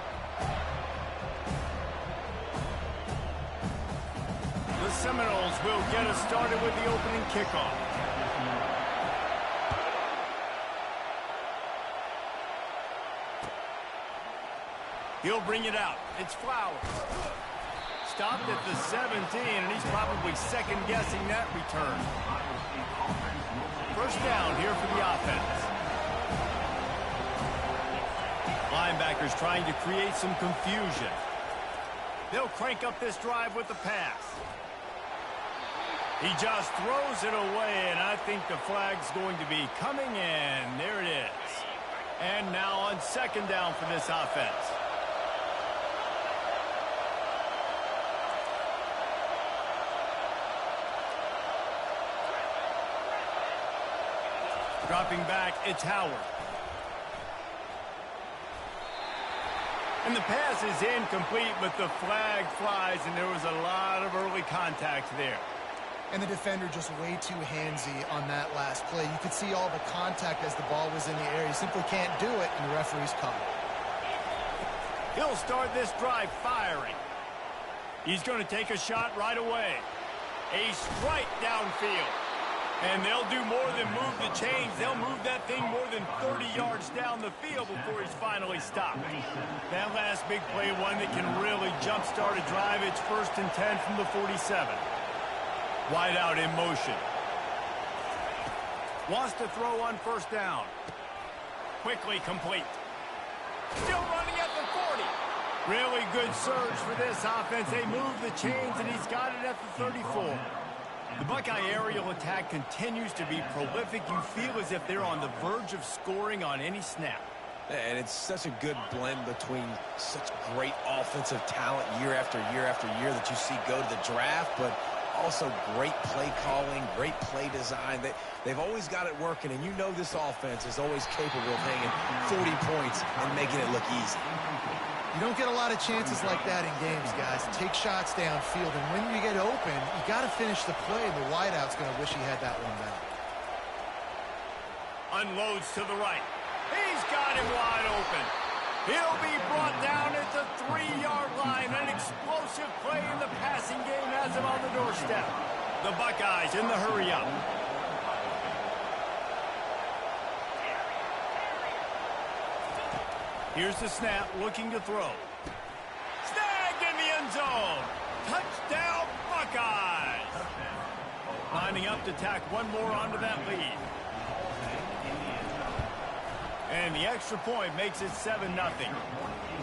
The Seminoles will get us started with the opening kickoff. He'll bring it out. It's Flowers. Stopped at the 17, and he's probably second-guessing that return. First down here for the offense. Linebackers trying to create some confusion. They'll crank up this drive with the pass. He just throws it away, and I think the flag's going to be coming in. There it is. And now on second down for this offense. Dropping back, it's Howard. And the pass is incomplete, but the flag flies, and there was a lot of early contact there. And the defender just way too handsy on that last play. You could see all the contact as the ball was in the air. He simply can't do it, and the referee's caught it. He'll start this drive firing. He's going to take a shot right away. A strike downfield. And they'll do more than move the chains. They'll move that thing more than 30 yards down the field before he's finally stopped. That last big play, one that can really jumpstart a drive. It's 1st and 10 from the 47. Wide out in motion. Wants to throw on first down. Quickly complete. Still running at the 40. Really good surge for this offense. They move the chains, and he's got it at the 34. The Buckeye aerial attack continues to be prolific. You feel as if they're on the verge of scoring on any snap. And it's such a good blend between such great offensive talent year after year after year that you see go to the draft, but also great play calling, great play design. They've always got it working, and you know this offense is always capable of hanging 40 points and making it look easy. You don't get a lot of chances like that in games, guys. Take shots downfield, and when you get open, you got to finish the play. The wideout's going to wish he had that one back. Unloads to the right. He's got him wide open. He'll be brought down at the 3-yard line. An explosive play in the passing game has him on the doorstep. The Buckeyes in the hurry-up. Here's the snap, looking to throw. Snagged in the end zone. Touchdown, Buckeyes. Lining up to tack one more onto that lead. And the extra point makes it 7-0.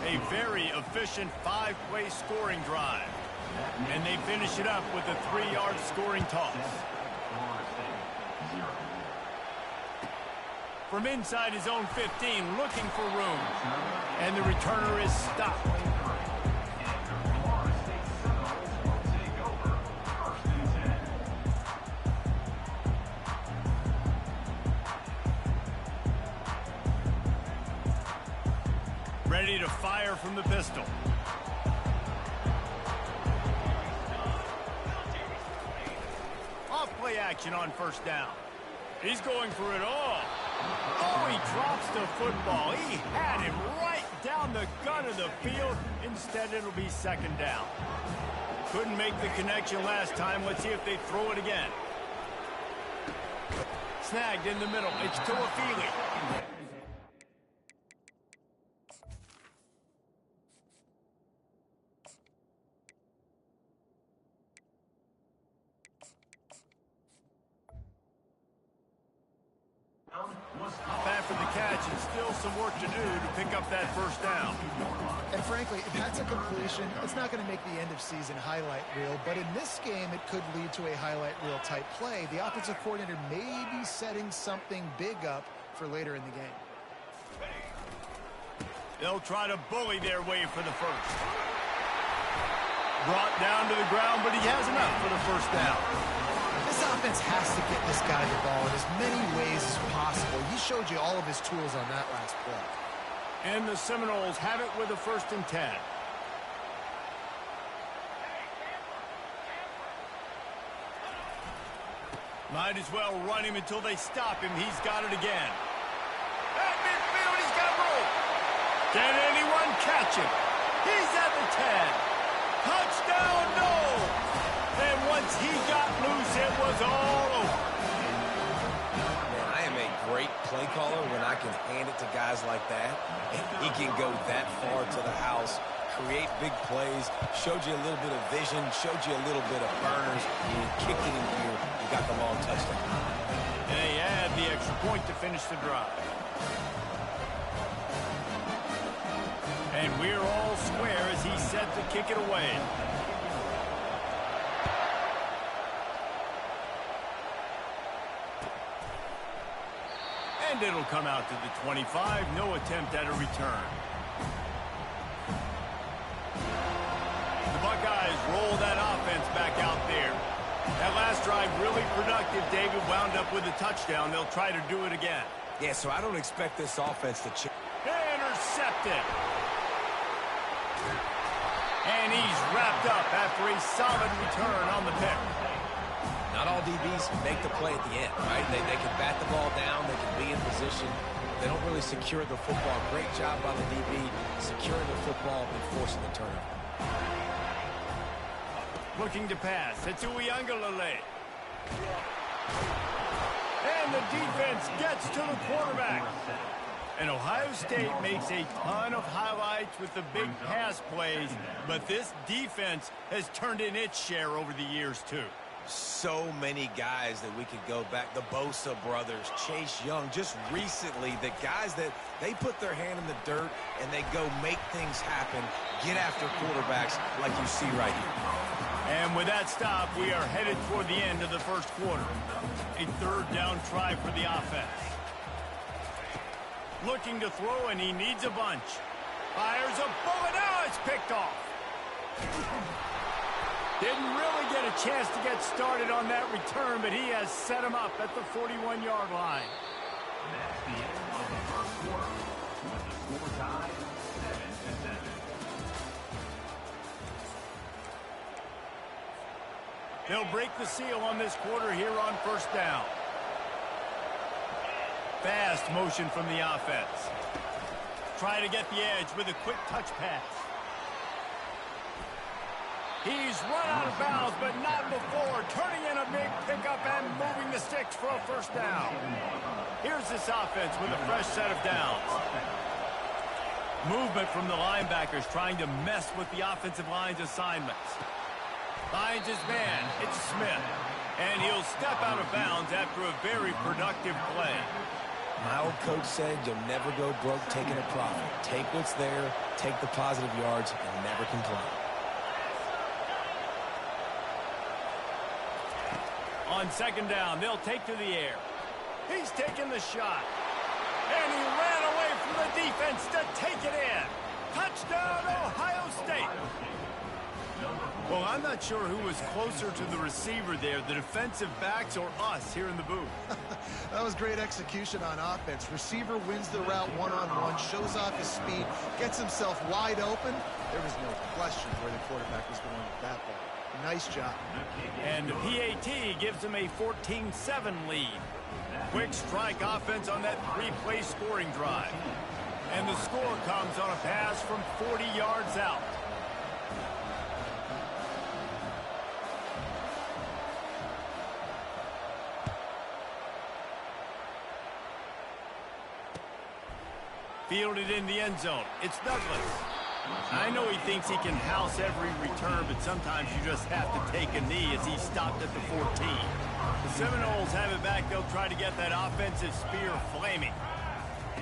A very efficient 5-play scoring drive. And they finish it up with a 3-yard scoring toss. From inside his own 15, looking for room. And the returner is stopped. Ready to fire from the pistol. Off play action on first down. He's going for it all. Oh, he drops the football. He had him right down the gut of the field. Instead, it'll be second down. Couldn't make the connection last time. Let's see if they throw it again. Snagged in the middle. It's Tuafili. After the catch, and still some work to do to pick up that first down. And frankly, if that's a completion, it's not going to make the end-of-season highlight reel, but in this game, it could lead to a highlight reel type play. The offensive coordinator may be setting something big up for later in the game. They'll try to bully their way for the first. Brought down to the ground, but he has enough for the first down. This offense has to get this guy the ball in as many ways as possible. He showed you all of his tools on that last play. And the Seminoles have it with a 1st and 10. Might as well run him until they stop him. He's got it again. At midfield, he's got room. Can anyone catch him? He's at the 10. Touchdown, no! And once he got loose, it was all over. Man, I am a great play caller when I can hand it to guys like that. And he can go that far to the house, create big plays, showed you a little bit of vision, showed you a little bit of burners. When you kicked it in here, you got the long touchdown. And they add the extra point to finish the drive. And we're all square as he's set to kick it away. And it'll come out to the 25. No attempt at a return. The Buckeyes roll that offense back out there. That last drive really productive. David wound up with a touchdown. They'll try to do it again. Yeah, so I don't expect this offense to change. Intercepted. And he's wrapped up after a solid return on the pick. Not all DBs make the play at the end, right? They can bat the ball down. They can be in position. They don't really secure the football. Great job by the DB securing the football and forcing the turnover. Looking to pass. It's Uiagalelei. And the defense gets to the quarterback. And Ohio State makes a ton of highlights with the big pass plays, but this defense has turned in its share over the years, too. So many guys that we could go back. The Bosa brothers, Chase Young, just recently, the guys that they put their hand in the dirt and they go make things happen, get after quarterbacks like you see right here. And with that stop, we are headed toward the end of the first quarter. A 3rd down try for the offense. Looking to throw, and he needs a bunch. Fires a bullet. Now it's picked off. Didn't really get a chance to get started on that return, but he has set him up at the 41-yard line. That's the end of the first quarter, with the score tied 7-7. They'll break the seal on this quarter here on first down. Fast motion from the offense. Try to get the edge with a quick touch pass. He's run out of bounds, but not before. Turning in a big pickup and moving the sticks for a first down. Here's this offense with a fresh set of downs. Movement from the linebackers trying to mess with the offensive line's assignments. Finds his man. It's Smith. And he'll step out of bounds after a very productive play. My old coach said you'll never go broke taking a profit. Take what's there, take the positive yards, and never complain. On second down, they'll take to the air. He's taking the shot. And he ran away from the defense to take it in. Touchdown, Ohio State. Well, I'm not sure who was closer to the receiver there, the defensive backs or us here in the booth. That was great execution on offense. Receiver wins the route one-on-one, shows off his speed, gets himself wide open. There was no question where the quarterback was going with that ball. Nice job. And the PAT gives him a 14-7 lead. Quick strike offense on that three-play scoring drive. And the score comes on a pass from 40 yards out. Fielded in the end zone. It's Douglas. I know he thinks he can house every return, but sometimes you just have to take a knee as he stopped at the 14. The Seminoles have it back. They'll try to get that offensive spear flaming.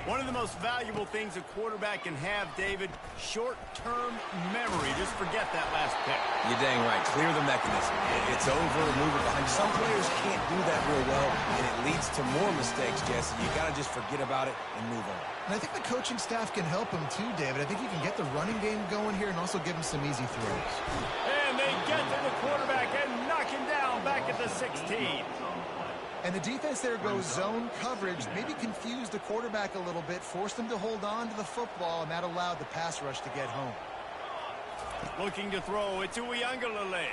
One of the most valuable things a quarterback can have, David, short-term memory. Just forget that last pick. You're dang right. Clear the mechanism. It's over, move it behind. Some players can't do that real well, and it leads to more mistakes, Jesse. You got to just forget about it and move on. And I think the coaching staff can help him too, David. I think you can get the running game going here and also give him some easy throws. And they get to the quarterback and knock him down back at the 16. And the defense there goes zone coverage, maybe confused the quarterback a little bit, forced him to hold on to the football, and that allowed the pass rush to get home. Looking to throw, it's Uiagalelei.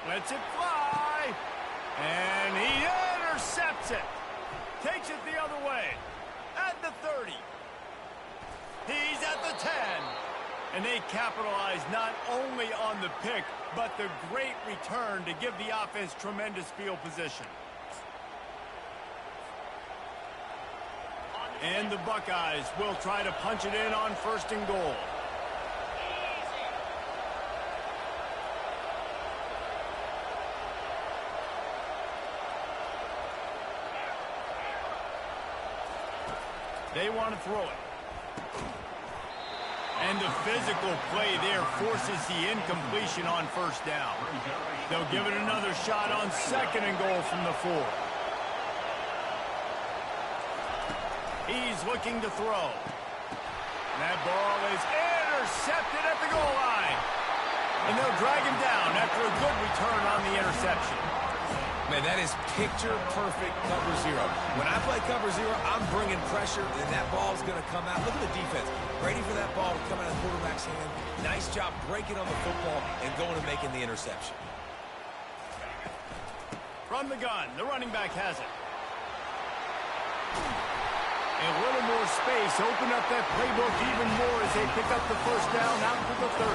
Lets it fly. And he intercepts it. Takes it the other way. At the 30. He's at the 10. And they capitalize not only on the pick, but the great return to give the offense tremendous field position. And the Buckeyes will try to punch it in on first and goal. They want to throw it. And the physical play there forces the incompletion on first down. They'll give it another shot on second and goal from the 4. He's looking to throw. That ball is intercepted at the goal line. And they'll drag him down after a good return on the interception. Man, that is picture-perfect cover zero. When I play cover zero, I'm bringing pressure, and that ball's going to come out. Look at the defense. Ready for that ball to come out of the quarterback's hand. Nice job breaking on the football and going and making the interception. From the gun, the running back has it. A little more space. Open up that playbook even more as they pick up the first down out to the 30.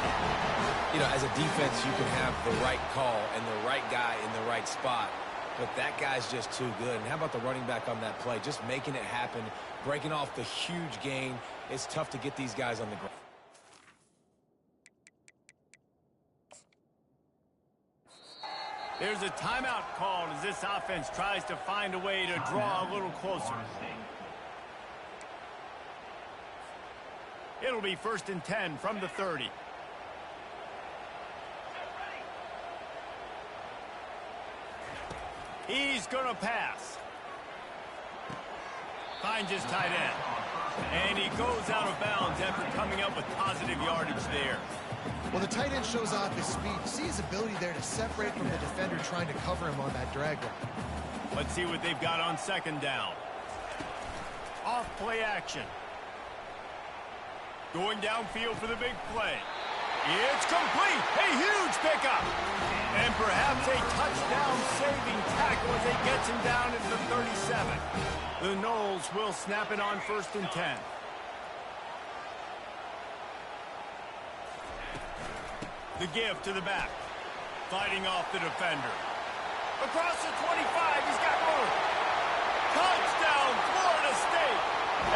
You know, as a defense, you can have the right call and the right guy in the right spot. But that guy's just too good. And how about the running back on that play? Just making it happen, breaking off the huge gain. It's tough to get these guys on the ground. There's a timeout called as this offense tries to find a way to draw a little closer. It'll be 1st and 10 from the 30. He's going to pass. Finds his tight end. And he goes out of bounds after coming up with positive yardage there. Well, the tight end shows off his speed. You see his ability there to separate from the defender trying to cover him on that drag route. Let's see what they've got on second down. Off play action. Going downfield for the big play. It's complete. A huge pickup. And perhaps a touchdown-saving tackle as he gets him down into the 37. The Knowles will snap it on 1st and 10. The give to the back. Fighting off the defender. Across the 25, he's got room. Touchdown, Florida State.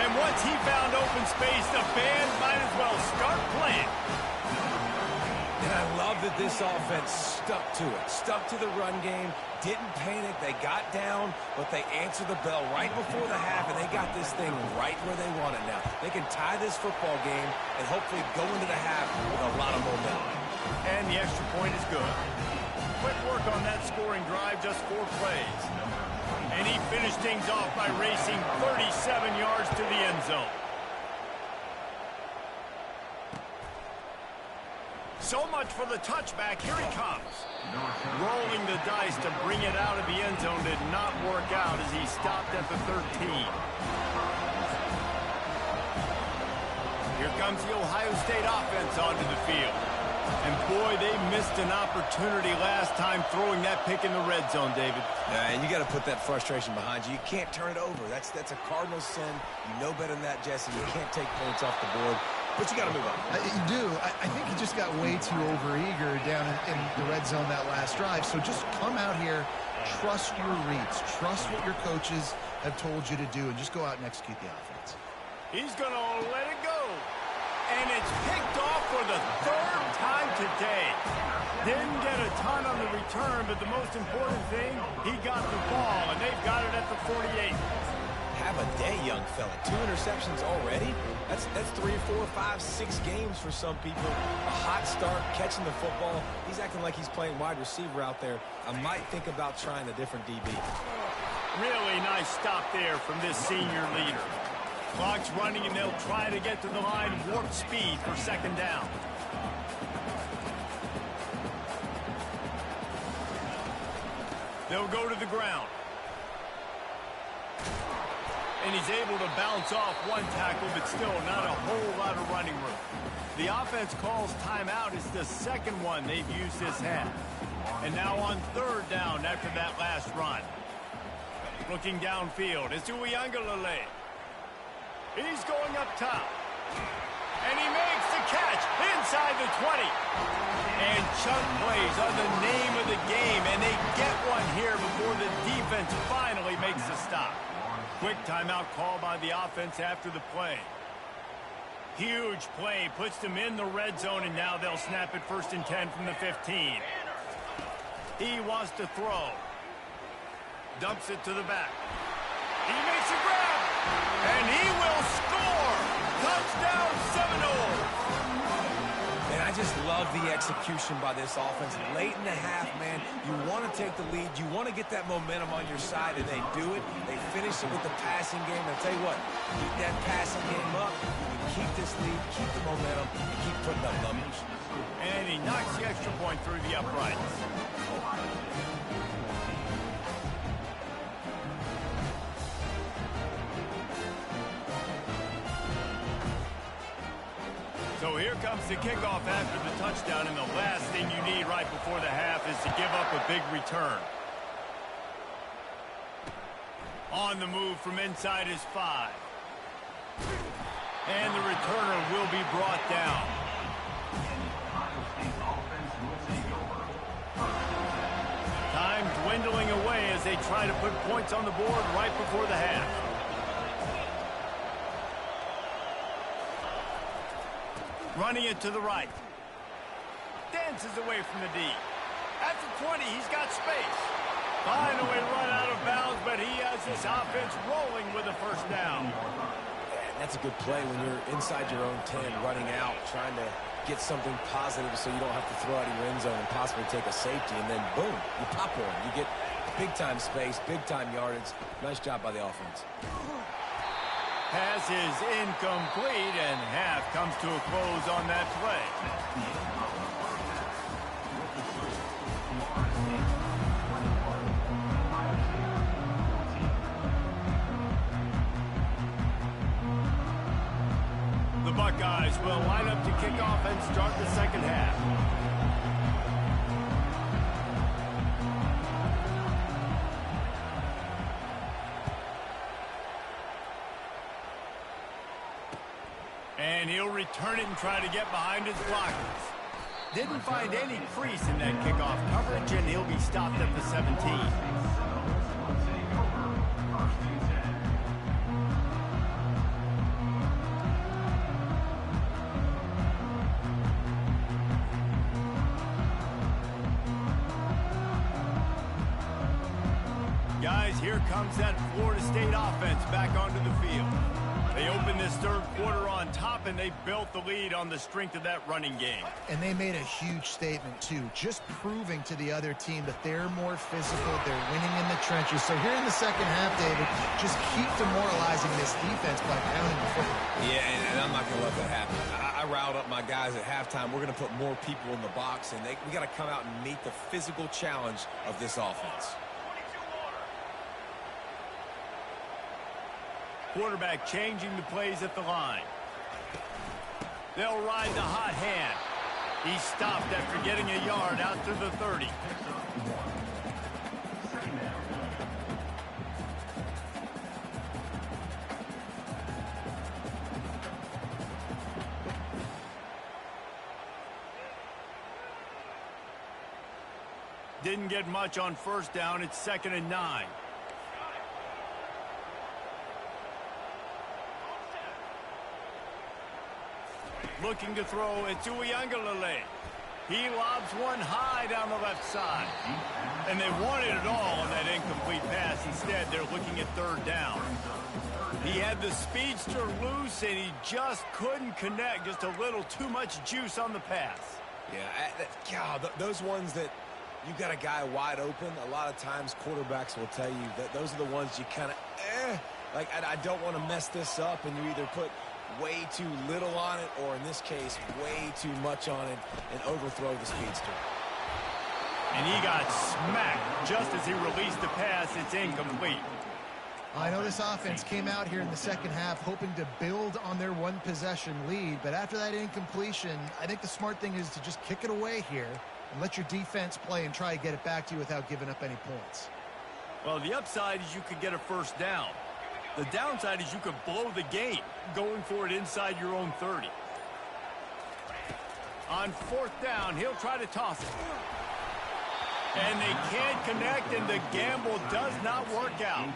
And once he found open space, the band might as well start playing. And I love that this offense stuck to it. Stuck to the run game. Didn't panic. They got down, but they answered the bell right before the half, and they got this thing right where they want it now. They can tie this football game and hopefully go into the half with a lot of momentum. And the extra point is good. Quick work on that scoring drive, just 4 plays. And he finished things off by racing 37 yards to the end zone. So much for the touchback. Here he comes. Rolling the dice to bring it out of the end zone did not work out as he stopped at the 13. Here comes the Ohio State offense onto the field. And boy, they missed an opportunity last time throwing that pick in the red zone, David. And you got to put that frustration behind you. You can't turn it over. That's a cardinal sin. You know better than that, Jesse. You can't take points off the board. But you got to move on. You do. I think he just got way too overeager down in the red zone that last drive. So just come out here, trust your reads, trust what your coaches have told you to do, and just go out and execute the offense. He's going to let it go. And it's picked off for the 3rd time today. Didn't get a ton on the return, but the most important thing, he got the ball, and they've got it at the 48. Have a day, young fella. 2 interceptions already? That's 3, 4, 5, 6 games for some people. A hot start, catching the football. He's acting like he's playing wide receiver out there. I might think about trying a different DB. Really nice stop there from this senior leader. Clock's running, and they'll try to get to the line warp speed for 2nd down. They'll go to the ground. And he's able to bounce off one tackle, but still not a whole lot of running room. The offense calls timeout. It's the 2nd one they've used this half. And now on 3rd down after that last run. Looking downfield, it's Uiagalelei. He's going up top. And he makes the catch inside the 20. And chunk plays on the name of the game, and they get one here before the defense finally makes the stop. Quick timeout call by the offense after the play. Huge play, puts them in the red zone, and now they'll snap it 1st and 10 from the 15. He wants to throw. Dumps it to the back. He makes a grab, and he will score. Touchdown Seminoles. And I just love the execution by this offense. Late in the half, man, you want to take the lead. You want to get that momentum on your side, and they do it. They finish it with the passing game. And I'll tell you what, keep that passing game up. You keep this lead, keep the momentum, and keep putting up numbers. And he knocks the extra point through the uprights. So here comes the kickoff after the touchdown, and the last thing you need right before the half is to give up a big return. On the move from inside his 5. And the returner will be brought down. Time dwindling away as they try to put points on the board right before the half. Running it to the right. Dances away from the D. At the 20, he's got space. Finally run out of bounds, but he has this offense rolling with a 1st down. And that's a good play when you're inside your own 10, running out, trying to get something positive so you don't have to throw out of your end zone and possibly take a safety, and then boom, you pop one. You get big-time space, big-time yardage. Nice job by the offense. Pass is incomplete, and half comes to a close on that play. The Buckeyes will line up to kick off and start the second half. And he'll return it and try to get behind his blockers. Didn't find any crease in that kickoff coverage, and he'll be stopped at the 17. Guys, here comes that Florida State offense back onto the field. They opened this third quarter on top, and they built the lead on the strength of that running game. And they made a huge statement, too, just proving to the other team that they're more physical, they're winning in the trenches. So here in the second half, David, just keep demoralizing this defense by pounding the football. Yeah, and I'm not going to let that happen. I riled up my guys at halftime. We're going to put more people in the box, and we got to come out and meet the physical challenge of this offense. Quarterback changing the plays at the line. They'll ride the hot hand. He stopped after getting a yard out to the 30. Didn't get much on first down. It's 2nd and 9. Looking to throw, it's Uiagalelei. He lobs one high down the left side. And they wanted it all on that incomplete pass. Instead, they're looking at 3rd down. He had the speedster loose, and he just couldn't connect. Just a little too much juice on the pass. Yeah, God, those ones that you got a guy wide open, a lot of times quarterbacks will tell you that those are the ones you kind of, like, I don't want to mess this up, and you either put way too little on it, or in this case, way too much on it, and overthrow the speedster. And he got smacked just as he released the pass. It's incomplete. I know this offense came out here in the second half hoping to build on their one-possession lead, but after that incompletion, I think the smart thing is to just kick it away here and let your defense play and try to get it back to you without giving up any points. Well, the upside is you could get a first down. The downside is you could blow the game going for it inside your own 30. On 4th down, he'll try to toss it. And they can't connect, and the gamble does not work out.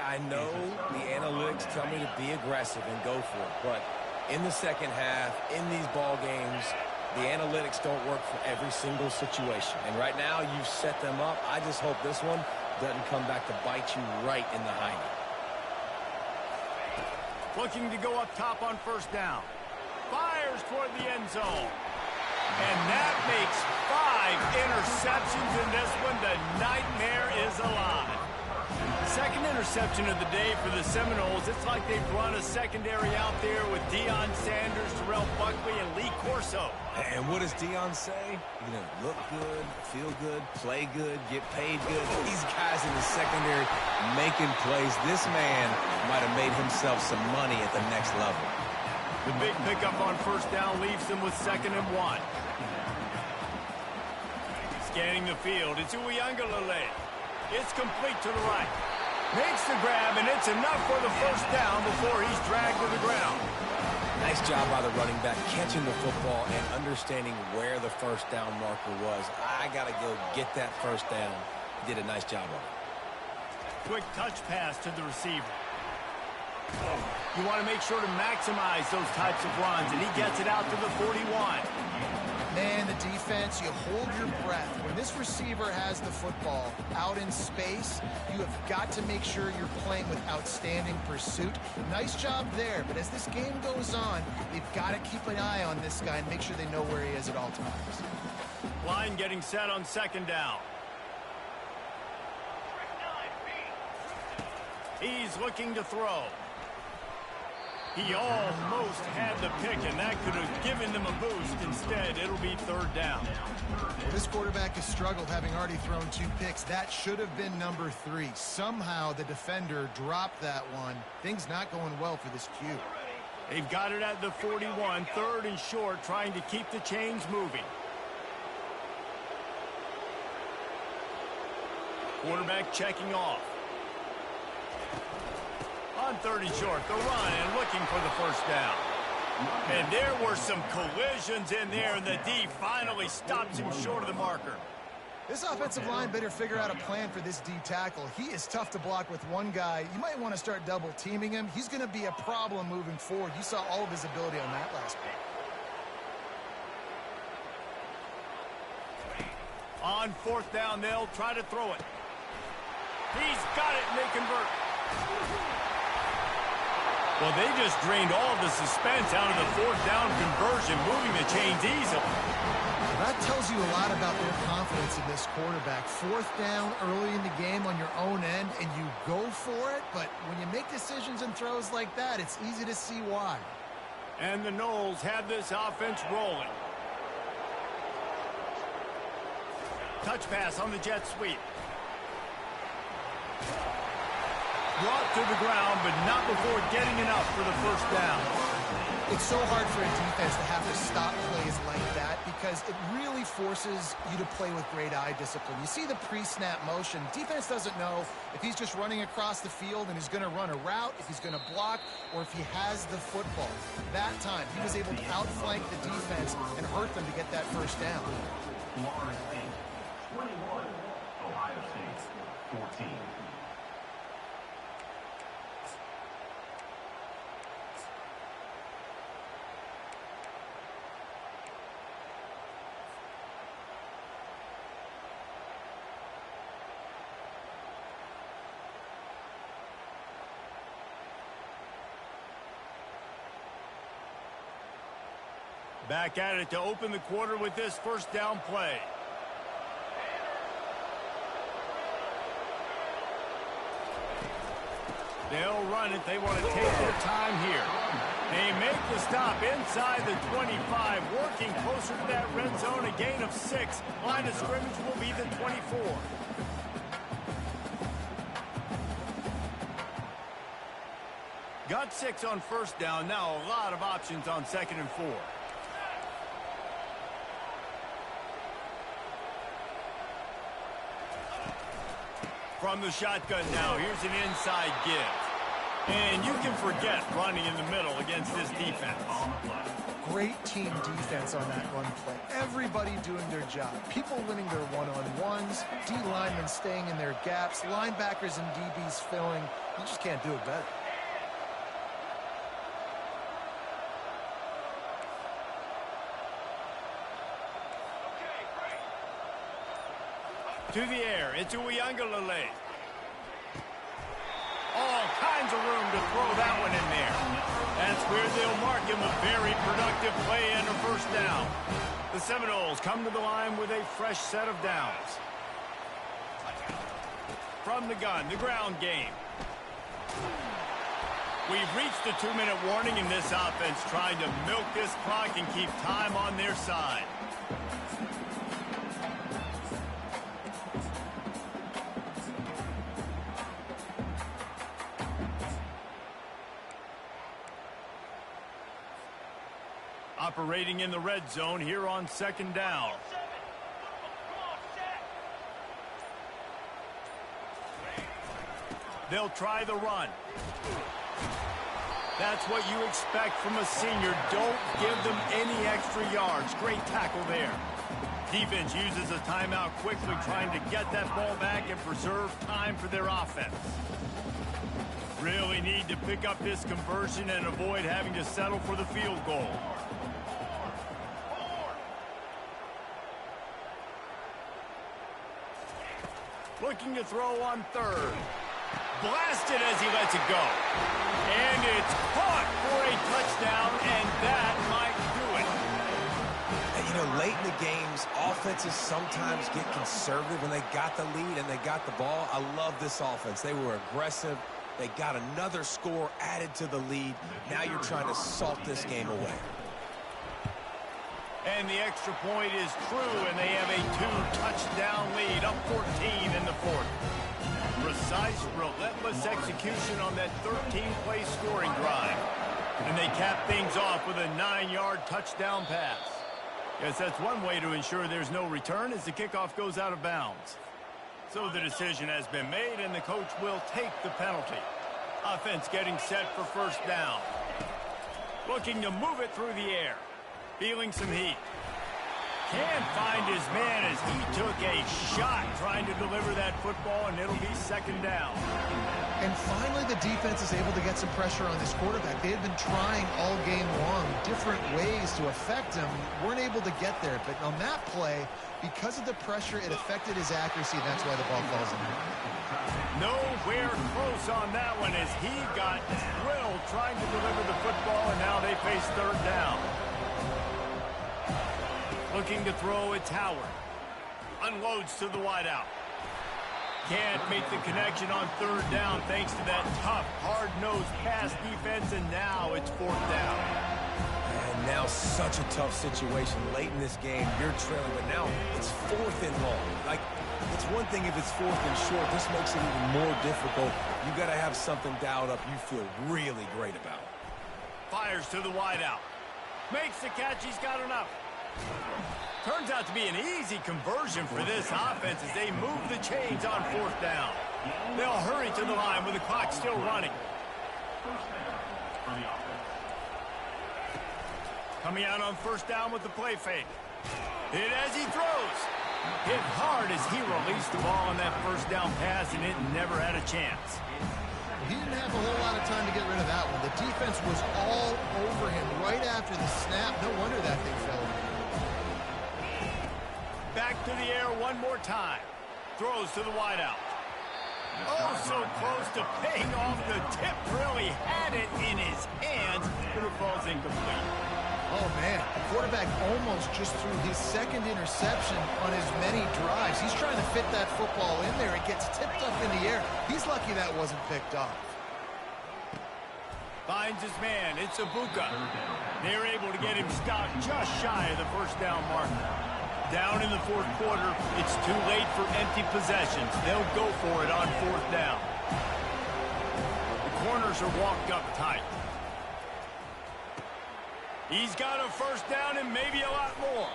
I know the analytics tell me to be aggressive and go for it, but in the second half, in these ball games, the analytics don't work for every single situation. And right now, you've set them up. I just hope this one doesn't come back to bite you right in the hiney. Looking to go up top on 1st down. Fires toward the end zone. And that makes 5 interceptions in this one. The nightmare is alive. 2nd interception of the day for the Seminoles. It's like they've run a secondary out there with Deion Sanders, Terrell Buckley, and Lee Corso. And what does Deion say? You know, look good, feel good, play good, get paid good. These guys in the secondary making plays. This man might have made himself some money at the next level. The big pickup on 1st down leaves them with 2nd and 1. Scanning the field, it's Uiagalelei. It's complete to the right. Makes the grab, and it's enough for the 1st down before he's dragged to the ground. Nice job by the running back catching the football and understanding where the 1st down marker was. I got to go get that 1st down. He did a nice job of it. Quick touch pass to the receiver. You want to make sure to maximize those types of runs, and he gets it out to the 41. Man, the defense, you hold your breath. When this receiver has the football out in space, you have got to make sure you're playing with outstanding pursuit. Nice job there, but as this game goes on, they've got to keep an eye on this guy and make sure they know where he is at all times. Line getting set on 2nd down. He's looking to throw. He almost had the pick, and that could have given them a boost. Instead, it'll be 3rd down. Well, this quarterback has struggled, having already thrown 2 picks. That should have been number 3. Somehow the defender dropped that one. Things not going well for this Q. They've got it at the 41, 3rd and short, trying to keep the chains moving. Quarterback checking off. On 3rd and short, the run and looking for the first down. And there were some collisions in there, and the D finally stops him short of the marker. This offensive line better figure out a plan for this D tackle. He is tough to block with one guy. You might want to start double teaming him. He's going to be a problem moving forward. You saw all of his ability on that last play. On 4th down, they'll try to throw it. He's got it, and they convert. Well, they just drained all the suspense out of the 4th down conversion, moving the chains easily. That tells you a lot about their confidence in this quarterback. 4th down early in the game on your own end, and you go for it, but when you make decisions and throws like that, it's easy to see why. And the Noles have this offense rolling. Touch pass on the jet sweep. Brought to the ground, but not before getting enough for the first down. It's so hard for a defense to have to stop plays like that because it really forces you to play with great eye discipline. You see the pre-snap motion. Defense doesn't know if he's just running across the field and he's going to run a route, if he's going to block, or if he has the football. That time, he was able to outflank the defense and hurt them to get that first down. Florida State 21, Ohio State 14. Back at it to open the quarter with this first down play. They'll run it. They want to take their time here. They make the stop inside the 25, working closer to that red zone, a gain of 6. Line of scrimmage will be the 24. Got 6 on first down. Now a lot of options on 2nd and 4. From the shotgun now, here's an inside give. And you can forget running in the middle against this defense. Great team defense on that run play. Everybody doing their job. People winning their one-on-ones, D linemen staying in their gaps, linebackers and DBs filling. You just can't do it better. To the air, it's Uiagalelei. All kinds of room to throw that one in there. That's where they'll mark him a very productive play and a first down. The Seminoles come to the line with a fresh set of downs. From the gun, the ground game. We've reached the 2-minute warning in this offense, trying to milk this clock and keep time on their side. Operating in the red zone here on 2nd down. They'll try the run. That's what you expect from a senior. Don't give them any extra yards. Great tackle there. Defense uses a timeout quickly, trying to get that ball back and preserve time for their offense. Really need to pick up this conversion and avoid having to settle for the field goal. Looking to throw on 3rd. Blasted as he lets it go. And it's caught for a touchdown, and that might do it. And, you know, late in the games, offenses sometimes get conservative when they got the lead and they got the ball. I love this offense. They were aggressive. They got another score added to the lead. Now you're trying to salt this game away. And the extra point is true, and they have a 2-touchdown lead, up 14 in the 4th. Precise, relentless execution on that 13-play scoring drive. And they cap things off with a 9-yard touchdown pass. Guess that's one way to ensure there's no return as the kickoff goes out of bounds. So the decision has been made, and the coach will take the penalty. Offense getting set for first down. Looking to move it through the air. Feeling some heat. Can't find his man as he took a shot trying to deliver that football, and it'll be second down. And finally, the defense is able to get some pressure on this quarterback. They had been trying all game long different ways to affect him. Weren't able to get there. But on that play, because of the pressure, it affected his accuracy, and that's why the ball falls in. Nowhere close on that one as he got drilled trying to deliver the football, and now they face third down. Looking to throw, it's Howard. Unloads to the wideout. Can't make the connection on third down thanks to that tough, hard-nosed pass defense, and now it's fourth down. And now such a tough situation late in this game. You're trailing, but now it's fourth and long. Like, it's one thing if it's fourth and short. This makes it even more difficult. You got to have something dialed up you feel really great about. Fires to the wideout. Makes the catch. He's got enough. Turns out to be an easy conversion for this offense as they move the chains on fourth down. They'll hurry to the line with the clock still running. Coming out on first down with the play fake. Hit as he throws. Hit hard as he released the ball on that first down pass, and it never had a chance. He didn't have a whole lot of time to get rid of that one. The defense was all over him right after the snap. No wonder that thing fell in. Back to the air one more time. Throws to the wideout. Oh, so close to paying off. The tip really had it in his hands, but it falls incomplete. Oh, man. The quarterback almost just threw his second interception on as many drives. He's trying to fit that football in there. It gets tipped up in the air. He's lucky that wasn't picked off. Finds his man. It's Ibuka. They're able to get him stopped just shy of the first down mark. Down in the fourth quarter, it's too late for empty possessions. They'll go for it on fourth down. The corners are walked up tight. He's got a first down and maybe a lot more.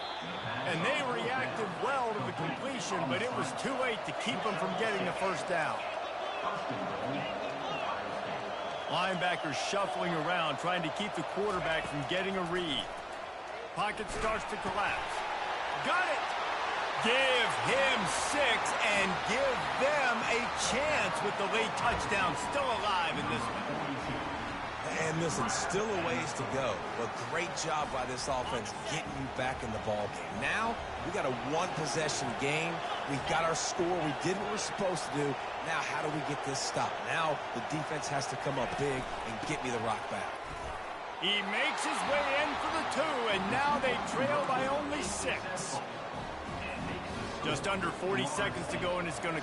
And they reacted well to the completion, but it was too late to keep them from getting the first down. Linebackers shuffling around, trying to keep the quarterback from getting a read. Pocket starts to collapse. Got it! Give him 6 and give them a chance with the late touchdown. Still alive in this one. And listen, still a ways to go, but great job by this offense getting you back in the ball game. Now, we got a one-possession game. We've got our score. We did what we're supposed to do. Now, how do we get this stopped? Now, the defense has to come up big and get me the rock back. He makes his way in for the 2, and now they trail by only 6. Just under 40 seconds to go, and it's going to